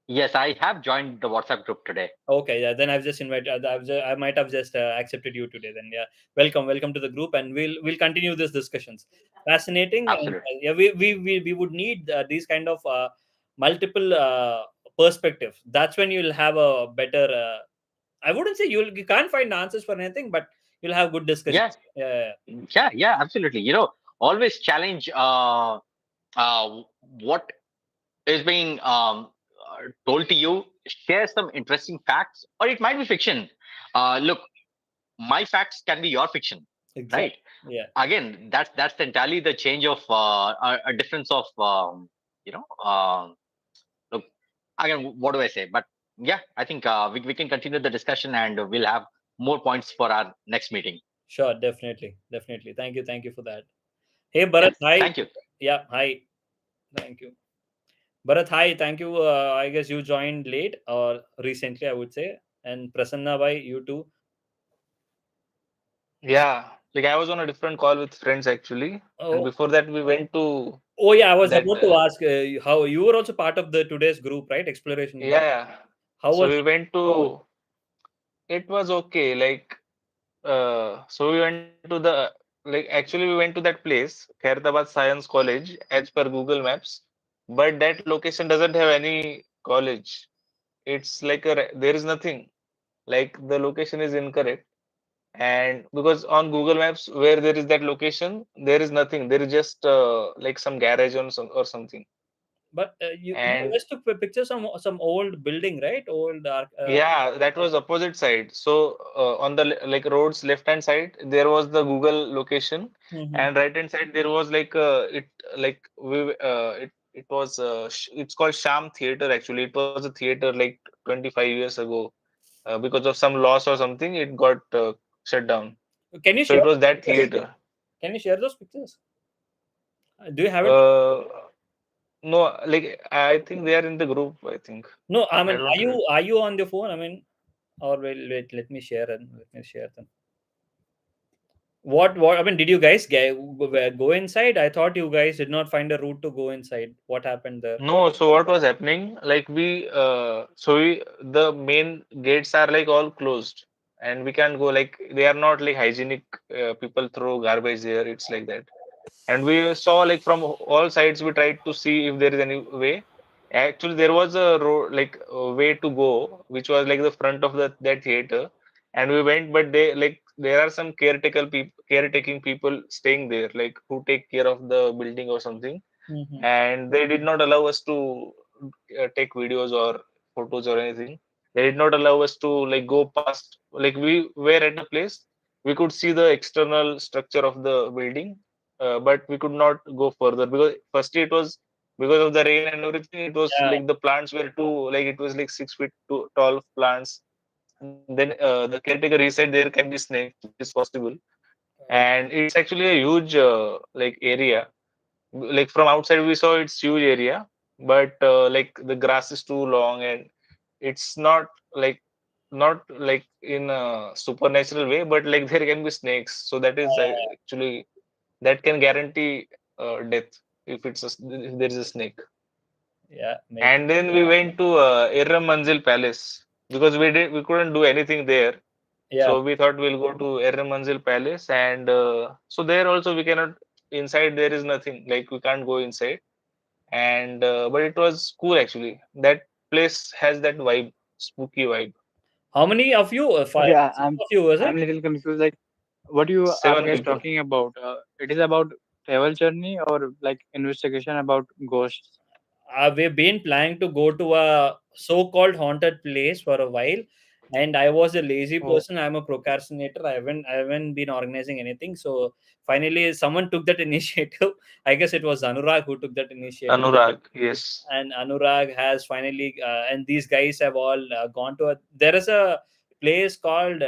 O: Yes, I have joined the WhatsApp group today.
A: Okay, yeah. Then I've just invited. I might have just accepted you today. Then yeah, welcome to the group, and we'll continue these discussions. Fascinating. And,
O: Absolutely.
A: yeah, we would need these kind of multiple perspectives. That's when you'll have a better. I wouldn't say you can't find answers for anything, but you'll have good discussions.
O: Yeah.
A: Yeah.
O: Yeah, absolutely. Always challenge what is being told to you. Share some interesting facts, or it might be fiction. Look, my facts can be your fiction,
A: Exactly.
O: right?
A: Yeah.
O: Again, that's entirely the change of a difference of look, again, what do I say? But yeah, I think we can continue the discussion, and we'll have more points for our next meeting.
A: Sure, definitely. Thank you for that. Hey, Bharat, hi.
O: Thank you.
A: Yeah, hi. Thank you. Bharat, hi. Thank you. I guess you joined late or recently, I would say. And Prasanna, bhai, you too.
P: Yeah, like I was on a different call with friends actually, and
A: Oh,
P: before that we went to
A: Oh yeah, I was
P: That
A: about to ask how you were also part of the today's group, right? Exploration group.
P: yeah.
A: How
P: So
A: was
P: we
A: it?
P: went to. It was okay. Like so we went to the actually we went to that place, Khairatabad Science College, as per Google Maps, but that location doesn't have any college. It's like there is nothing. Like the location is incorrect, and because on Google Maps where there is that location, there is nothing. There is just like some garage on some or something.
A: But you
P: And
A: guys took pictures of some old building, right? Old
P: yeah, that was opposite side. So on the road's left hand side, there was the Google location,
A: Mhm.
P: and right hand side there was it was it's called Sham Theater actually. It was a theater like 25 years ago. Because of some loss or something, it got shut down.
A: Can you
P: So
A: share?
P: it was that theater.
A: Can you share those pictures? Do you have it?
P: Uh, no, like I think they are in the group. I think
A: No, I
P: I
A: mean,
P: don't have it.
A: are you on the phone? I mean, or wait, let me share and let me share them. What? I mean, did you guys go inside? I thought you guys did not find a route to go inside. What happened there?
P: No, so what was happening? The main gates are like all closed, and we can't go. Like they are not like hygienic. People throw garbage there. It's like that. And we saw like from all sides. We tried to see if there is any way. Actually, there was a road like a way to go, which was like the front of that theater, and we went. But there are some caretaking people staying there, like who take care of the building or something,
A: Mhm.
P: and they did not allow us to take videos or photos or anything. They did not allow us to like go past. Like we were at a place, we could see the external structure of the building, but we could not go further because firstly it was because of the rain and everything. It was
A: Yeah,
P: like the plants were too like it was like 6 feet too tall plants. Then the caretaker he said there can be snakes, which is possible, and it's actually a huge like area. Like from outside we saw it's huge area, but like the grass is too long, and it's like not like in a supernatural way, but like there can be snakes, so that is actually that can guarantee death if there is a snake.
A: yeah, make
P: And then we went to Irram Manzil Palace because we couldn't do anything there.
A: yeah.
P: So we thought we'll go to Irram Manzil Palace, and so there also we cannot inside. There is nothing like we can't go inside, and but it was cool actually. That place has that vibe, spooky vibe.
A: How many of you? Five,
C: Okay,
A: six of you, was
C: I'm
A: it?
C: a little confused. Like, what you are
P: Seven
C: guys
P: people.
C: talking about? It is about travel journey or like investigation about ghosts?
A: We've been planning to go to a so-called haunted place for a while, and I was a lazy
C: Oh,
A: person. I'm a procrastinator. I haven't been organizing anything. So finally, someone took that initiative. I guess it was Anurag who took that initiative,
P: Anurag, yes.
A: and Anurag has finally, and these guys have all gone to a. There is a place called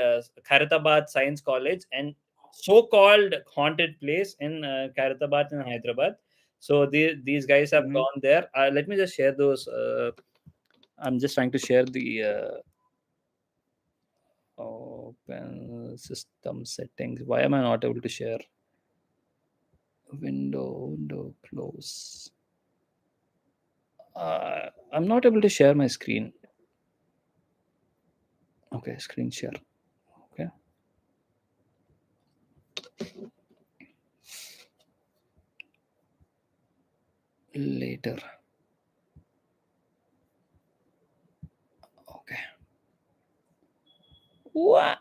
A: Khairatabad Science College, and so-called haunted place in Khairatabad in Hyderabad. So these guys have
C: mm-hmm.
A: gone there. Let me just share those. I'm just trying to share the open system settings. Why am I not able to share? Window close. I'm not able to share my screen. Okay, screen share. Okay. Later. Okay. What?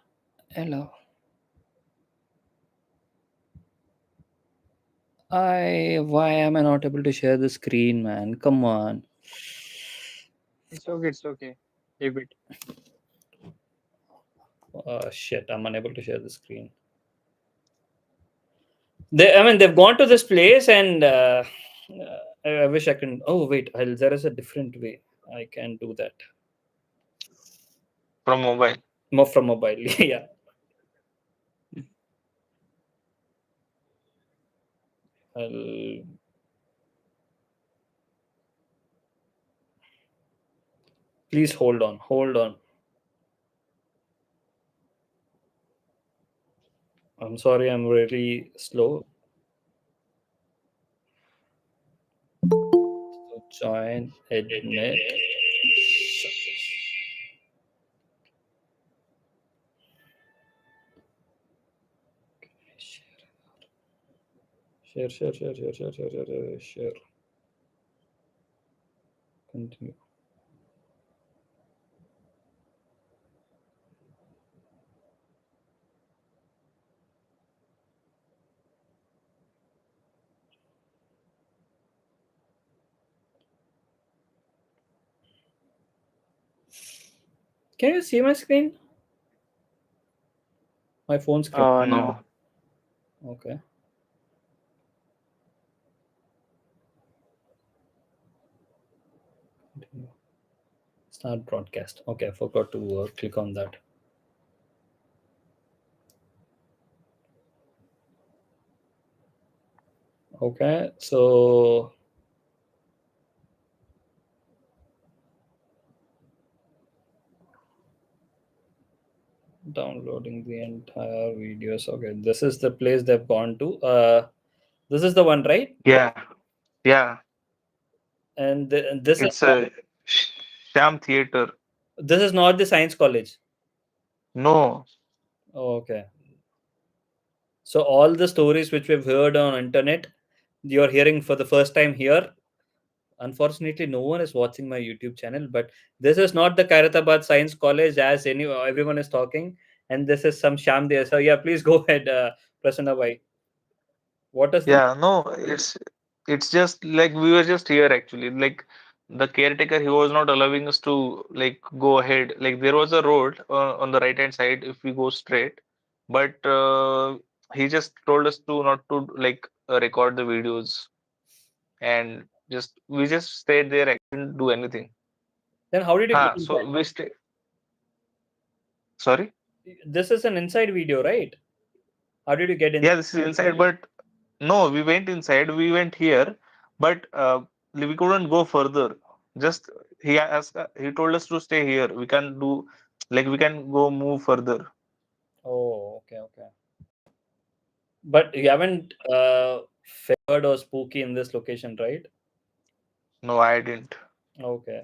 A: Hello. Why am I not able to share the screen, man? Come on.
C: It's okay. It's okay. Leave it.
A: Shit, I'm unable to share the screen. I mean, they've gone to this place, and I wish I can. Oh wait, there is a different way. I can do that.
P: From mobile.
A: More from mobile. Yeah. I'll, please hold on. Hold on. I'm sorry. I'm really slow. Join, admit. Share. Continue. Can you see my screen? My phone screen.
C: No.
A: Okay. Continue. Start broadcast. Okay, I forgot to click on that. Okay, so downloading the entire videos. Okay, this is the place they've gone to. This is the one, right?
P: Yeah.
A: And this
P: It's
A: is not,
P: a Sham Theater.
A: this is not the science college.
P: No.
A: Okay. So all the stories which we've heard on internet, you're hearing for the first time here. Unfortunately, no one is watching my YouTube channel, but this is not the Khairatabad Science College as everyone is talking, and this is some sham there. So yeah, please go ahead, Prasanna bhai. What is the
P: Yeah, no, it's just like we were just here actually. Like the caretaker, he was not allowing us to like go ahead. Like there was a road on the right hand side if we go straight, but he just told us to not to like record the videos, and just we just stayed there. I didn't do anything.
A: then how did you get
P: So
A: inside?
P: we stay. Sorry.
A: This is an inside video, right? How did you get in?
P: Yeah, this is inside, but no, we went inside. We went here, but we couldn't go further. Just he told us to stay here. We can do like we can go move further.
A: Oh, okay. But you haven't favored or spooky in this location, right?
P: No, I didn't.
A: Okay.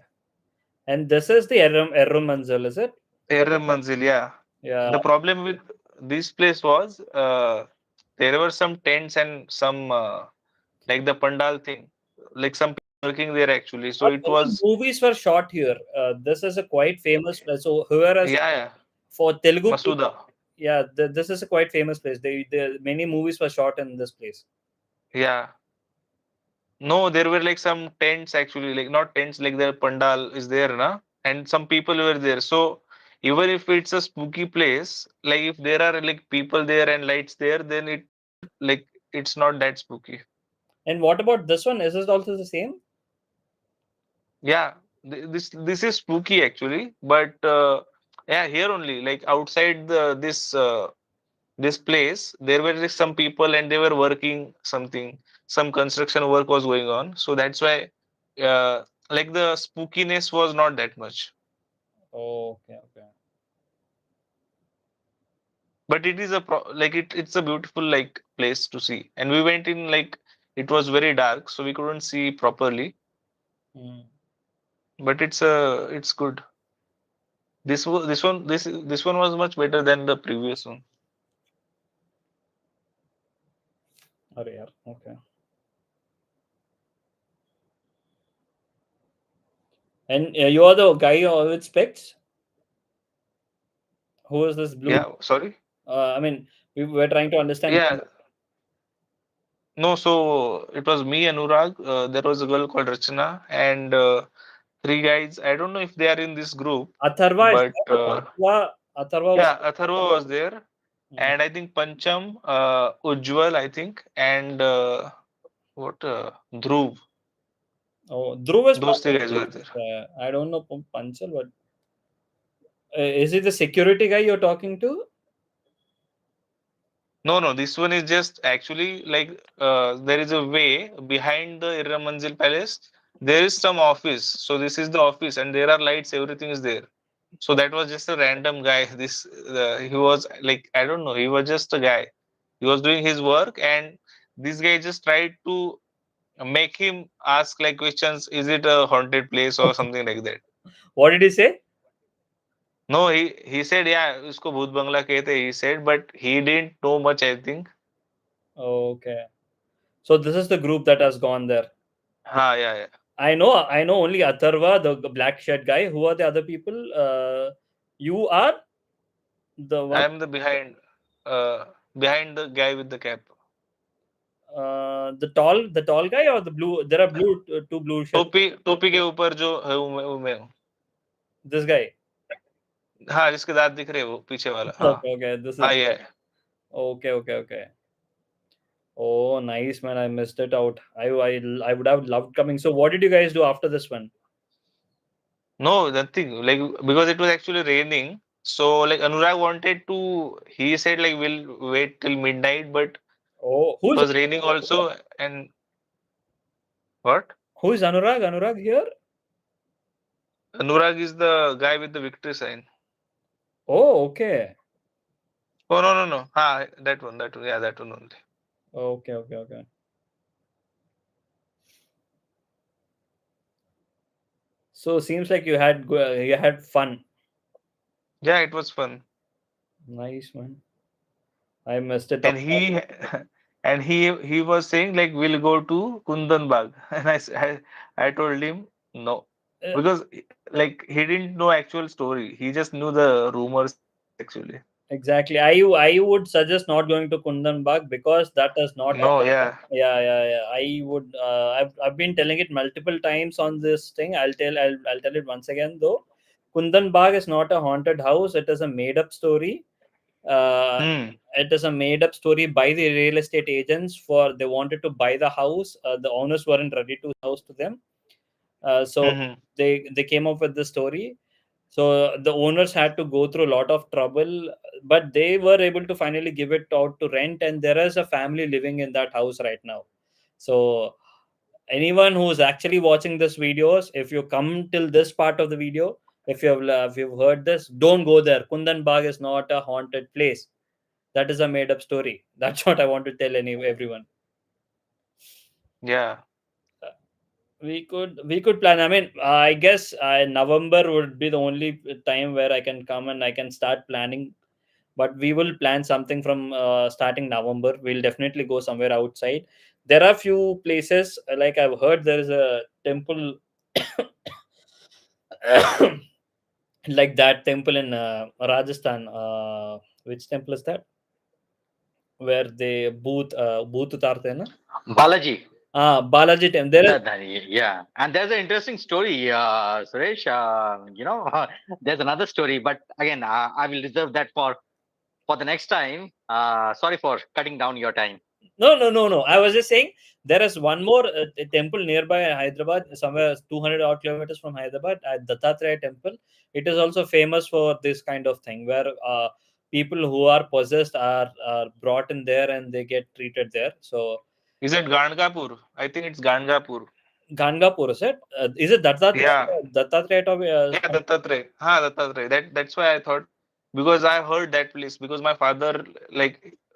A: And this is the Errum Manzil, is it?
P: Erram Manzil, yeah.
A: Yeah.
P: The problem with this place was there were some tents and some like the pandal thing, like some people working there actually. So it
A: Many
P: was
A: movies were shot here. This is a quite famous place. So whoever
P: yeah.
A: for Telugu people,
P: Masuda.
A: yeah, this is a quite famous place. Many movies were shot in this place.
P: Yeah. No, there were like some tents actually, like not tents, like the pandal is there, na? And some people were there. So even if it's a spooky place, like if there are like people there and lights there, then it like it's not that spooky.
A: And what about this one? Is it also the same?
P: Yeah, this is spooky actually, but yeah, here only like outside this place, there were like some people and they were working something, some construction work was going on. So that's why like the spookiness was not that much.
A: Oh, okay.
P: But it is like it's a beautiful like place to see. And we went in like it was very dark, so we couldn't see properly. But it's good. This one was much better than the previous one.
A: Okay. And you are the guy with specs? Who is this blue?
P: Yeah, sorry.
A: I mean, we were trying to understand.
P: Yeah. No, so it was me, Anurag. There was a girl called Rachana and three guys. I don't know if they are in this group.
A: Atharva is
P: but
A: there? Atharva
P: yeah, Atharva was there, and I think Pancham, Ujjwal, I think, and Dhruv.
A: Oh, Dhruv is
P: Those three guys were there.
A: I don't know Panchal, but is it the security guy you're talking to?
P: No, this one is just actually like there is a way behind the Irra Manzil Palace. There is some office. So this is the office, and there are lights. Everything is there. So that was just a random guy. This he was like I don't know. He was just a guy. He was doing his work, and this guy just tried to make him ask like questions. Is it a haunted place or something like that?
A: What did he say?
P: No, he said yeah, उसको भूत बंगला कहते. He said, but he didn't know much. I think.
A: Okay. So this is the group that has gone there.
P: हाँ, yeah.
A: I know only Atharva, the black shirt guy. Who are the other people? You are the one.
P: I am the behind the guy with the cap.
A: The tall guy or the blue? There are two blue shirts.
P: टोपी के ऊपर जो है वो मैं हूँ.
A: This guy.
P: हाँ, जिसके दांत दिख रहे हैं वो पीछे वाला. हाँ.
A: Okay. This is.
P: हाँ, yeah.
A: Okay. Oh, nice, man. I missed it out. I would have loved coming. So what did you guys do after this one?
P: No, nothing. Like because it was actually raining. So like Anurag wanted to. He said like we'll wait till midnight, but it was raining also. And what?
A: Who is Anurag? Anurag here?
P: Anurag is the guy with the victory sign.
A: Oh, okay.
P: Oh no. That one. Yeah, that one only.
A: Okay. So seems like you had fun.
P: Yeah, it was fun.
A: Nice, man. I missed it.
P: And he was saying like we'll go to Kundan Bagh, and I told him no, because like he didn't know actual story. He just knew the rumors actually.
A: Exactly. I would suggest not going to Kundan Bagh because that is not.
P: No, yeah.
A: Yeah. I would. I've been telling it multiple times on this thing. I'll tell it once again though. Kundan Bagh is not a haunted house. It is a made up story. It is a made up story by the real estate agents. For they wanted to buy the house. The owners weren't ready to house to them. So they came up with the story. So the owners had to go through a lot of trouble, but they were able to finally give it out to rent, and there is a family living in that house right now. So anyone who's actually watching this videos, if you come till this part of the video, if you've heard this, don't go there. Kundan Bagh is not a haunted place. That is a made up story. That's what I want to tell everyone.
P: Yeah.
A: We could plan. I mean, I guess November would be the only time where I can come and I can start planning. But we will plan something from starting November. We'll definitely go somewhere outside. There are few places like I've heard there is a temple like that temple in Rajasthan. Which temple is that? Where they booth utarte na?
O: Balaji.
A: Balaji temple. There is.
O: Yeah, and there's an interesting story, Suresh. There's another story, but again, I will reserve that for the next time. Sorry for cutting down your time.
A: No. I was just saying there is one more temple nearby Hyderabad, somewhere 200 odd kilometers from Hyderabad, at Dattatreya temple. It is also famous for this kind of thing where people who are possessed are brought in there and they get treated there. So
P: is it Gangapur? I think it's Gangapur.
A: Gangapur, is it? Is it Dattatreya?
P: Yeah.
A: Dattatreya.
P: Yeah, Dattatreya. Dattatreya. That's why I thought, because I heard that place, because my father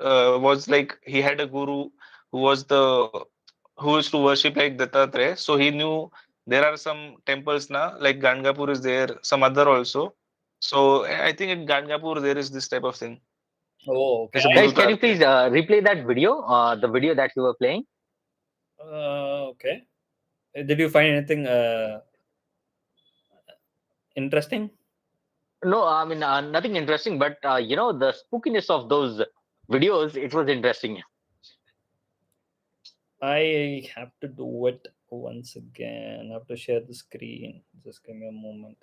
P: was like, he had a guru who used to worship like Dattatreya, so he knew there are some temples now, like Gangapur is there, some other also. So I think in Gangapur there is this type of thing.
A: Oh, okay.
O: Guys, can you please replay that video, the video that you were playing?
A: Okay. Did you find anything interesting?
O: No, I mean nothing interesting, but the spookiness of those videos, it was interesting.
A: I have to do it once again. I have to share the screen. Just give me a moment.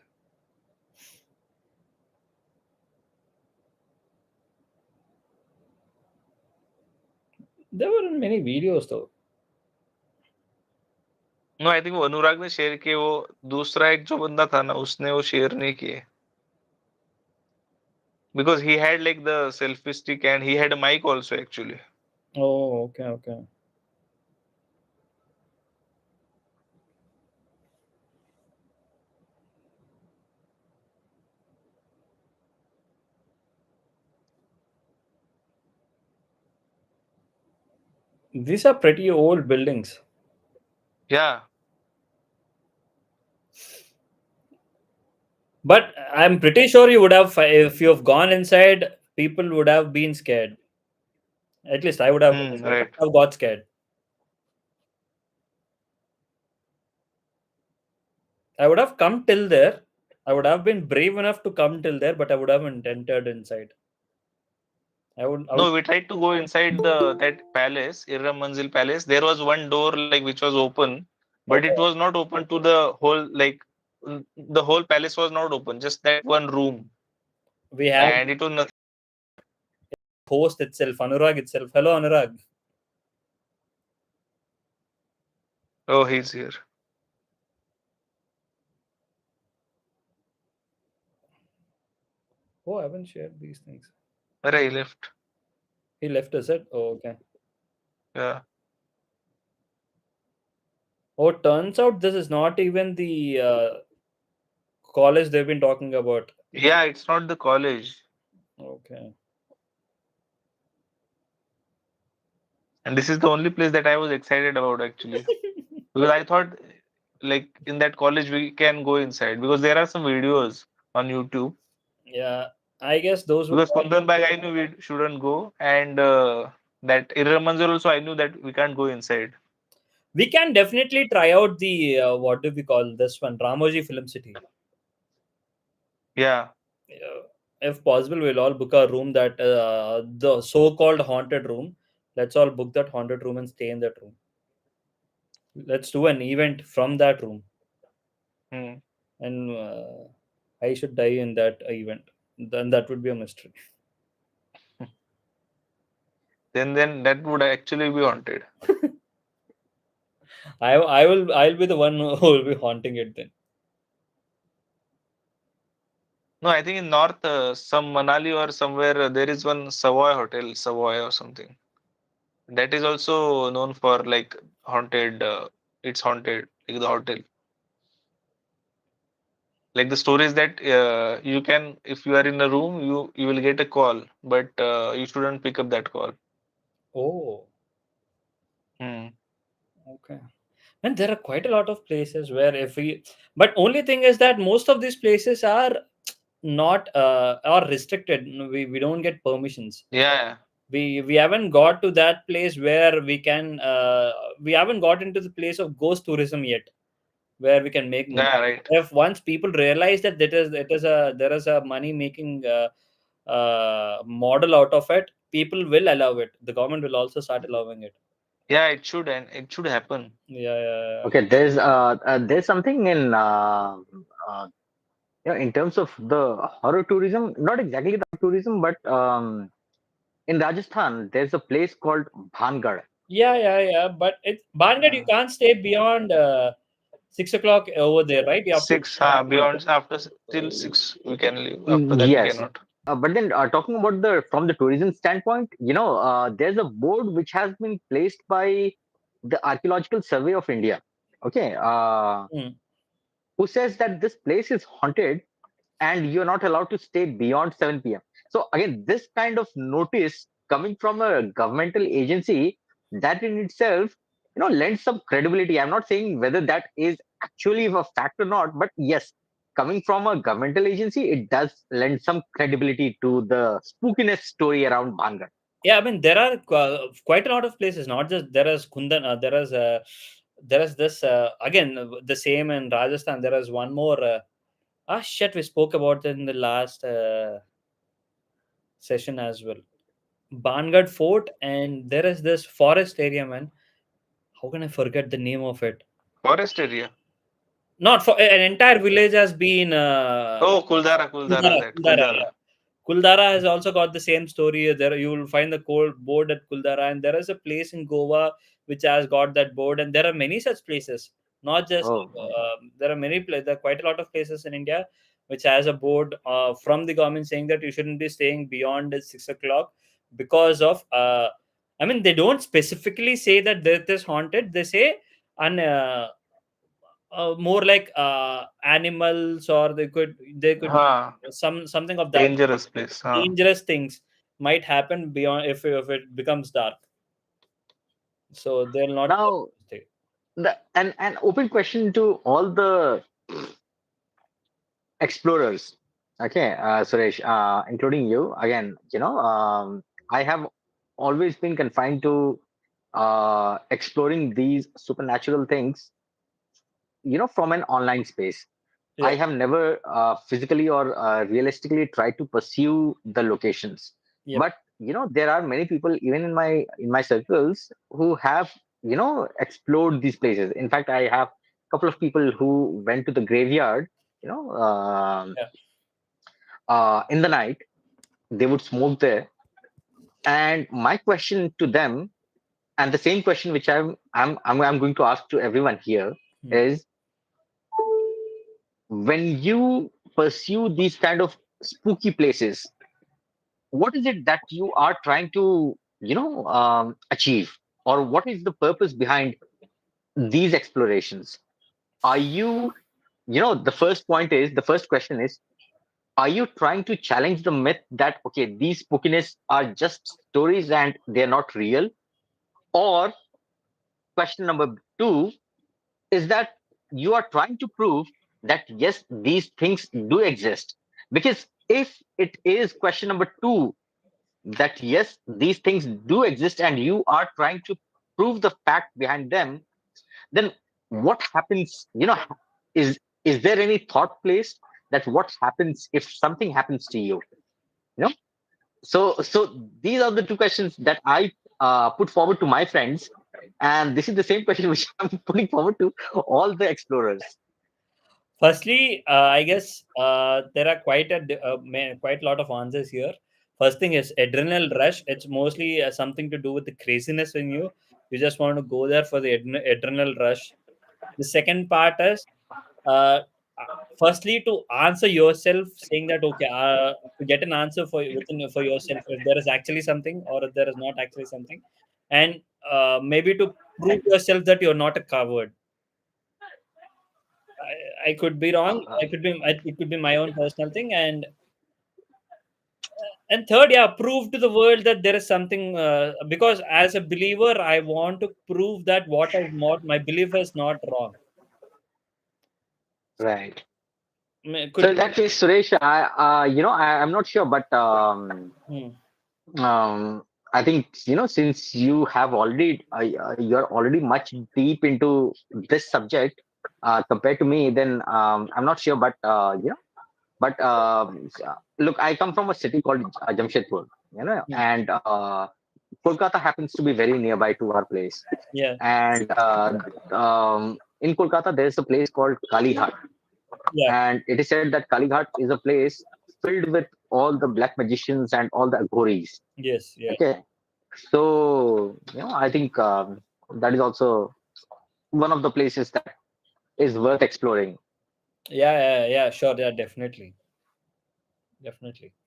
A: There weren't many videos though.
P: No, I think वो अनुराग ने share किए, वो दूसरा एक जो बंदा था ना, उसने वो शेयर नहीं किए. Because he had like the selfie stick and he had a mic also actually.
A: Oh, okay. These are pretty old buildings.
P: Yeah.
A: But I'm pretty sure you would have, if you have gone inside, people would have been scared. At least I would have,
P: Right.
A: have got scared. I would have come till there. I would have been brave enough to come till there, but I would haven't entered inside. I would.
P: No, we tried to go inside that palace, Irra Manzil Palace. There was one door like which was open, but it was not open to the whole the whole palace was not open. Just that one room,
A: We have
P: and it was nothing.
A: host itself, Anurag itself. Hello, Anurag.
P: Oh, he's here.
A: Oh, I haven't shared these things.
P: Where he left?
A: He left, is it? Oh, okay.
P: Yeah.
A: Oh, turns out this is not even the college they've been talking about.
P: Yeah, it's not the college.
A: Okay.
P: And this is the only place that I was excited about actually. Because I thought like in that college we can go inside because there are some videos on YouTube.
A: Yeah, I guess those
P: Because Kundan Bag I knew we shouldn't go, and that Irra Manzil also I knew that we can't go inside.
A: we can definitely try out the what do we call this one, Ramoji Film City.
P: Yeah.
A: If possible, we'll all book a room that the so-called haunted room. Let's all book that haunted room and stay in that room. Let's do an event from that room. And I should die in that event. Then that would be a mystery.
P: Then that would actually be haunted.
A: I'll be the one who will be haunting it then.
P: No, I think in north, some Manali or somewhere, there is one Savoy hotel, Savoy or something. That is also known for like haunted. It's haunted, like the hotel. Like the story is that you can, if you are in a room, you will get a call, but you shouldn't pick up that call.
A: Oh.
P: Hmm.
A: Okay. And there are quite a lot of places where but only thing is that most of these places are not are restricted. We don't get permissions.
P: Yeah.
A: We haven't got to that place where we haven't got into the place of ghost tourism yet, where we can make money.
P: Yeah, right.
A: If once people realize that there is a money making model out of it, people will allow it. The government will also start allowing it.
P: Yeah, it should, and it should happen.
A: Yeah.
Q: Okay, there's something in in terms of the horror tourism, not exactly the tourism, but in Rajasthan, there's a place called Bhangad.
A: Yeah. But Bangad, you can't stay beyond 6 o'clock over there, right? You have to-
P: 6, beyond after till 6 we can leave. After that we
Q: Yes.
P: cannot.
Q: But then talking about from the tourism standpoint, there's a board which has been placed by the Archaeological Survey of India. Okay. Who says that this place is haunted and you're not allowed to stay beyond 7 p.m. So again, this kind of notice coming from a governmental agency, that in itself, lends some credibility. I'm not saying whether that is actually a fact or not, but yes, coming from a governmental agency, it does lend some credibility to the spookiness story around Bhangar.
A: Yeah, I mean there are quite a lot of places. Not just there is Kundan. There is this again the same in Rajasthan. There is one more. Shit, we spoke about it in the last session as well. Bangad Fort, and there is this forest area, man. How can I forget the name of it?
P: Forest area.
A: Not for an entire village has been.
P: Kuldara.
A: Yeah. Kuldara has also got the same story. There you will find the cold board at Kuldara, and there is a place in Goa which has got that board, and there are many such places. Not just there are there are quite a lot of places in India which has a board from the government saying that you shouldn't be staying beyond 6 o'clock because of. I mean, they don't specifically say that it is haunted. They say more like animals, or they could something of that
P: dangerous place.
A: Dangerous things might happen beyond if it becomes dark, so they'll not
Q: now
A: stay.
Q: an open question to all the explorers. Okay, Suresh, including you again. I have always been confined to exploring these supernatural things. From an online space. I
A: Yeah.
Q: have never physically or realistically tried to pursue the locations.
A: Yep.
Q: But there are many people even in my circles who have explored these places. In fact, I have a couple of people who went to the graveyard.
A: Yeah.
Q: In the night, they would smoke there. And my question to them, and the same question which I'm going to ask to everyone here is, when you pursue these kind of spooky places, what is it that you are trying to achieve, or what is the purpose behind these explorations? Are you the first question is, are you trying to challenge the myth that okay, these spookiness are just stories and they're not real? Or question number two is that you are trying to prove that yes, these things do exist? Because if it is question number two, that yes, these things do exist and you are trying to prove the fact behind them, then what happens? Is there any thought placed that what happens if something happens to you? You know, so these are the two questions that I put forward to my friends, and this is the same question which I'm putting forward to all the explorers.
A: Firstly, I guess there are quite a lot of answers here. First thing is adrenal rush. It's mostly something to do with the craziness in you. You just want to go there for the adrenal rush. The second part is, uh, firstly, to answer yourself, saying that okay, to get an answer for yourself if there is actually something or if there is not actually something, and maybe to prove yourself that you're not a coward. I could be wrong. It could be my own personal thing, and third, yeah, prove to the world that there is something. Because as a believer, I want to prove that what my belief is not wrong.
Q: Right.
A: Could
Q: So in that case, Suresh, I'm not sure, but
A: Hmm.
Q: I think since you have already you're already much deep into this subject compared to me, then I'm not sure, but but look, I come from a city called Jamshedpur, and Kolkata happens to be very nearby to our place,
A: Yeah.
Q: and in Kolkata there's a place called Kalighat,
A: Yeah.
Q: and it is said that Kalighat is a place filled with all the black magicians and all the aghoris.
A: Yes. Yeah.
Q: Okay, so I think that is also one of the places that is worth exploring.
A: Yeah. Sure. Yeah. Definitely.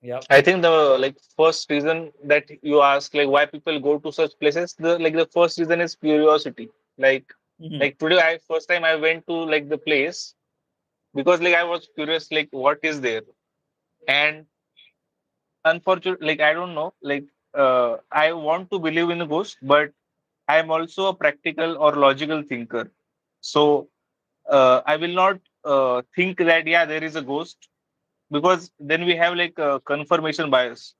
A: Yeah.
P: I think the first reason that you ask why people go to such places, the first reason is curiosity. Like
A: Mhm.
P: like today, I first time I went to the place because I was curious what is there, and unfortunately I don't know I want to believe in a ghost, but I am also a practical or logical thinker. So I will not think that yeah there is a ghost, because then we have confirmation bias.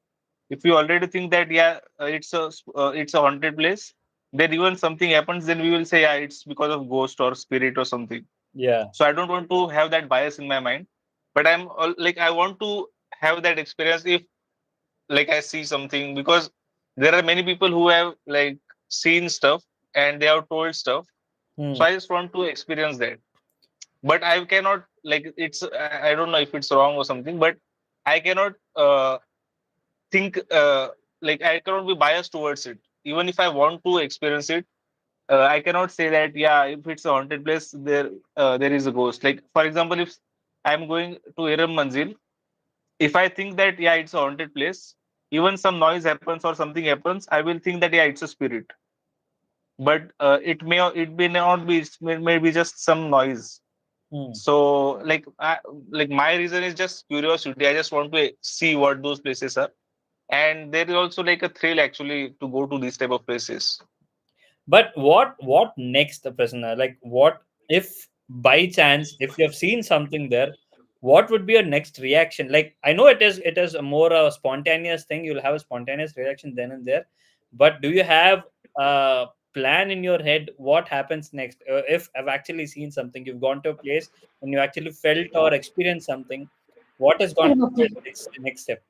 P: If you already think that yeah it's a haunted place, then even something happens, then we will say yeah it's because of ghost or spirit or something.
A: Yeah.
P: So I don't want to have that bias in my mind, but I want to have that experience if I see something, because there are many people who have seen stuff and they have told stuff.
A: Hmm.
P: So I just want to experience that. But I cannot it's I don't know if it's wrong or something, but I cannot think I cannot be biased towards it. Even if I want to experience it, I cannot say that yeah if it's a haunted place there is a ghost. Like for example, if I'm going to Iram Manzil, if I think that yeah it's a haunted place, even some noise happens or something happens, I will think that yeah it's a spirit. But it may not be, it may be just some noise.
A: Hmm.
P: So my reason is just curiosity. I just want to see what those places are, and there is also a thrill actually to go to these type of places.
A: But what next, Prasanna? Like, what if by chance, if you have seen something there, what would be your next reaction? Like, I know it is a more a spontaneous thing. You'll have a spontaneous reaction then and there, but do you have a plan in your head? What happens next? If I've actually seen something, you've gone to a place and you actually felt or experienced something, what is going
R: अरे
A: to
R: बाप
A: be
R: रे,
A: your next step?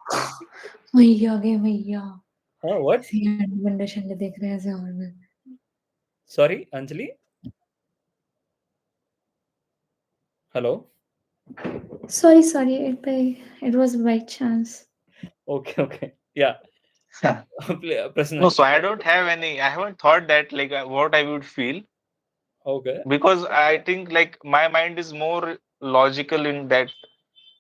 R: भैया आ गए भैया,
A: Oh, what?
R: बंडे शंडे देख रहे हैं ऐसे हॉल में.
A: Sorry, Anjali. Hello.
R: Sorry, it was by chance.
A: Okay, okay, yeah. Prasanna.
P: No, so I don't have any. I haven't thought that like what I would feel,
A: Okay.
P: because I think like my mind is more logical in that.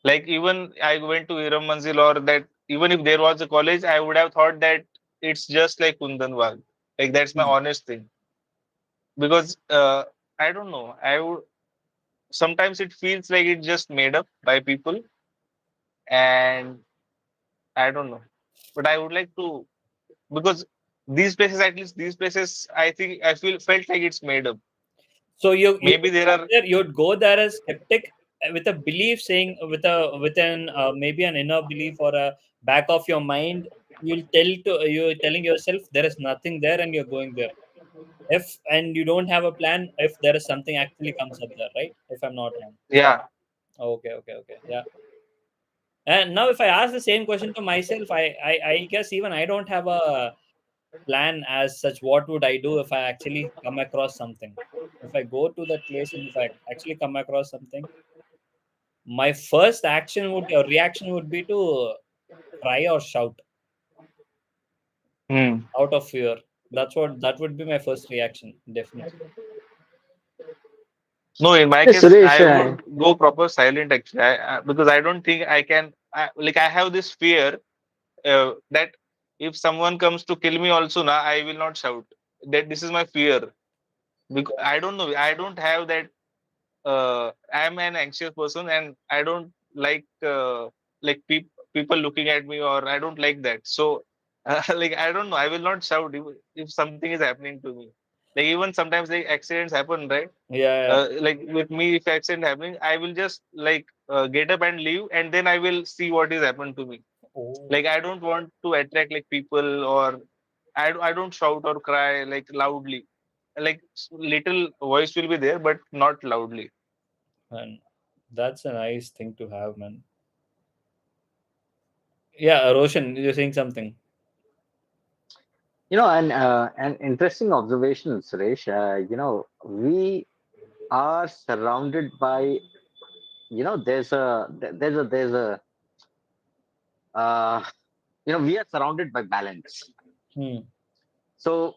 P: Like even I went to Iram Manzil, or that even if there was a college, I would have thought that it's just like Kundanwal. Like that's my honest thing. Because I don't know. I would sometimes it feels like it's just made up by people, and I don't know. But I would like to, because these places, at least these places, I think I felt like it's made up.
A: So you
P: Maybe there are.
A: you'd go there as skeptic with a belief, saying with an maybe an inner belief or a back of your mind, you're telling yourself there is nothing there and you're going there. If and you don't have a plan, if there is something actually comes up there, right? If I'm not wrong.
P: Yeah.
A: Okay, okay, okay. Yeah. And now if I ask the same question to myself, I guess even I don't have a plan as such. What would I do if I actually come across something? If I go to that place and if I actually come across something, my first action would or reaction would be to cry or shout out of fear. That would be my first reaction, definitely.
P: No, in my
Q: Hey,
P: case,
Q: Suresh,
P: I would go proper silent actually, because I don't think I can. Like I have this fear that if someone comes to kill me, also now I will not shout. That this is my fear. Because I don't know. I don't have that. I'm an anxious person, and I don't like people looking at me, or I don't like that. So, like I don't know. I will not shout if something is happening to me. Like even sometimes like accidents happen, right?
A: Yeah.
P: Like with me, if accident happening, I will just like get up and leave, and then I will see what is happened to me.
A: Oh.
P: Like I don't want to attract like people, or I don't shout or cry like loudly. Like little voice will be there, but not loudly.
A: And that's a nice thing to have, man. Yeah, Roshan, you're saying something.
Q: An interesting observation, Suresh. We are surrounded by, there's a uh, we are surrounded by balance. So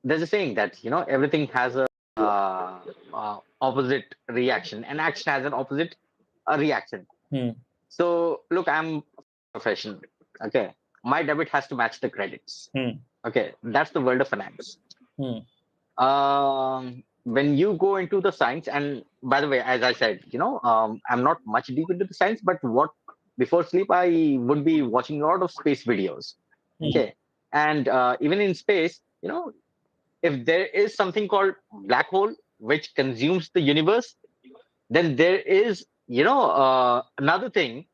Q: there's a saying that everything has a opposite reaction, and action has an opposite reaction. So look, I'm professional. Okay, my debit has to match the credits. Okay, that's the world of finance. When you go into the science, and by the way, as I said, I'm not much deep into the science, but what before sleep I would be watching a lot of space videos. Okay, and even in space, if there is something called black hole which consumes the universe, then there is another thing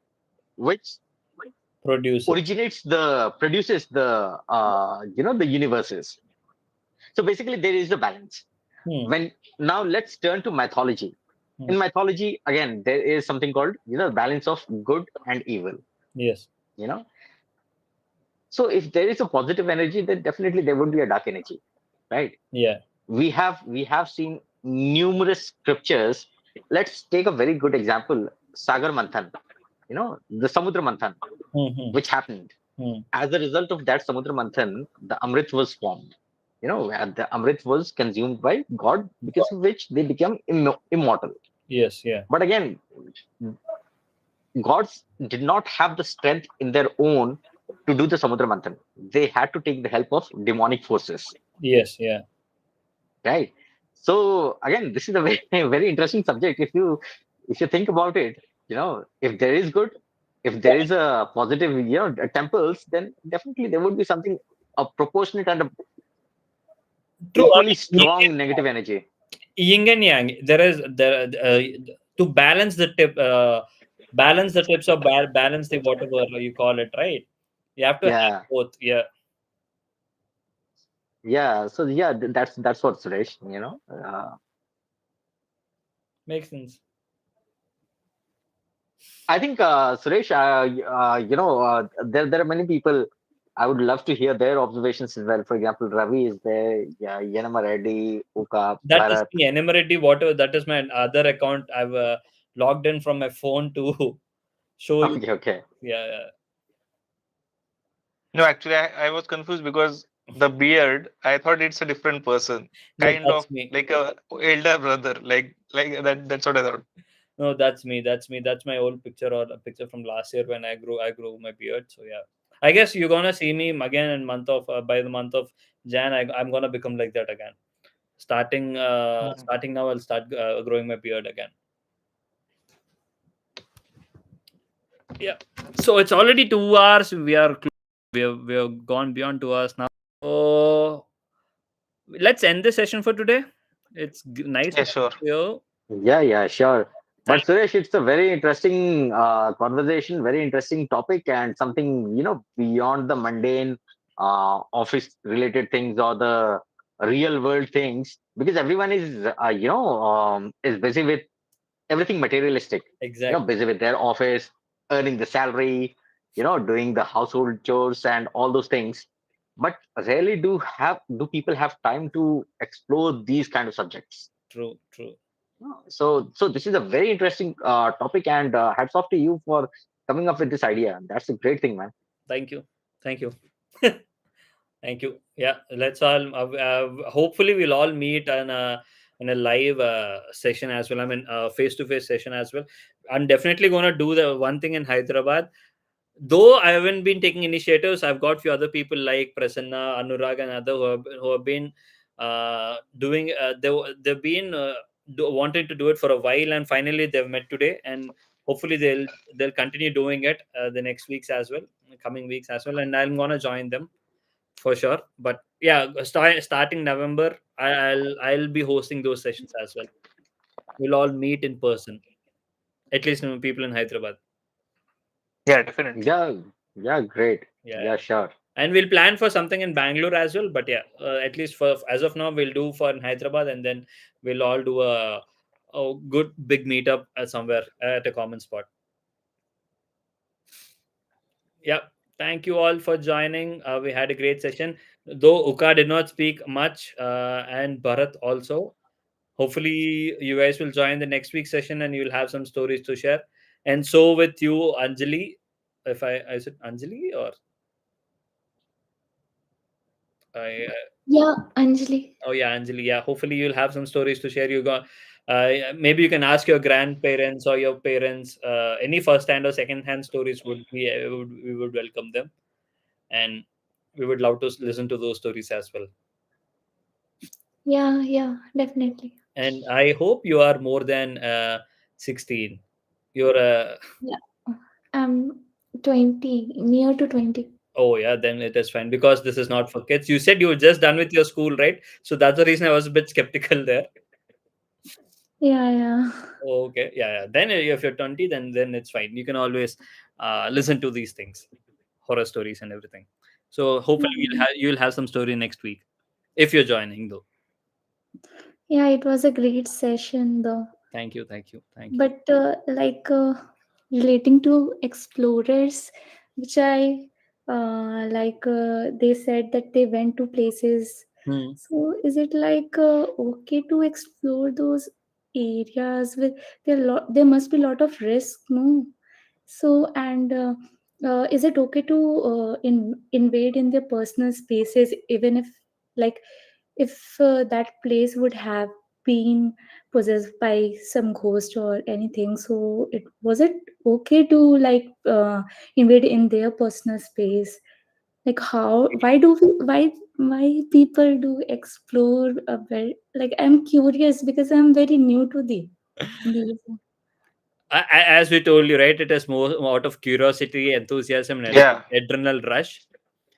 Q: which produces the the universes. So basically there is a balance. When now let's turn to mythology. In mythology, again, there is something called balance of good and evil.
A: Yes.
Q: So if there is a positive energy, then definitely there would be a dark energy, right?
A: Yeah.
Q: We have seen numerous scriptures. Let's take a very good example, Sagar Manthan, the Samudra Manthan, which happened. As a result of that Samudra Manthan, the Amrit was formed. And the Amrit was consumed by God, because of which they became immortal.
A: Yes, yeah.
Q: But again, gods did not have the strength in their own to do the Samudra Manthan. They had to take the help of demonic forces.
A: Yes, yeah.
Q: Right. So again, this is a very very interesting subject. If you think about it, if there is good, if there is a positive, temples, then definitely there would be something a proportionate and
A: True.
Q: equally strong negative energy.
A: Yin and yang. There is to balance the tip. Balance the tips or balance the whatever you call it, right? You have to have
Q: Yeah.
A: both. Yeah.
Q: Yeah. So yeah, that's what, Suresh.
A: Makes sense.
Q: I think Suresh, there are many people. I would love to hear their observations as well. For example, Ravi is there. Yeah, Yanama Reddy, Uka,
A: That is
Q: Bharat.
A: me, Enumerity, whatever. That is my other account. I've logged in from my phone to show you.
Q: Okay.
A: Yeah.
P: No, actually, I was confused because the beard, I thought it's a different person,
A: No,
P: kind
A: that's
P: of
A: me.
P: like a elder brother, like that. That's what I thought.
A: No, that's me. That's me. That's my old picture or a picture from last year when I grew my beard. So yeah, I guess you're gonna see me again in month of by the month of Jan. I'm gonna become like that again. Starting now, I'll start growing my beard again. Yeah. So it's already 2 hours. We have gone beyond 2 hours now. So let's end the session for today. It's nice
P: Yeah,
A: to
P: sure.
A: talk to you.
Q: Yeah, sure. But
A: Thank
Q: Suresh, it's a very interesting conversation, very interesting topic, and something beyond the mundane office-related things or the real-world things, because everyone is busy with everything materialistic.
A: Exactly.
Q: Busy with their office, earning the salary, doing the household chores and all those things. But rarely do people have time to explore these kind of subjects.
A: True.
Q: So this is a very interesting topic, and hats off to you for coming up with this idea. That's a great thing, man.
A: Thank you. Thank you. Yeah, let's all. Hopefully, we'll all meet in a live session as well. I mean, face-to-face session as well. I'm definitely gonna do the one thing in Hyderabad. Though I haven't been taking initiatives, I've got few other people like Prasanna, Anurag, and other who have been doing. They've been wanting to do it for a while, and finally they've met today, and hopefully they'll continue doing it the next weeks as well, coming weeks as well, and I'm gonna join them for sure. But yeah, starting November, I'll be hosting those sessions as well. We'll all meet in person, at least people in Hyderabad.
P: Yeah, definitely.
Q: Yeah, great.
A: Yeah.
Q: Yeah, sure.
A: And we'll plan for something in Bangalore as well. But yeah, at least for as of now, we'll do for in Hyderabad, and then we'll all do a good big meetup somewhere at a common spot. Yeah. Thank you all for joining. We had a great session. Though Uka did not speak much, and Bharat also. Hopefully, you guys will join the next week's session, and you'll have some stories to share. And so with you, Anjali. If I said Anjali or I.
R: Yeah, Anjali.
A: Oh yeah, Anjali. Yeah, hopefully you'll have some stories to share. You got maybe you can ask your grandparents or your parents any first-hand or second-hand stories. We would welcome them, and we would love to listen to those stories as well.
R: Yeah, definitely.
A: And I hope you are more than 16. You're
R: Yeah, I'm 20, near to 20.
A: Oh yeah, then it is fine because this is not for kids. You said you were just done with your school, right? So that's the reason I was a bit skeptical there.
R: Yeah.
A: Okay, yeah. Then if you're 20, then it's fine. You can always listen to these things, horror stories and everything. So hopefully you'll have some story next week, if you're joining though.
R: Yeah, it was a great session though.
A: Thank you.
R: But relating to explorers, which I they said that they went to places. So is it okay to explore those areas with there must be a lot of risk, no? So and is it okay to invade in their personal spaces, even if like if that place would have been possessed by some ghost or anything? So it okay to invade in their personal space? Like how why people do explore a very I'm curious because I'm very new to these.
A: As we told you, right? It is more out of curiosity, enthusiasm, and
P: Yeah.
A: adrenal rush.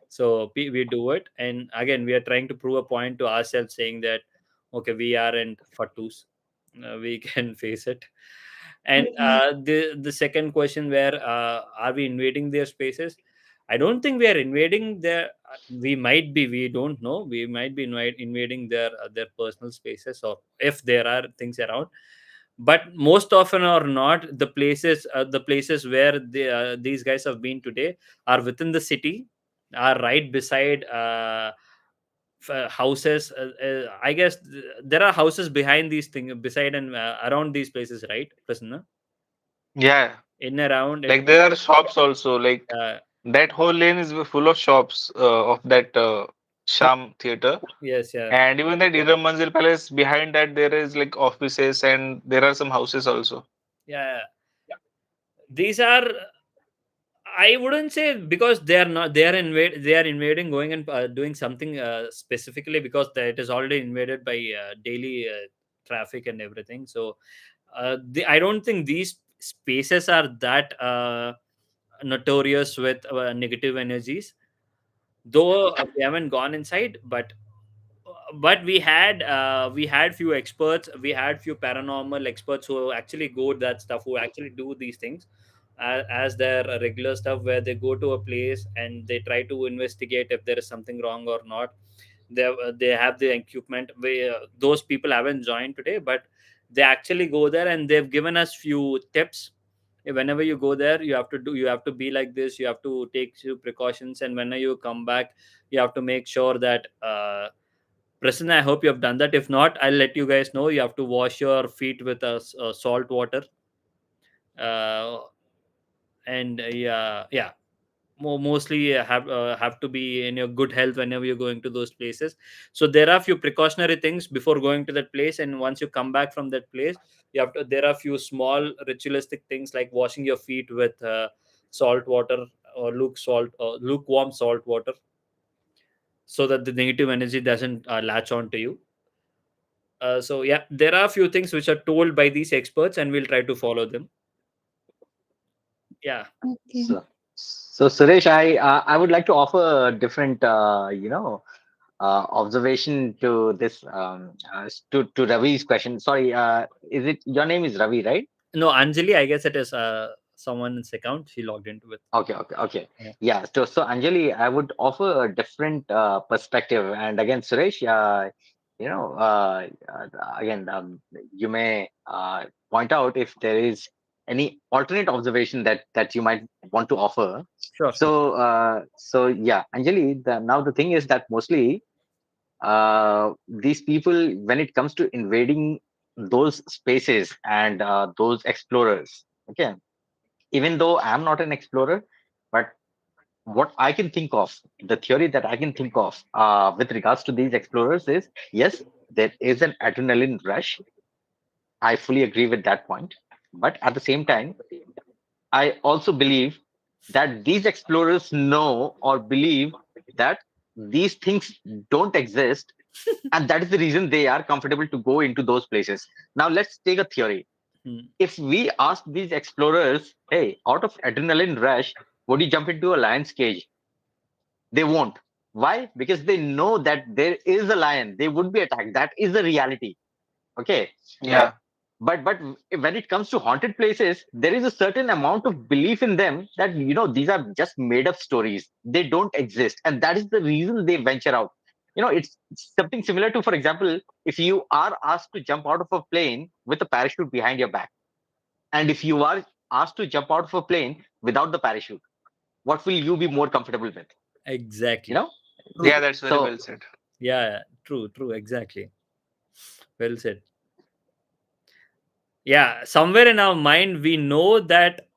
A: So we do it, and again we are trying to prove a point to ourselves, saying that okay, we aren't fattus, we can face it. And the second question, where are we invading their spaces? I don't think we are invading their. We might be. We don't know. We might be invading their personal spaces, or if there are things around. But most often or not, the places where these guys have been today are within the city, are right beside houses. I guess there are houses behind these things, beside and around these places, right, Prasanna?
P: Yeah,
A: In around it.
P: like there are shops also. Like
A: uh,
P: that whole lane is full of shops of that Sham theater.
A: yes, yeah,
P: And even that Iram Manzil Palace, behind that there is like offices and there are some houses also.
A: yeah. These are, I wouldn't say, because they are not, they are invading, going and doing something specifically, because it is already invaded by daily traffic and everything. So I don't think these spaces are that notorious with negative energies, though we haven't gone inside. But we had few experts, we had few paranormal experts who actually go that stuff, who actually do these things as their regular stuff, where they go to a place and they try to investigate if there is something wrong or not. They have the equipment. Those people haven't joined today, but they actually go there, and they've given us few tips. Whenever you go there, you have to be like this, you have to take few precautions, and whenever you come back, you have to make sure that Prasanna, I hope you have done that. If not, I'll let you guys know. You have to wash your feet with salt water, uh, and yeah. Mostly have to be in your good health whenever you're going to those places. So there are few precautionary things before going to that place, and once you come back from that place, you have to. There are few small ritualistic things like washing your feet with salt water, or lukewarm salt water, so that the negative energy doesn't latch on to you. So yeah, there are a few things which are told by these experts, and we'll try to follow them. Yeah.
R: Okay.
Q: So Suresh, I would like to offer a different observation to this to Ravi's question. Sorry, is it your name is Ravi, right?
A: No, Anjali, I guess it is someone's account she logged into with.
Q: Okay.
A: Yeah.
Q: Yeah. So Anjali, I would offer a different perspective, and again, Suresh, you know, again, you may point out if there is any alternate observation that you might want to offer.
A: Sure.
Q: So yeah, Anjali. Now the thing is that mostly these people, when it comes to invading those spaces and those explorers, okay, even though I'm not an explorer, but what I can think of, the theory that I can think of with regards to these explorers is, yes, there is an adrenaline rush. I fully agree with that point. But at the same time, I also believe that these explorers know or believe that these things don't exist, and that is the reason they are comfortable to go into those places. Now, let's take a theory. If we ask these explorers, hey, out of adrenaline rush, would you jump into a lion's cage? They won't. Why? Because they know that there is a lion. They would be attacked. That is the reality. Okay.
P: Yeah.
Q: But when it comes to haunted places, there is a certain amount of belief in them that these are just made up stories. They don't exist, and that is the reason they venture out. It's something similar to, for example, if you are asked to jump out of a plane with a parachute behind your back, and if you are asked to jump out of a plane without the parachute, what will you be more comfortable with?
A: Exactly.
P: Yeah, that's very well said.
A: Yeah, true, exactly. Well said. Yeah, somewhere in our mind we know that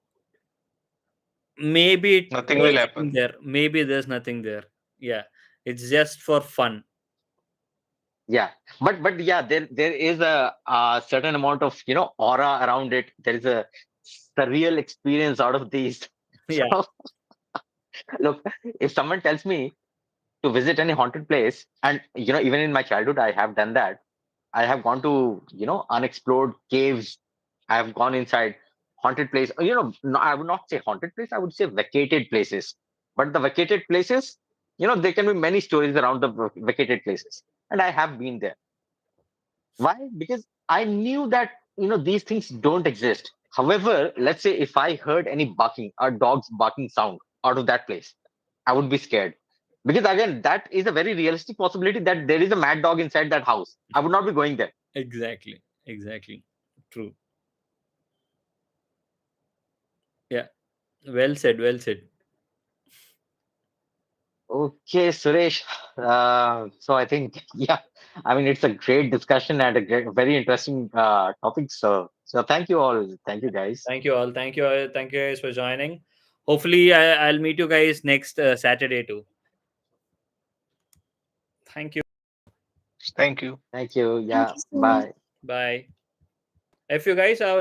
A: maybe
P: Nothing will
A: there's
P: happen.
A: nothing there. Maybe there's nothing there. Yeah, it's just for fun.
Q: Yeah, but yeah, there is a certain amount of aura around it. There is a surreal experience out of these.
A: Yeah.
Q: So, look, if someone tells me to visit any haunted place, and even in my childhood I have done that. I have gone to unexplored caves. I have gone inside haunted place. No, I would not say haunted place. I would say vacated places. But the vacated places, there can be many stories around the vacated places, and I have been there. Why? Because I knew that these things don't exist. However, let's say if I heard any barking or dog's barking sound out of that place, I would be scared. Because again, that is a very realistic possibility that there is a mad dog inside that house. I would not be going there.
A: Exactly. True. Yeah. Well said.
Q: Okay, Suresh. So I think, yeah, I mean, it's a great discussion and very interesting topic. So thank you all. Thank you, guys.
A: Thank you all. Thank you guys for joining. Hopefully, I'll meet you guys next Saturday too. Thank you.
P: Thank you.
Q: Thank you. Yeah.
R: Thank you so
Q: Bye.
R: much.
A: Bye. If you guys have